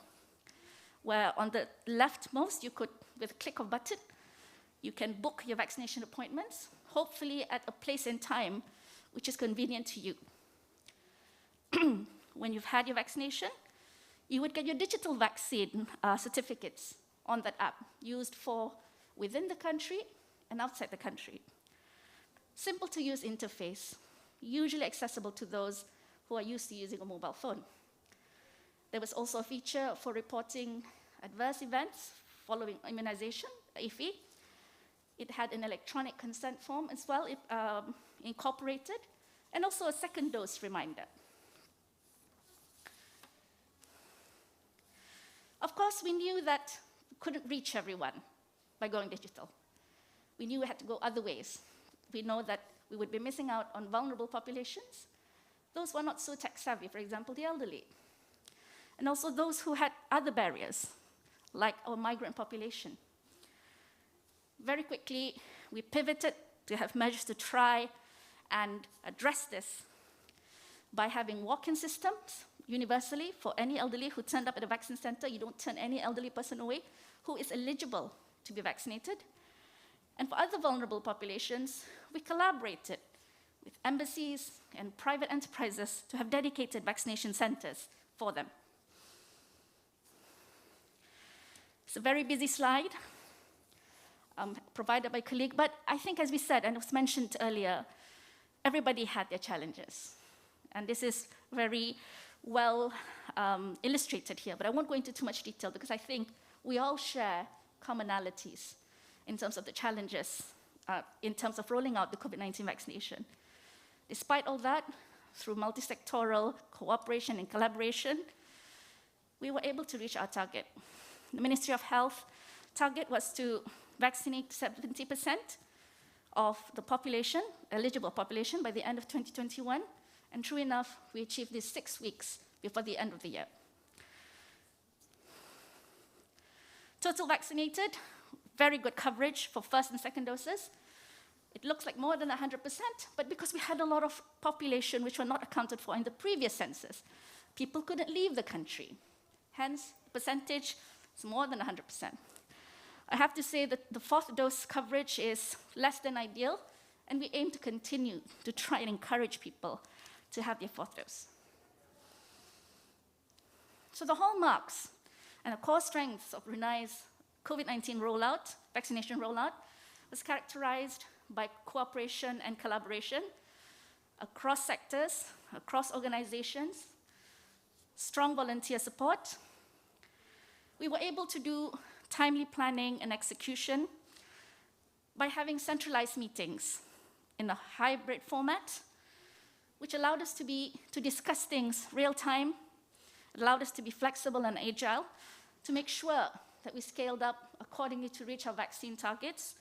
where on the leftmost, you could, with a click of a button, you can book your vaccination appointments, hopefully at a place and time which is convenient to you. When you've had your vaccination, you would get your digital vaccine certificates on that app, used for within the country and outside the country. Simple to use interface, usually accessible to those who are used to using a mobile phone. There was also a feature for reporting adverse events following immunization, IFI. It had an electronic consent form as well, incorporated, and also a second dose reminder. Of course, we knew that we couldn't reach everyone by going digital. We knew we had to go other ways. We know that we would be missing out on vulnerable populations, those who are not so tech-savvy, for example, the elderly, and also those who had other barriers, like our migrant population. Very quickly, we pivoted to have measures to try and address this by having walk-in systems universally for any elderly who turned up at a vaccine center. You don't turn any elderly person away who is eligible to be vaccinated. And for other vulnerable populations, we collaborated with embassies and private enterprises to have dedicated vaccination centers for them. It's a very busy slide provided by a colleague, but I think, as we said, and it was mentioned earlier, everybody had their challenges. And this is very well illustrated here, but I won't go into too much detail because I think we all share commonalities in terms of the challenges in terms of rolling out the COVID-19 vaccination. Despite all that, through multi-sectoral cooperation and collaboration, we were able to reach our target. The Ministry of Health target was to vaccinate 70% of the population, eligible population, by the end of 2021, and true enough, we achieved this 6 weeks before the end of the year. Total vaccinated, very good coverage for first and second doses. It looks like more than 100%, but because we had a lot of population which were not accounted for in the previous census, people couldn't leave the country. Hence, the percentage is more than 100%. I have to say that the fourth dose coverage is less than ideal, and we aim to continue to try and encourage people to have their fourth dose. So the hallmarks and the core strengths of Brunei's COVID-19 rollout, vaccination rollout, was characterized by cooperation and collaboration across sectors, across organizations, strong volunteer support. We were able to do timely planning and execution by having centralized meetings in a hybrid format, which allowed us to discuss things real time, allowed us to be flexible and agile, to make sure that we scaled up accordingly to reach our vaccine targets.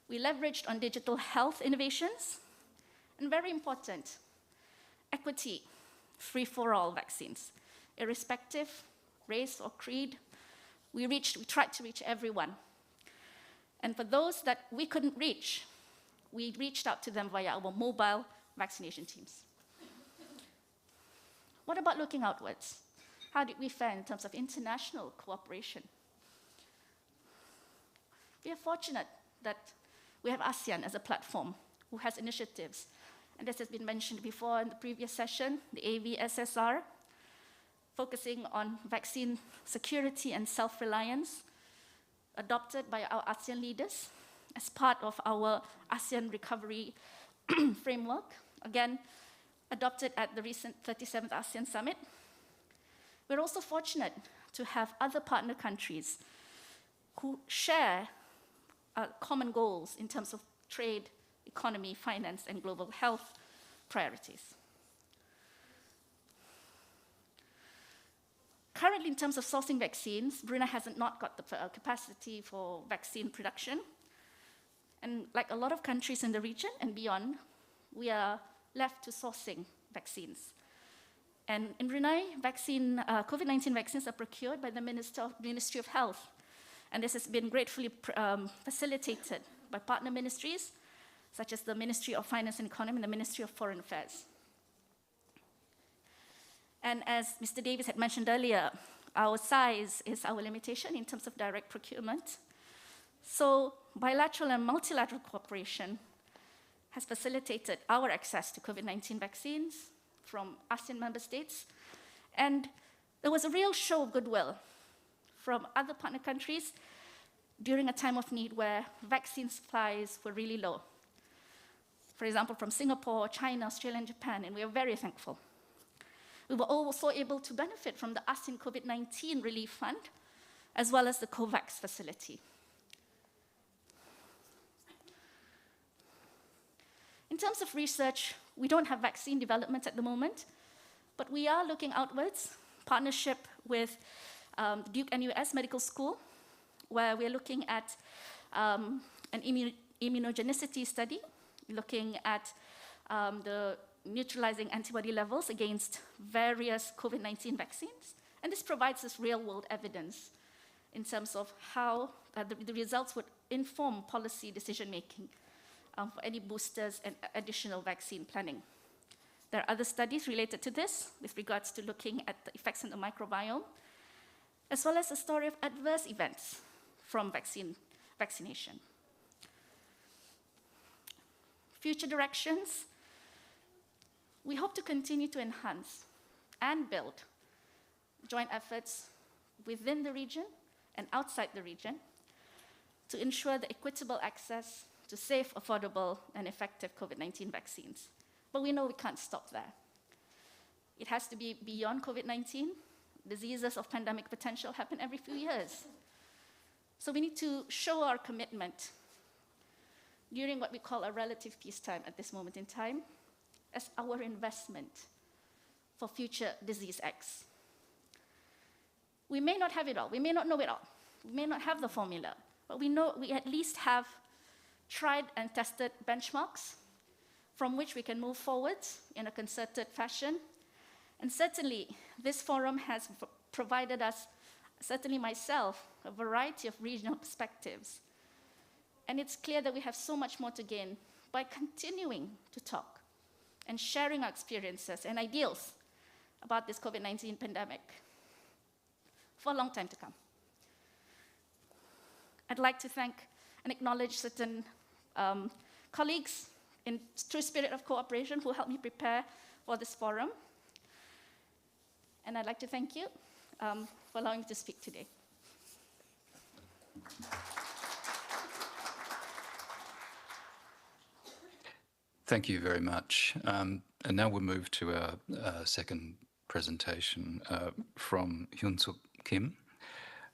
We leveraged on digital health innovations, and very important, equity, free-for-all vaccines, irrespective race or creed. We tried to reach everyone. And for those that we couldn't reach, we reached out to them via our mobile vaccination teams. What about looking outwards? How did we fare in terms of international cooperation? We are fortunate that we have ASEAN as a platform who has initiatives. And this has been mentioned before in the previous session, the AVSSR, focusing on vaccine security and self-reliance, adopted by our ASEAN leaders as part of our ASEAN recovery framework, again, adopted at the recent 37th ASEAN Summit. We're also fortunate to have other partner countries who share common goals in terms of trade, economy, finance, and global health priorities. Currently, in terms of sourcing vaccines, Brunei has not got the capacity for vaccine production. And like a lot of countries in the region and beyond, we are left to sourcing vaccines. And in Brunei, COVID-19 vaccines are procured by the Ministry of Health. And this has been gratefully facilitated by partner ministries, such as the Ministry of Finance and Economy and the Ministry of Foreign Affairs. And as Mr. Davis had mentioned earlier, our size is our limitation in terms of direct procurement. So bilateral and multilateral cooperation has facilitated our access to COVID-19 vaccines from ASEAN member states. And there was a real show of goodwill from other partner countries during a time of need where vaccine supplies were really low. For example, from Singapore, China, Australia, and Japan, and we are very thankful. We were also able to benefit from the ASEAN COVID-19 Relief Fund, as well as the COVAX facility. In terms of research, we don't have vaccine development at the moment, but we are looking outwards, partnership with Duke NUS Medical School, where we're looking at an immunogenicity study, looking at the neutralizing antibody levels against various COVID-19 vaccines. And this provides us real-world evidence in terms of how the results would inform policy decision-making for any boosters and additional vaccine planning. There are other studies related to this with regards to looking at the effects on the microbiome, as well as a story of adverse events from vaccination. Future directions, we hope to continue to enhance and build joint efforts within the region and outside the region to ensure the equitable access to safe, affordable, and effective COVID-19 vaccines. But we know we can't stop there. It has to be beyond COVID-19, Diseases of pandemic potential happen every few years. So we need to show our commitment during what we call a relative peacetime at this moment in time as our investment for future disease X. We may not have it all. We may not know it all. We may not have the formula, but we know we at least have tried and tested benchmarks from which we can move forward in a concerted fashion. And certainly, this forum has provided us, certainly myself, a variety of regional perspectives. And it's clear that we have so much more to gain by continuing to talk and sharing our experiences and ideals about this COVID-19 pandemic for a long time to come. I'd like to thank and acknowledge certain colleagues in true spirit of cooperation who helped me prepare for this forum. And I'd like to thank you for allowing me to speak today. Thank you very much. And now we'll move to our second presentation from Hyun-Suk Kim,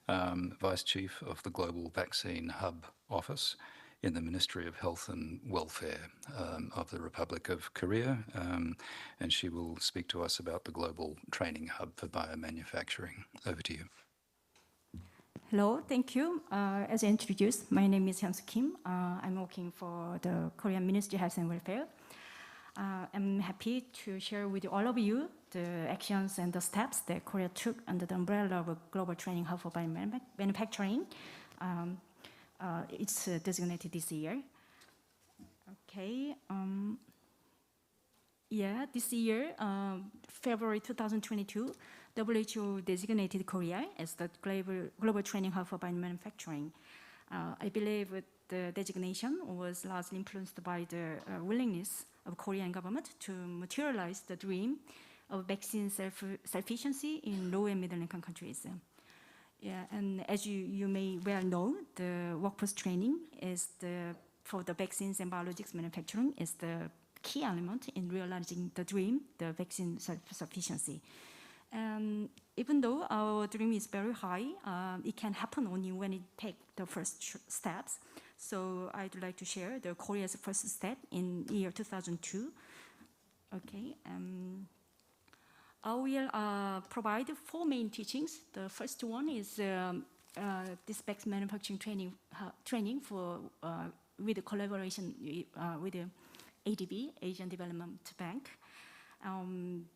Vice Chief of the Global Vaccine Hub Office in the Ministry of Health and Welfare of the Republic of Korea. And she will speak to us about the Global Training Hub for Biomanufacturing. Over to you. Hello, thank you. As I introduced, my name is Hyun-Suk Kim. I'm working for the Korean Ministry of Health and Welfare. I'm happy to share with all of you the actions and the steps that Korea took under the umbrella of a Global Training Hub for Biomanufacturing. It's designated this year. Okay. This year, February 2022, WHO designated Korea as the Global Training Hub for Biomanufacturing. I believe the designation was largely influenced by the willingness of Korean government to materialize the dream of vaccine self-sufficiency in low and middle-income countries. And as you may well know, the workforce training is for the vaccines and biologics manufacturing is the key element in realizing the dream, the vaccine self-sufficiency. And even though our dream is very high, it can happen only when it takes the first steps. So I'd like to share the Korea's first step in year 2002. Okay. I will provide 4 main teachings. The first one is this vaccine manufacturing training for with the collaboration with the ADB, Asian Development Bank.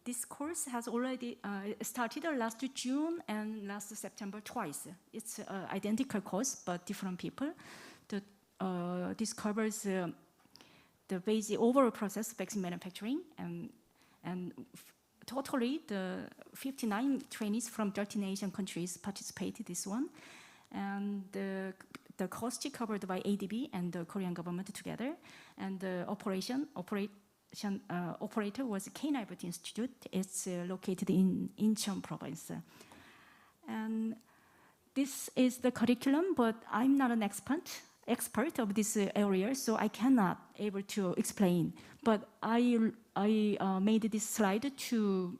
This course has already started last June and last September twice. It's an identical course, but different people. This covers the basic overall process of vaccine manufacturing, and totally the 59 trainees from 13 Asian countries participated in this one. And the cost is covered by ADB and the Korean government together. And the operator was K-9 Institute. It's located in Incheon province. And this is the curriculum, but I'm not an expert of this area, so I cannot able to explain. But I made this slide to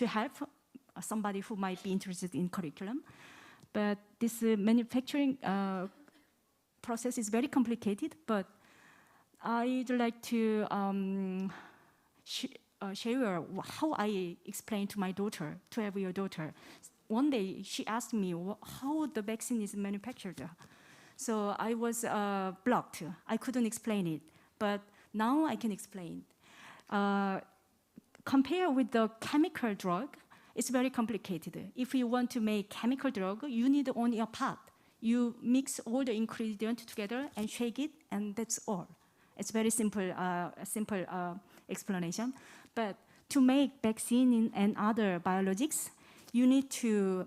help somebody who might be interested in curriculum. But this manufacturing process is very complicated, but I'd like to share how I explained to my daughter, 12-year-old daughter. One day she asked me how the vaccine is manufactured. So I was blocked. I couldn't explain it, but now I can explain. Compare with the chemical drug, it's very complicated. If you want to make chemical drug, you need only a pot. You mix all the ingredients together and shake it, and that's all. It's very simple, explanation. But to make vaccine and other biologics, you need to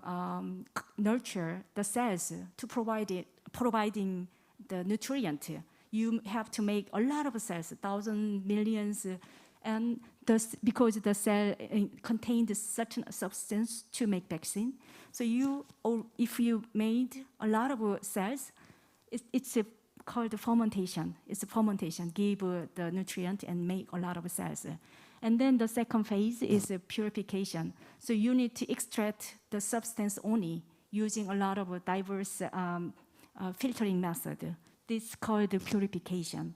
nurture the cells to providing the nutrient. You have to make a lot of cells, thousands, millions, and because the cell contains certain substance to make vaccine. So if you made a lot of cells, it's called fermentation. It's a fermentation, give the nutrient and make a lot of cells. And then the second phase is purification. So you need to extract the substance only using a lot of diverse filtering method. This is called purification.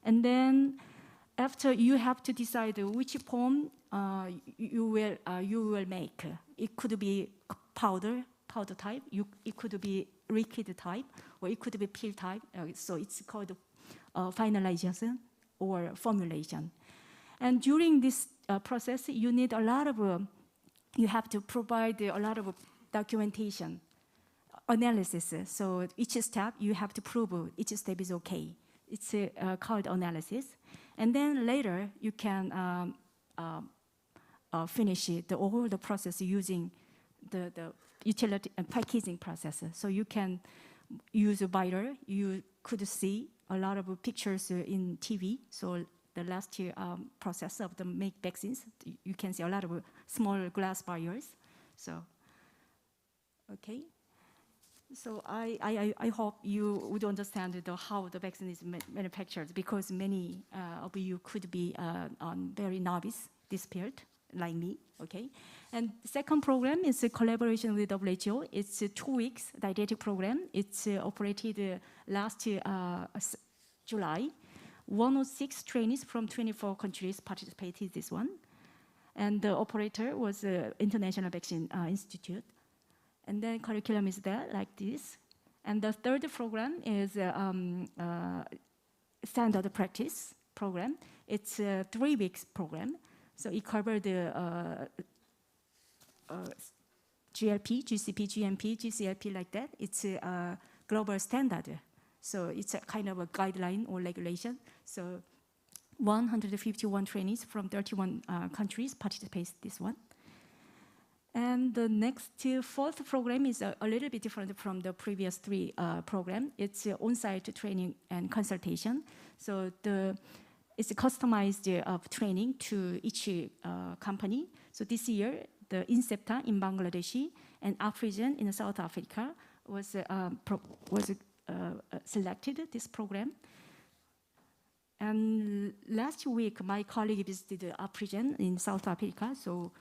And then after, you have to decide which form you will make. It could be powder type, it could be liquid type, or it could be pill type. So it's called finalization or formulation. And during this process, you need a lot of, you have to provide a lot of documentation, analysis. So each step, you have to prove each step is okay. It's called analysis. And then later, you can finish all the process using the utility and packaging process. So you can use a biter. You could see a lot of pictures in TV. So the last year process of the make vaccines, you can see a lot of small glass vials. So, okay. So I hope you would understand how the vaccine is manufactured, because many of you could be very novice this period, like me, okay? And the second program is a collaboration with WHO. It's a 2 weeks didactic program. It's operated last July. 106 trainees from 24 countries participated in this one. And the operator was International Vaccine Institute. And then curriculum is there, like this. And the third program is standard practice program. It's a 3 weeks program. So it covers the GLP, GCP, GMP, GCLP, like that. It's a global standard. So it's a kind of a guideline or regulation. So 151 trainees from 31 countries participate in this one. And the next fourth program is a little bit different from the previous 3 programs. It's on-site training and consultation. So it's customized training to each company. So this year, the INSEPTA in Bangladesh and Afrigen in South Africa was selected, this program. And last week, my colleague visited Afrigen in South Africa. So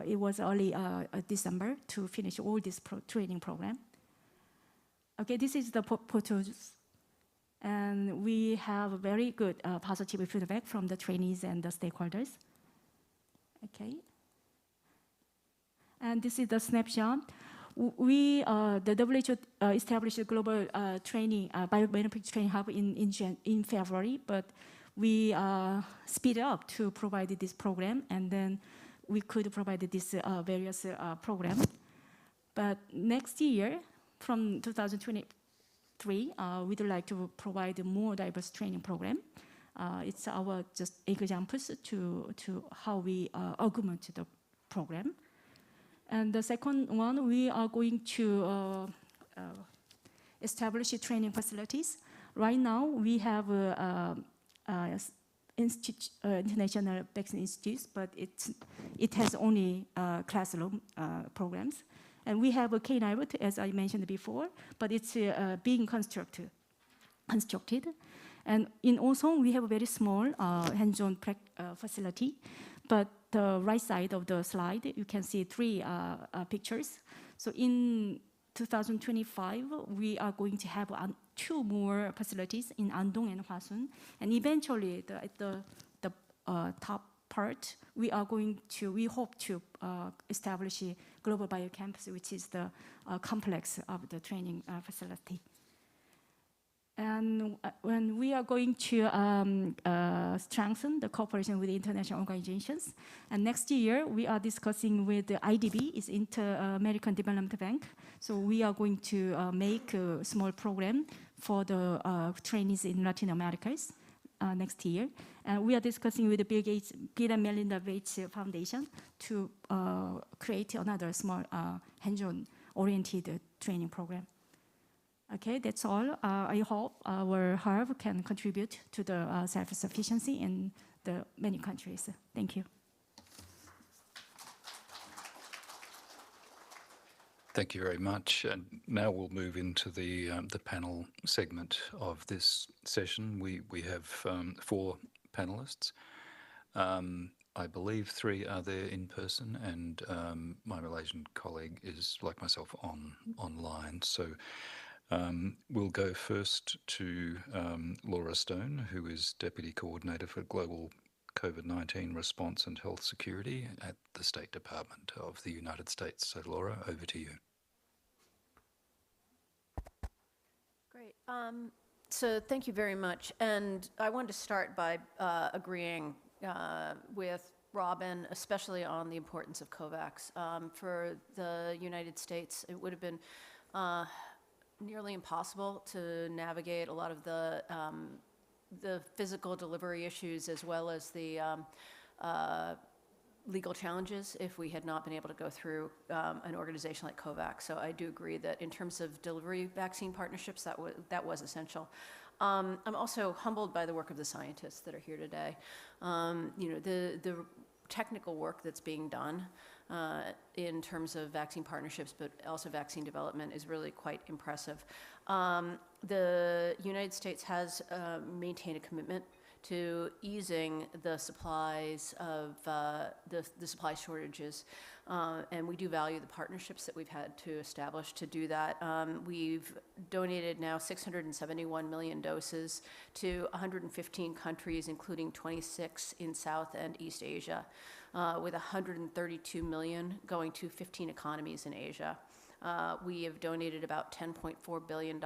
it was early December to finish all this training program. Okay, this is the photos. And we have very good positive feedback from the trainees and the stakeholders. Okay. And this is the snapshot. The WHO established a global training, biobenefit training hub in February, but we speed up to provide this program, and then we could provide this various program. But next year, from 2023, we'd like to provide a more diverse training program. It's our just examples to how we augment the program. And the second one, we are going to establish training facilities. Right now, we have International Vaccine Institutes, but it has only classroom programs. And we have a Keynote, as I mentioned before, but it's being constructed. And in Osong, we have a very small hands-on facility, but the right side of the slide, you can see 3 pictures. So in 2025, we are going to have 2 more facilities in Andong and Hwasun. And eventually, at the top part, we hope to establish a global biocampus, which is the complex of the training facility. And when we are going to strengthen the cooperation with international organizations, and next year we are discussing with the IDB, is Inter-American Development Bank. So we are going to make a small program for the trainees in Latin America next year. And we are discussing with the Bill and Melinda Gates Foundation to create another small hands-on oriented training program. Okay, that's all. I hope our hub can contribute to the self-sufficiency in the many countries. Thank you. Thank you very much. And now we'll move into the panel segment of this session. We have 4 panelists. I believe 3 are there in person, and my Malaysian colleague is, like myself, online. So we'll go first to Laura Stone, who is Deputy Coordinator for Global COVID-19 Response and Health Security at the State Department of the United States. So Laura, over to you. Great. So thank you very much. And I wanted to start by agreeing with Robin, especially on the importance of COVAX. For the United States, it would have been nearly impossible to navigate a lot of the physical delivery issues as well as the legal challenges if we had not been able to go through an organization like COVAX. So I do agree that in terms of delivery vaccine partnerships, that was essential. I'm also humbled by the work of the scientists that are here today. You know, the technical work that's being done in terms of vaccine partnerships, but also vaccine development is really quite impressive. The United States has maintained a commitment to easing the supplies of the supply shortages. And we do value the partnerships that we've had to establish to do that. We've donated now 671 million doses to 115 countries, including 26 in South and East Asia, with 132 million going to 15 economies in Asia. We have donated about $10.4 billion.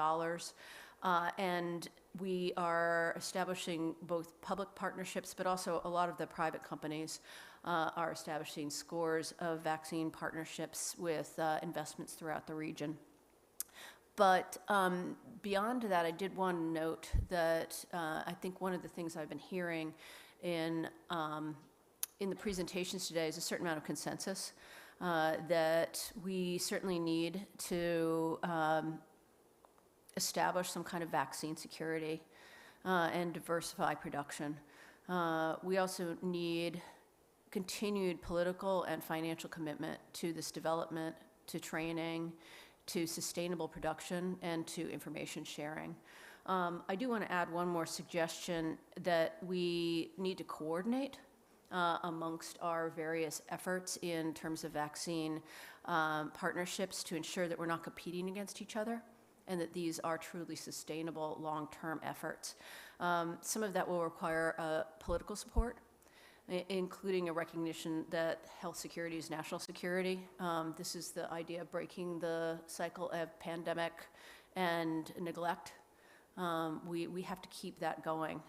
And we are establishing both public partnerships, but also a lot of the private companies are establishing scores of vaccine partnerships with investments throughout the region. But beyond that, I did want to note that I think one of the things I've been hearing in the presentations today is a certain amount of consensus that we certainly need to establish some kind of vaccine security and diversify production. We also need continued political and financial commitment to this development, to training, to sustainable production, and to information sharing. I do want to add one more suggestion that we need to coordinate amongst our various efforts in terms of vaccine partnerships to ensure that we're not competing against each other and that these are truly sustainable long-term efforts. Some of that will require political support, including a recognition that health security is national security. This is the idea of breaking the cycle of pandemic and neglect. We have to keep that going.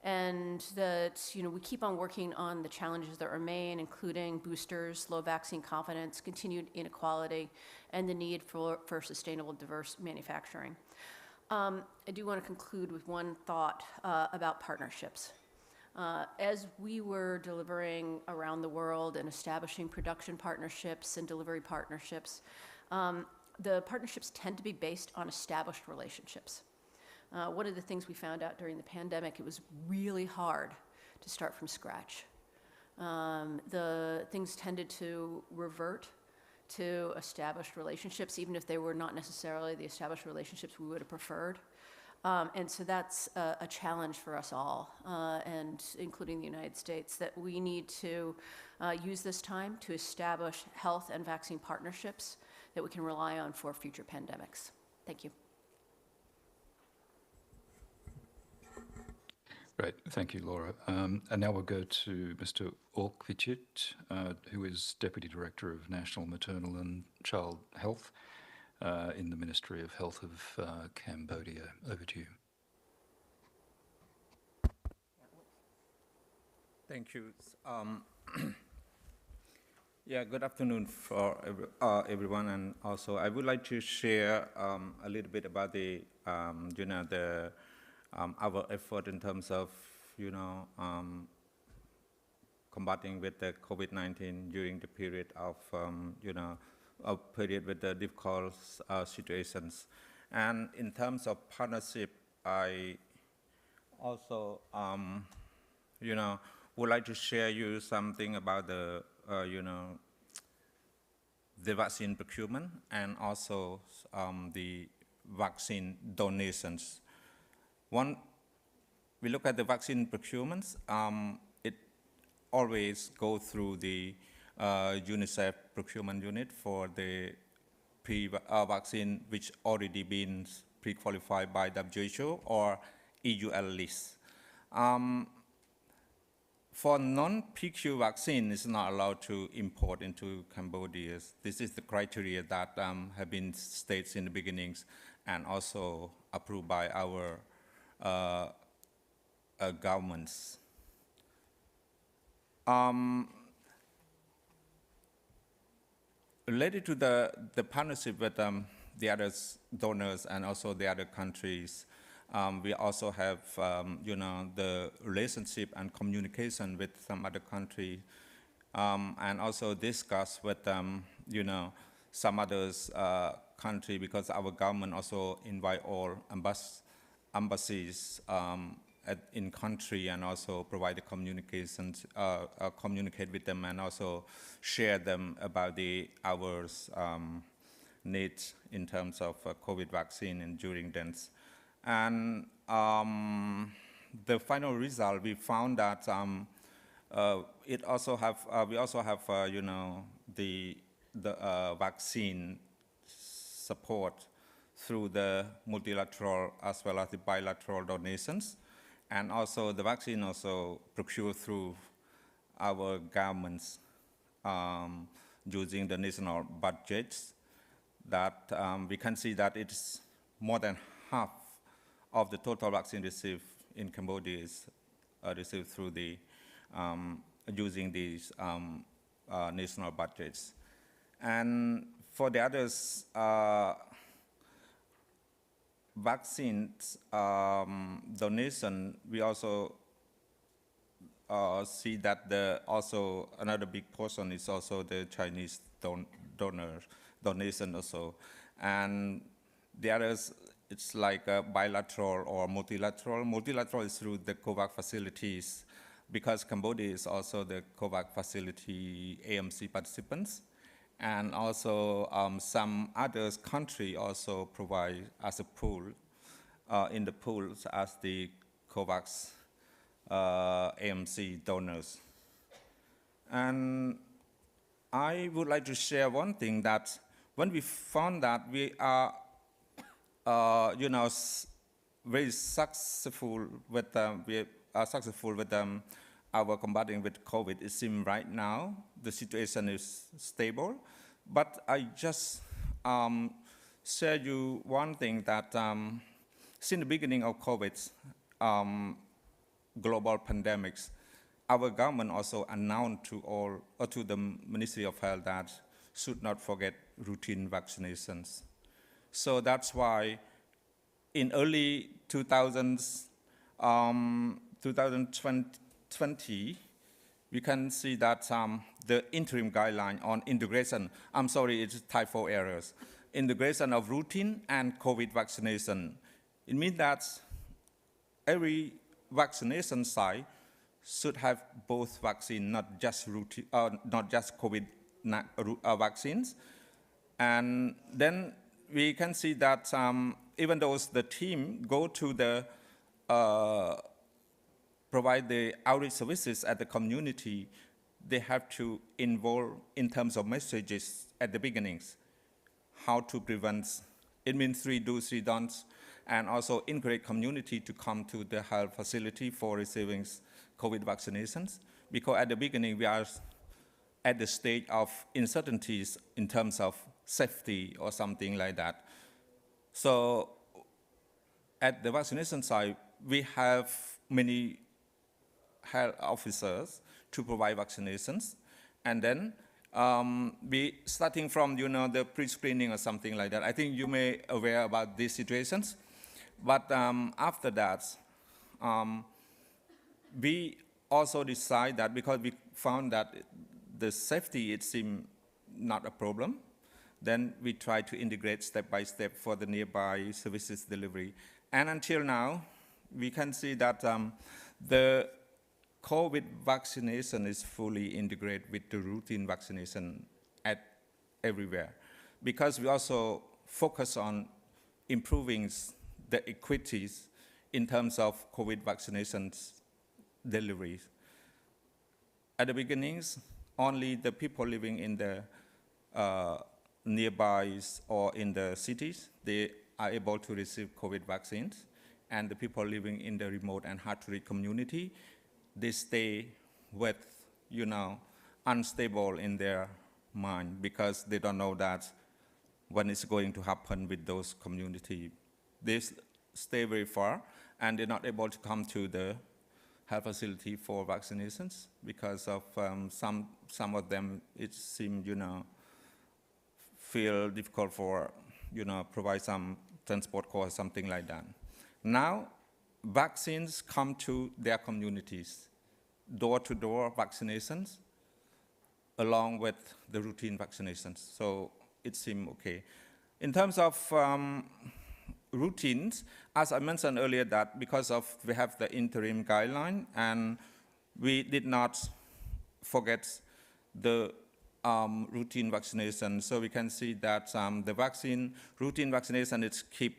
And that, you know, we keep on working on the challenges that remain, including boosters, low vaccine confidence, continued inequality, and the need for sustainable, diverse manufacturing. I do want to conclude with one thought about partnerships. As we were delivering around the world and establishing production partnerships and delivery partnerships, the partnerships tend to be based on established relationships. One of the things we found out during the pandemic, it was really hard to start from scratch. The things tended to revert to established relationships, even if they were not necessarily the established relationships we would have preferred. And so that's a challenge for us all, and including the United States, that we need to use this time to establish health and vaccine partnerships that we can rely on for future pandemics. Thank you. Great, thank you, Laura. And now we'll go to Mr. Orkvichit, who is Deputy Director of National Maternal and Child Health in the Ministry of Health of Cambodia. Over to you. Thank you. Yeah, good afternoon for everyone, and also I would like to share a little bit about the our effort in terms of combating with the COVID-19 during the period of a period with the difficult situations. And in terms of partnership, I also would like to share you something about the the vaccine procurement and also the vaccine donations. One we look at the vaccine procurements, it always goes through the UNICEF procurement unit for the vaccine which already been pre-qualified by WHO or EUL list. For non-PQ vaccine, it's not allowed to import into Cambodia. This is the criteria that have been stated in the beginnings and also approved by our governments. Related to the partnership with the other donors and also the other countries, we also have, the relationship and communication with some other country, and also discuss with, some others country, because our government also invite all embassies in country and also provide the communications, communicate with them and also share them about our needs in terms of COVID vaccine and during dance. And the final result, we found that we also have the vaccine support through the multilateral as well as the bilateral donations, and also the vaccine also procured through our governments using the national budgets. That we can see that it's more than half of the total vaccine received in Cambodia is received through the using these national budgets. And for the others vaccines donation, we also see that also another big portion is also the Chinese donation also, and the others, it's like a bilateral or multilateral. Multilateral is through the COVAX facilities, because Cambodia is also the COVAX facility AMC participants, and also some other country also provide as a pool, in the pools as the COVAX AMC donors. And I would like to share one thing, that when we found that we are very successful with our combating with COVID. It seems right now the situation is stable, but I just share you one thing, that since the beginning of COVID global pandemics, our government also announced to the Ministry of Health that should not forget routine vaccinations. So that's why in early 2020, we can see that the interim guideline on integration, I'm sorry, it's typo errors, integration of routine and COVID vaccination. It means that every vaccination site should have both vaccine, not just routine, not just COVID vaccines. And then we can see that even though the team go to the provide the outreach services at the community, they have to involve in terms of messages at the beginnings, how to prevent. It means 3 do's, 3 don'ts, and also encourage community to come to the health facility for receiving COVID vaccinations, because at the beginning we are at the stage of uncertainties in terms of safety or something like that. So at the vaccination site, we have many health officers to provide vaccinations, and then we starting from the pre-screening or something like that. I think you may aware about these situations, but after that, we also decide that because we found that the safety, it seemed not a problem, then we try to integrate step by step for the nearby services delivery. And until now, we can see that the COVID vaccination is fully integrated with the routine vaccination everywhere, because we also focus on improving the equities in terms of COVID vaccinations deliveries. At the beginnings, only the people living in the nearby or in the cities, they are able to receive COVID vaccines. And the people living in the remote and hard-to-reach community, they stay with, unstable in their mind because they don't know that when it's going to happen with those community. They stay very far and they're not able to come to the health facility for vaccinations because of some of them, it seems, feel difficult for, provide some transport cost, something like that. Now, vaccines come to their communities, door-to-door vaccinations, along with the routine vaccinations. So it seems okay. In terms of routines, as I mentioned earlier, that because of we have the interim guideline, and we did not forget the routine vaccination. So we can see that the routine vaccination is keep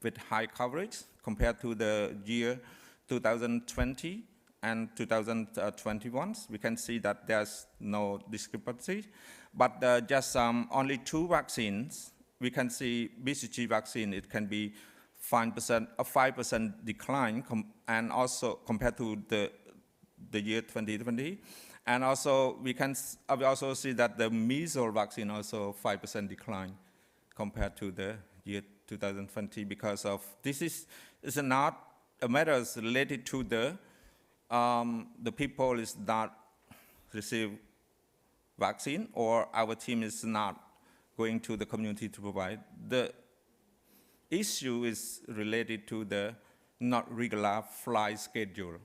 with high coverage compared to the year 2020 and 2021. We can see that there's no discrepancy, but just only 2 vaccines. We can see BCG vaccine, it can be 5% decline, and also compared to the year 2020. And also we also see that the measles vaccine also 5% decline compared to the year 2020 because of this is not a matter related to the people is not receive vaccine or our team is not going to the community to provide. The issue is related to the not regular flight schedule.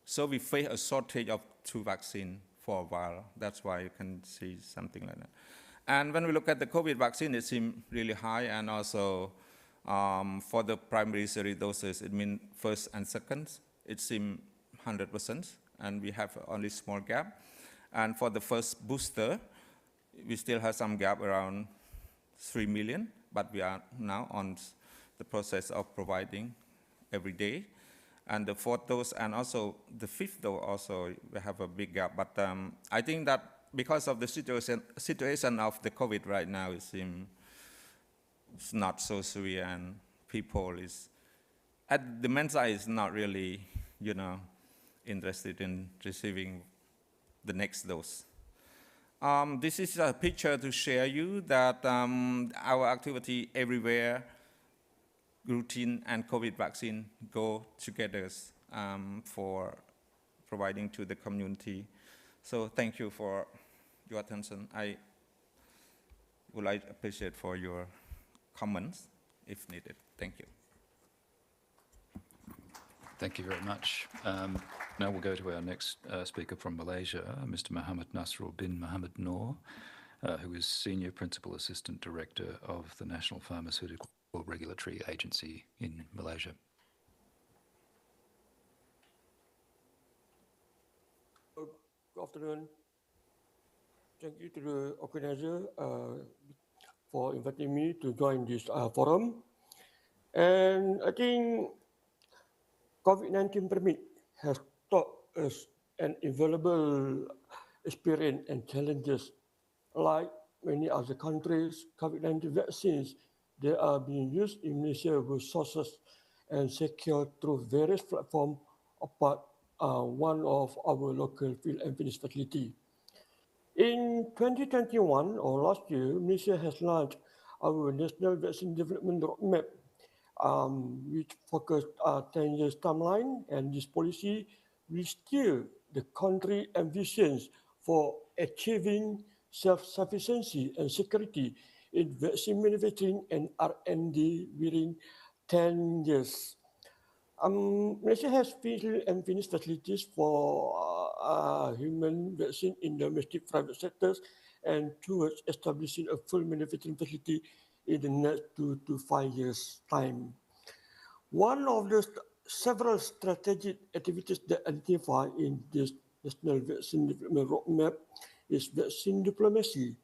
So we face a shortage of 2 vaccines for a while. That's why you can see something like that. And when we look at the COVID vaccine, it seems really high, and also for the primary series doses, it means first and second, it seems 100%, and we have only small gap. And for the first booster, we still have some gap around 3 million, but we are now on the process of providing every day. And the 4th dose and also the 5th dose also, we have a big gap. But I think that because of the situation of the COVID right now, it seems it's not so severe, and people is, at the men's side is not really, interested in receiving the next dose. This is a picture to share you that our activity everywhere, routine and COVID vaccine go together for providing to the community. So thank you for your attention. I would like to appreciate for your comments if needed. Thank you. Thank you very much. Now we'll go to our next speaker from Malaysia, Mr. Muhammad Nasrul bin Muhammad Noor, who is Senior Principal Assistant Director of the National Pharmaceutical Regulatory Agency in Malaysia. Good afternoon. Thank you to the organizer for inviting me to join this forum. And I think COVID-19 pandemic has taught us an invaluable experience and challenges. Like many other countries, COVID-19 vaccines, they are being used in Malaysia with sources and secured through various platforms, apart one of our local field and finish facility. In 2021 or last year, Malaysia has launched our National Vaccine Development Roadmap, which focused 10 years timeline, and this policy will steer the country ambitions for achieving self-sufficiency and security in vaccine manufacturing and R&D within 10 years. Malaysia has field and finish facilities for human vaccine in domestic private sectors, and towards establishing a full manufacturing facility in the next 2 to 5 years' time. One of the several strategic activities that identify in this National Vaccine Development Roadmap is vaccine diplomacy.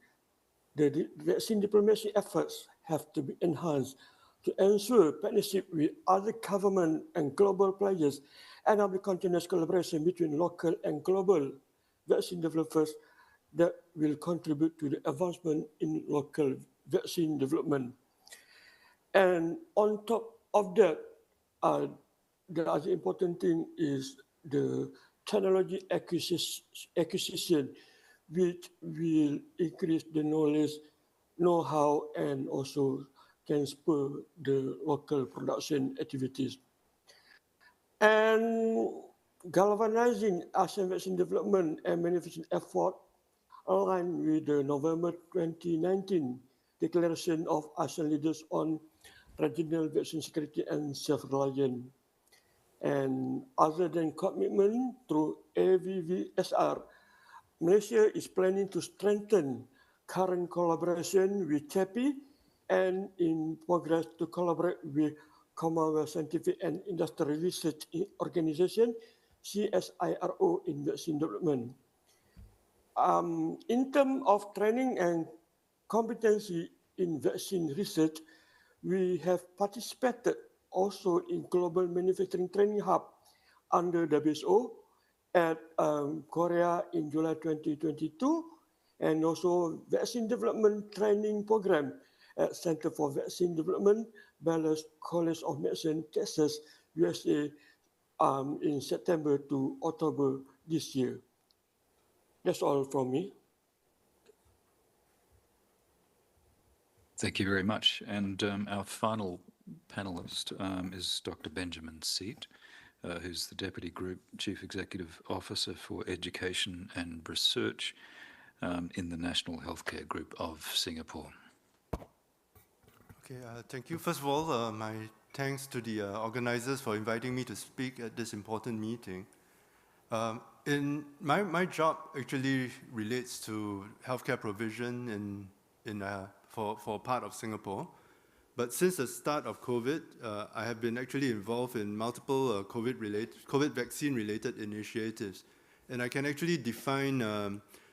The vaccine diplomacy efforts have to be enhanced to ensure partnership with other government and global players and of the continuous collaboration between local and global vaccine developers that will contribute to the advancement in local vaccine development. And on top of that, the other important thing is the technology acquisition, which will increase the knowledge, know-how, and also can spur the local production activities. And galvanizing ASEAN vaccine development and manufacturing effort aligned with the November 2019 Declaration of ASEAN Leaders on Regional Vaccine Security and Self-Reliance. And other than commitment through AVVSR, Malaysia is planning to strengthen current collaboration with CEPI and in progress to collaborate with Commonwealth Scientific and Industrial Research Organization, CSIRO, in vaccine development. In terms of training and competency in vaccine research, we have participated also in Global Manufacturing Training Hub under WHO at Korea in July 2022, and also Vaccine Development Training Program at Center for Vaccine Development, Baylor College of Medicine, Texas, USA, in September to October this year. That's all from me. Thank you very much. And our final panelist is Dr. Benjamin Seet, who's the Deputy Group Chief Executive Officer for Education and Research in the National Healthcare Group of Singapore. Okay, thank you. First of all, my thanks to the organizers for inviting me to speak at this important meeting. My job actually relates to healthcare provision for part of Singapore. But since the start of COVID, I have been actually involved in multiple COVID vaccine-related initiatives. And I can actually define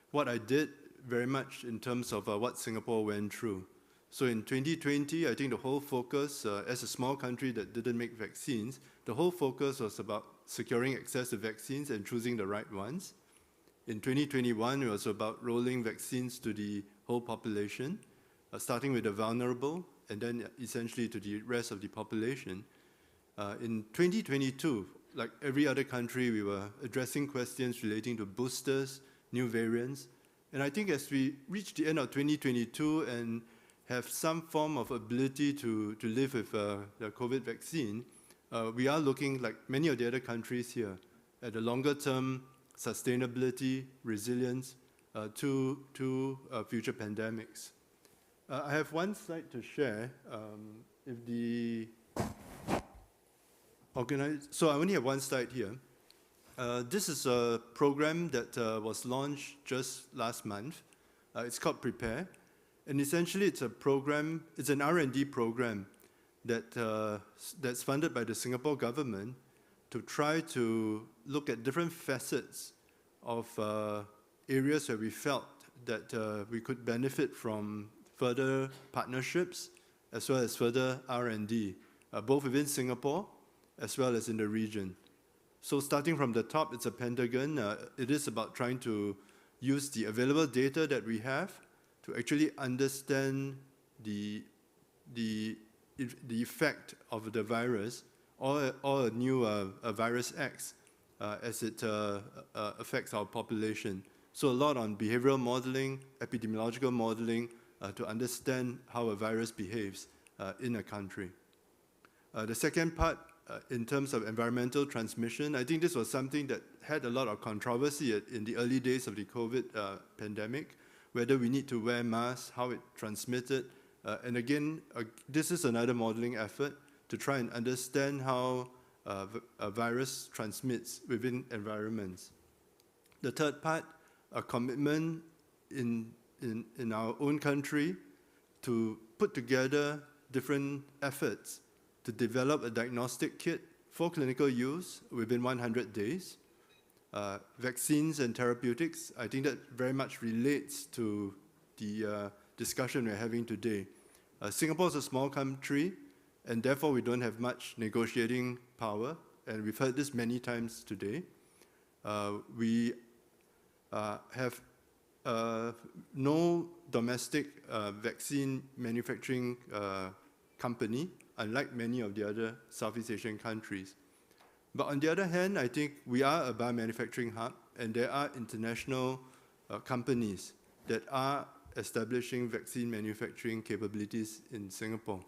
what I did very much in terms of what Singapore went through. So in 2020, I think the whole focus, as a small country that didn't make vaccines, the whole focus was about securing access to vaccines and choosing the right ones. In 2021, it was about rolling vaccines to the whole population, starting with the vulnerable, and then essentially to the rest of the population. In 2022, like every other country, we were addressing questions relating to boosters, new variants. And I think as we reach the end of 2022 and have some form of ability to live with the COVID vaccine, we are looking, like many of the other countries here, at the longer term sustainability, resilience to future pandemics. I have one slide to share. So I only have one slide here. This is a program that was launched just last month. It's called Prepare. And essentially it's a program, it's an R&D program that's funded by the Singapore government to try to look at different facets of areas where we felt that we could benefit from further partnerships as well as further R&D, both within Singapore as well as in the region. So starting from the top, it's a pentagon. It is about trying to use the available data that we have to actually understand the effect of the virus or a new virus X as it affects our population. So a lot on behavioral modeling, epidemiological modeling, to understand how a virus behaves in a country. The second part, in terms of environmental transmission, I think this was something that had a lot of controversy in the early days of the COVID pandemic, whether we need to wear masks, how it transmitted. And again, this is another modeling effort to try and understand how a virus transmits within environments. The third part, a commitment in our own country to put together different efforts to develop a diagnostic kit for clinical use within 100 days. Vaccines and therapeutics, I think that very much relates to the discussion we're having today. Singapore is a small country, and therefore we don't have much negotiating power, and we've heard this many times today. We have no domestic vaccine manufacturing company, unlike many of the other Southeast Asian countries. But on the other hand, I think we are a biomanufacturing hub, and there are international companies that are establishing vaccine manufacturing capabilities in Singapore.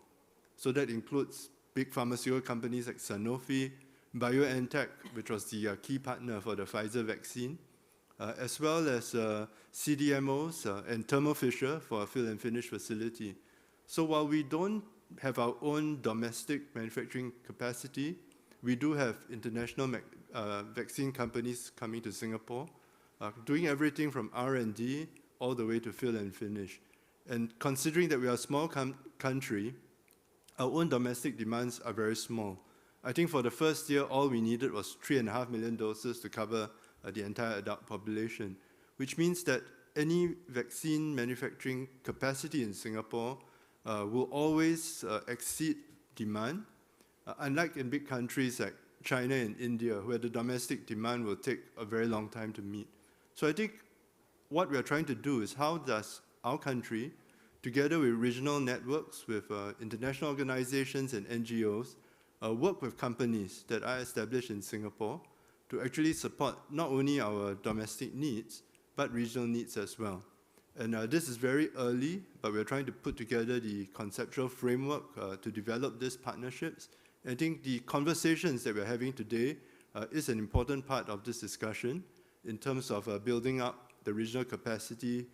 So that includes big pharmaceutical companies like Sanofi, BioNTech, which was the key partner for the Pfizer vaccine, as well as CDMOs and Thermo Fisher for a fill and finish facility. So while we don't have our own domestic manufacturing capacity, we do have international vaccine companies coming to Singapore, doing everything from R&D all the way to fill and finish. And considering that we are a small country, our own domestic demands are very small. I think for the first year, all we needed was 3.5 million doses to cover the entire adult population, which means that any vaccine manufacturing capacity in Singapore will always exceed demand, unlike in big countries like China and India, where the domestic demand will take a very long time to meet. So I think what we are trying to do is how does our country, together with regional networks, with international organizations and NGOs, work with companies that are established in Singapore to actually support not only our domestic needs, but regional needs as well. And this is very early, but we're trying to put together the conceptual framework to develop these partnerships. I think the conversations that we're having today is an important part of this discussion in terms of building up the regional capacity,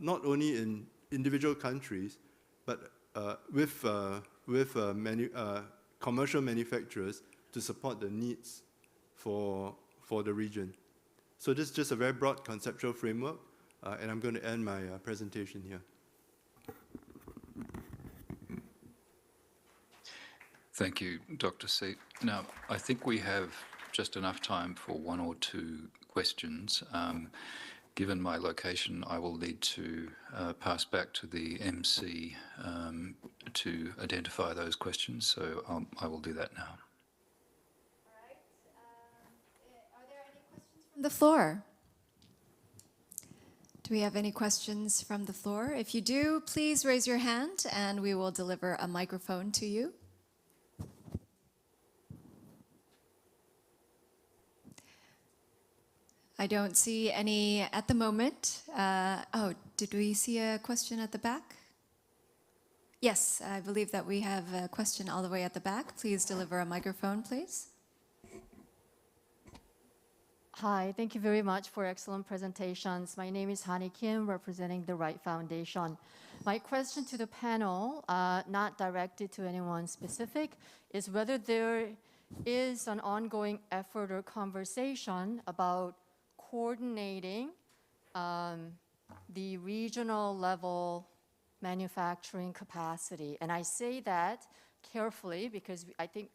not only in individual countries, but with commercial manufacturers to support the needs for the region. So this is just a very broad conceptual framework, and I'm going to end my presentation here. Thank you, Dr. Seep. Now, I think we have just enough time for one or two questions. Given my location, I will need to pass back to the MC to identify those questions, so I will do that now. From the floor. Do we have any questions from the floor? If you do, please raise your hand and we will deliver a microphone to you. I don't see any at the moment. Oh, did we see a question at the back? Yes, I believe that we have a question all the way at the back. Please deliver a microphone, please. Hi, thank you very much for excellent presentations. My name is Hani Kim, representing the Right Foundation. My question to the panel, not directed to anyone specific, is whether there is an ongoing effort or conversation about coordinating the regional level manufacturing capacity. And I say that carefully because I think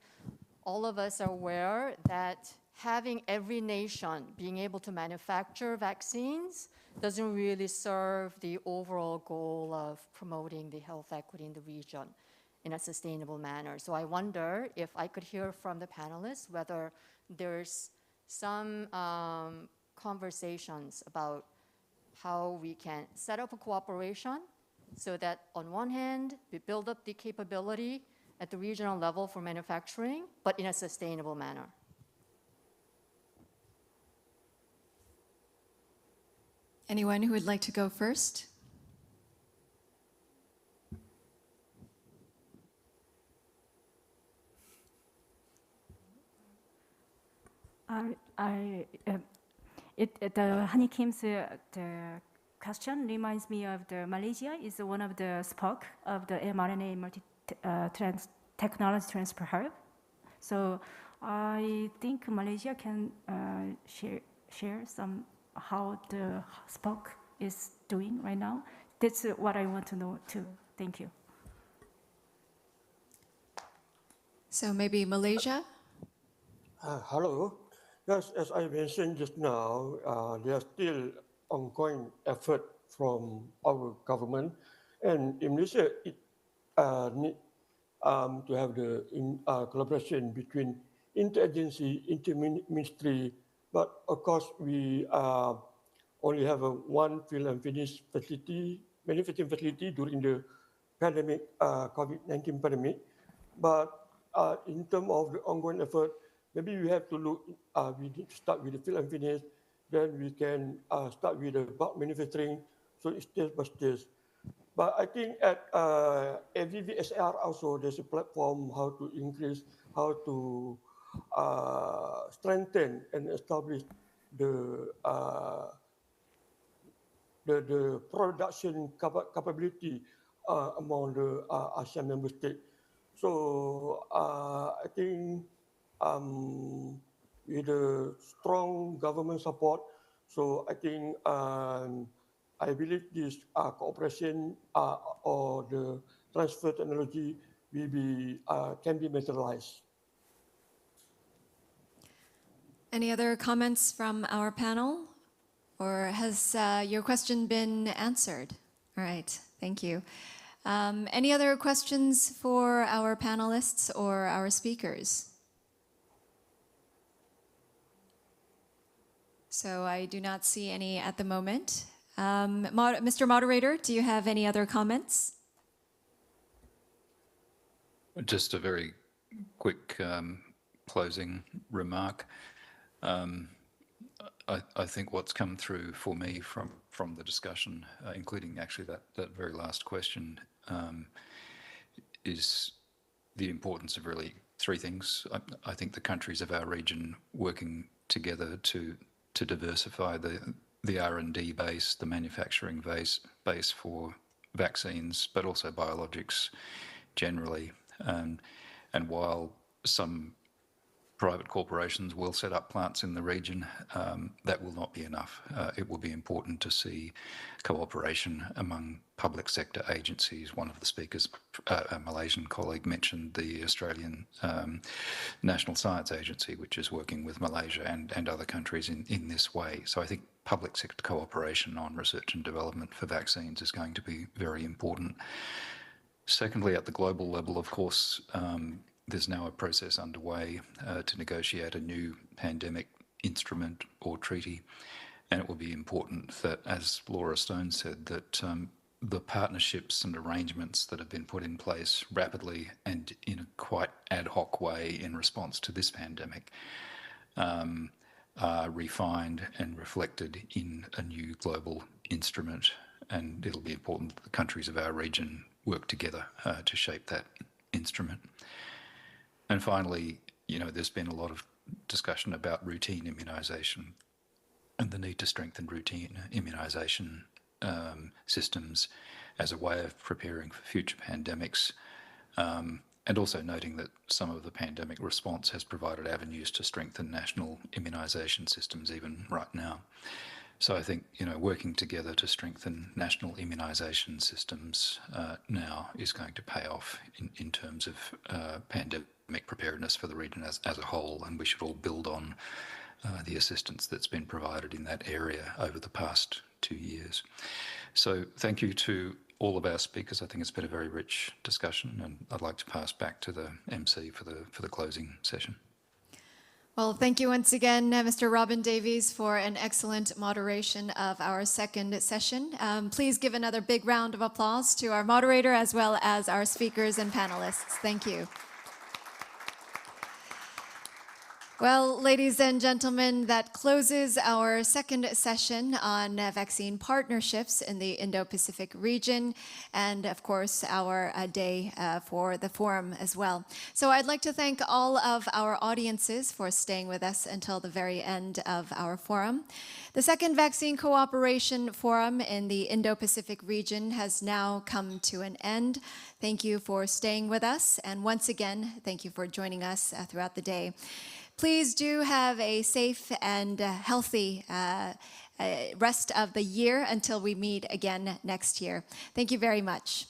all of us are aware that having every nation being able to manufacture vaccines doesn't really serve the overall goal of promoting the health equity in the region in a sustainable manner. So I wonder if I could hear from the panelists whether there's some conversations about how we can set up a cooperation so that on one hand, we build up the capability at the regional level for manufacturing, but in a sustainable manner. Anyone who would like to go first? The Hani Kim's the question reminds me of the Malaysia is one of the spoke of the mRNA technology transfer hub. So I think Malaysia can share some how the spoke is doing right now. That's what I want to know too. Thank you. So maybe Malaysia? Hello. Yes, as I mentioned just now, there are still ongoing effort from our government, and in Malaysia, to have the collaboration between interagency, interministry. But of course, we only have one fill and finish facility, manufacturing facility during the pandemic, COVID-19 pandemic. But in terms of the ongoing effort, maybe we have to look, we need to start with the fill and finish, then we can start with the bulk manufacturing, so it's stage by stage. But I think at AVVSR also, there's a platform how to increase, how to strengthen and establish the production capability among the ASEAN member states. So I think with the strong government support, so I think I believe this cooperation or the transfer technology will be can be materialized. Any other comments from our panel? Or has your question been answered? All right, thank you. Any other questions for our panelists or our speakers? So I do not see any at the moment. Mr. Moderator, do you have any other comments? Just a very quick closing remark. I think what's come through for me from the discussion, including actually that very last question, is the importance of really three things. I think the countries of our region working together to diversify the R&D base, the manufacturing base for vaccines, but also biologics generally. And while some private corporations will set up plants in the region, that will not be enough. It will be important to see cooperation among public sector agencies. One of the speakers, a Malaysian colleague, mentioned the Australian National Science Agency, which is working with Malaysia and other countries in this way. So I think public sector cooperation on research and development for vaccines is going to be very important. Secondly, at the global level, of course, there's now a process underway to negotiate a new pandemic instrument or treaty, and it will be important that, as Laura Stone said, that the partnerships and arrangements that have been put in place rapidly and in a quite ad hoc way in response to this pandemic are refined and reflected in a new global instrument, and it'll be important that the countries of our region work together to shape that instrument. And finally, there's been a lot of discussion about routine immunisation and the need to strengthen routine immunisation systems as a way of preparing for future pandemics, and also noting that some of the pandemic response has provided avenues to strengthen national immunisation systems even right now. So I think, working together to strengthen national immunisation systems now is going to pay off in terms of pandemic preparedness for the region as a whole, and we should all build on the assistance that's been provided in that area over the past 2 years. So thank you to all of our speakers. I think it's been a very rich discussion, and I'd like to pass back to the MC for the closing session. Well, thank you once again, Mr. Robin Davies, for an excellent moderation of our second session. Please give another big round of applause to our moderator as well as our speakers and panelists. Thank you. Well, ladies and gentlemen, that closes our second session on vaccine partnerships in the Indo-Pacific region, and of course our day for the forum as well. So I'd like to thank all of our audiences for staying with us until the very end of our forum. The second Vaccine Cooperation Forum in the Indo-Pacific region has now come to an end. Thank you for staying with us, and once again, thank you for joining us throughout the day. Please do have a safe and healthy rest of the year until we meet again next year. Thank you very much.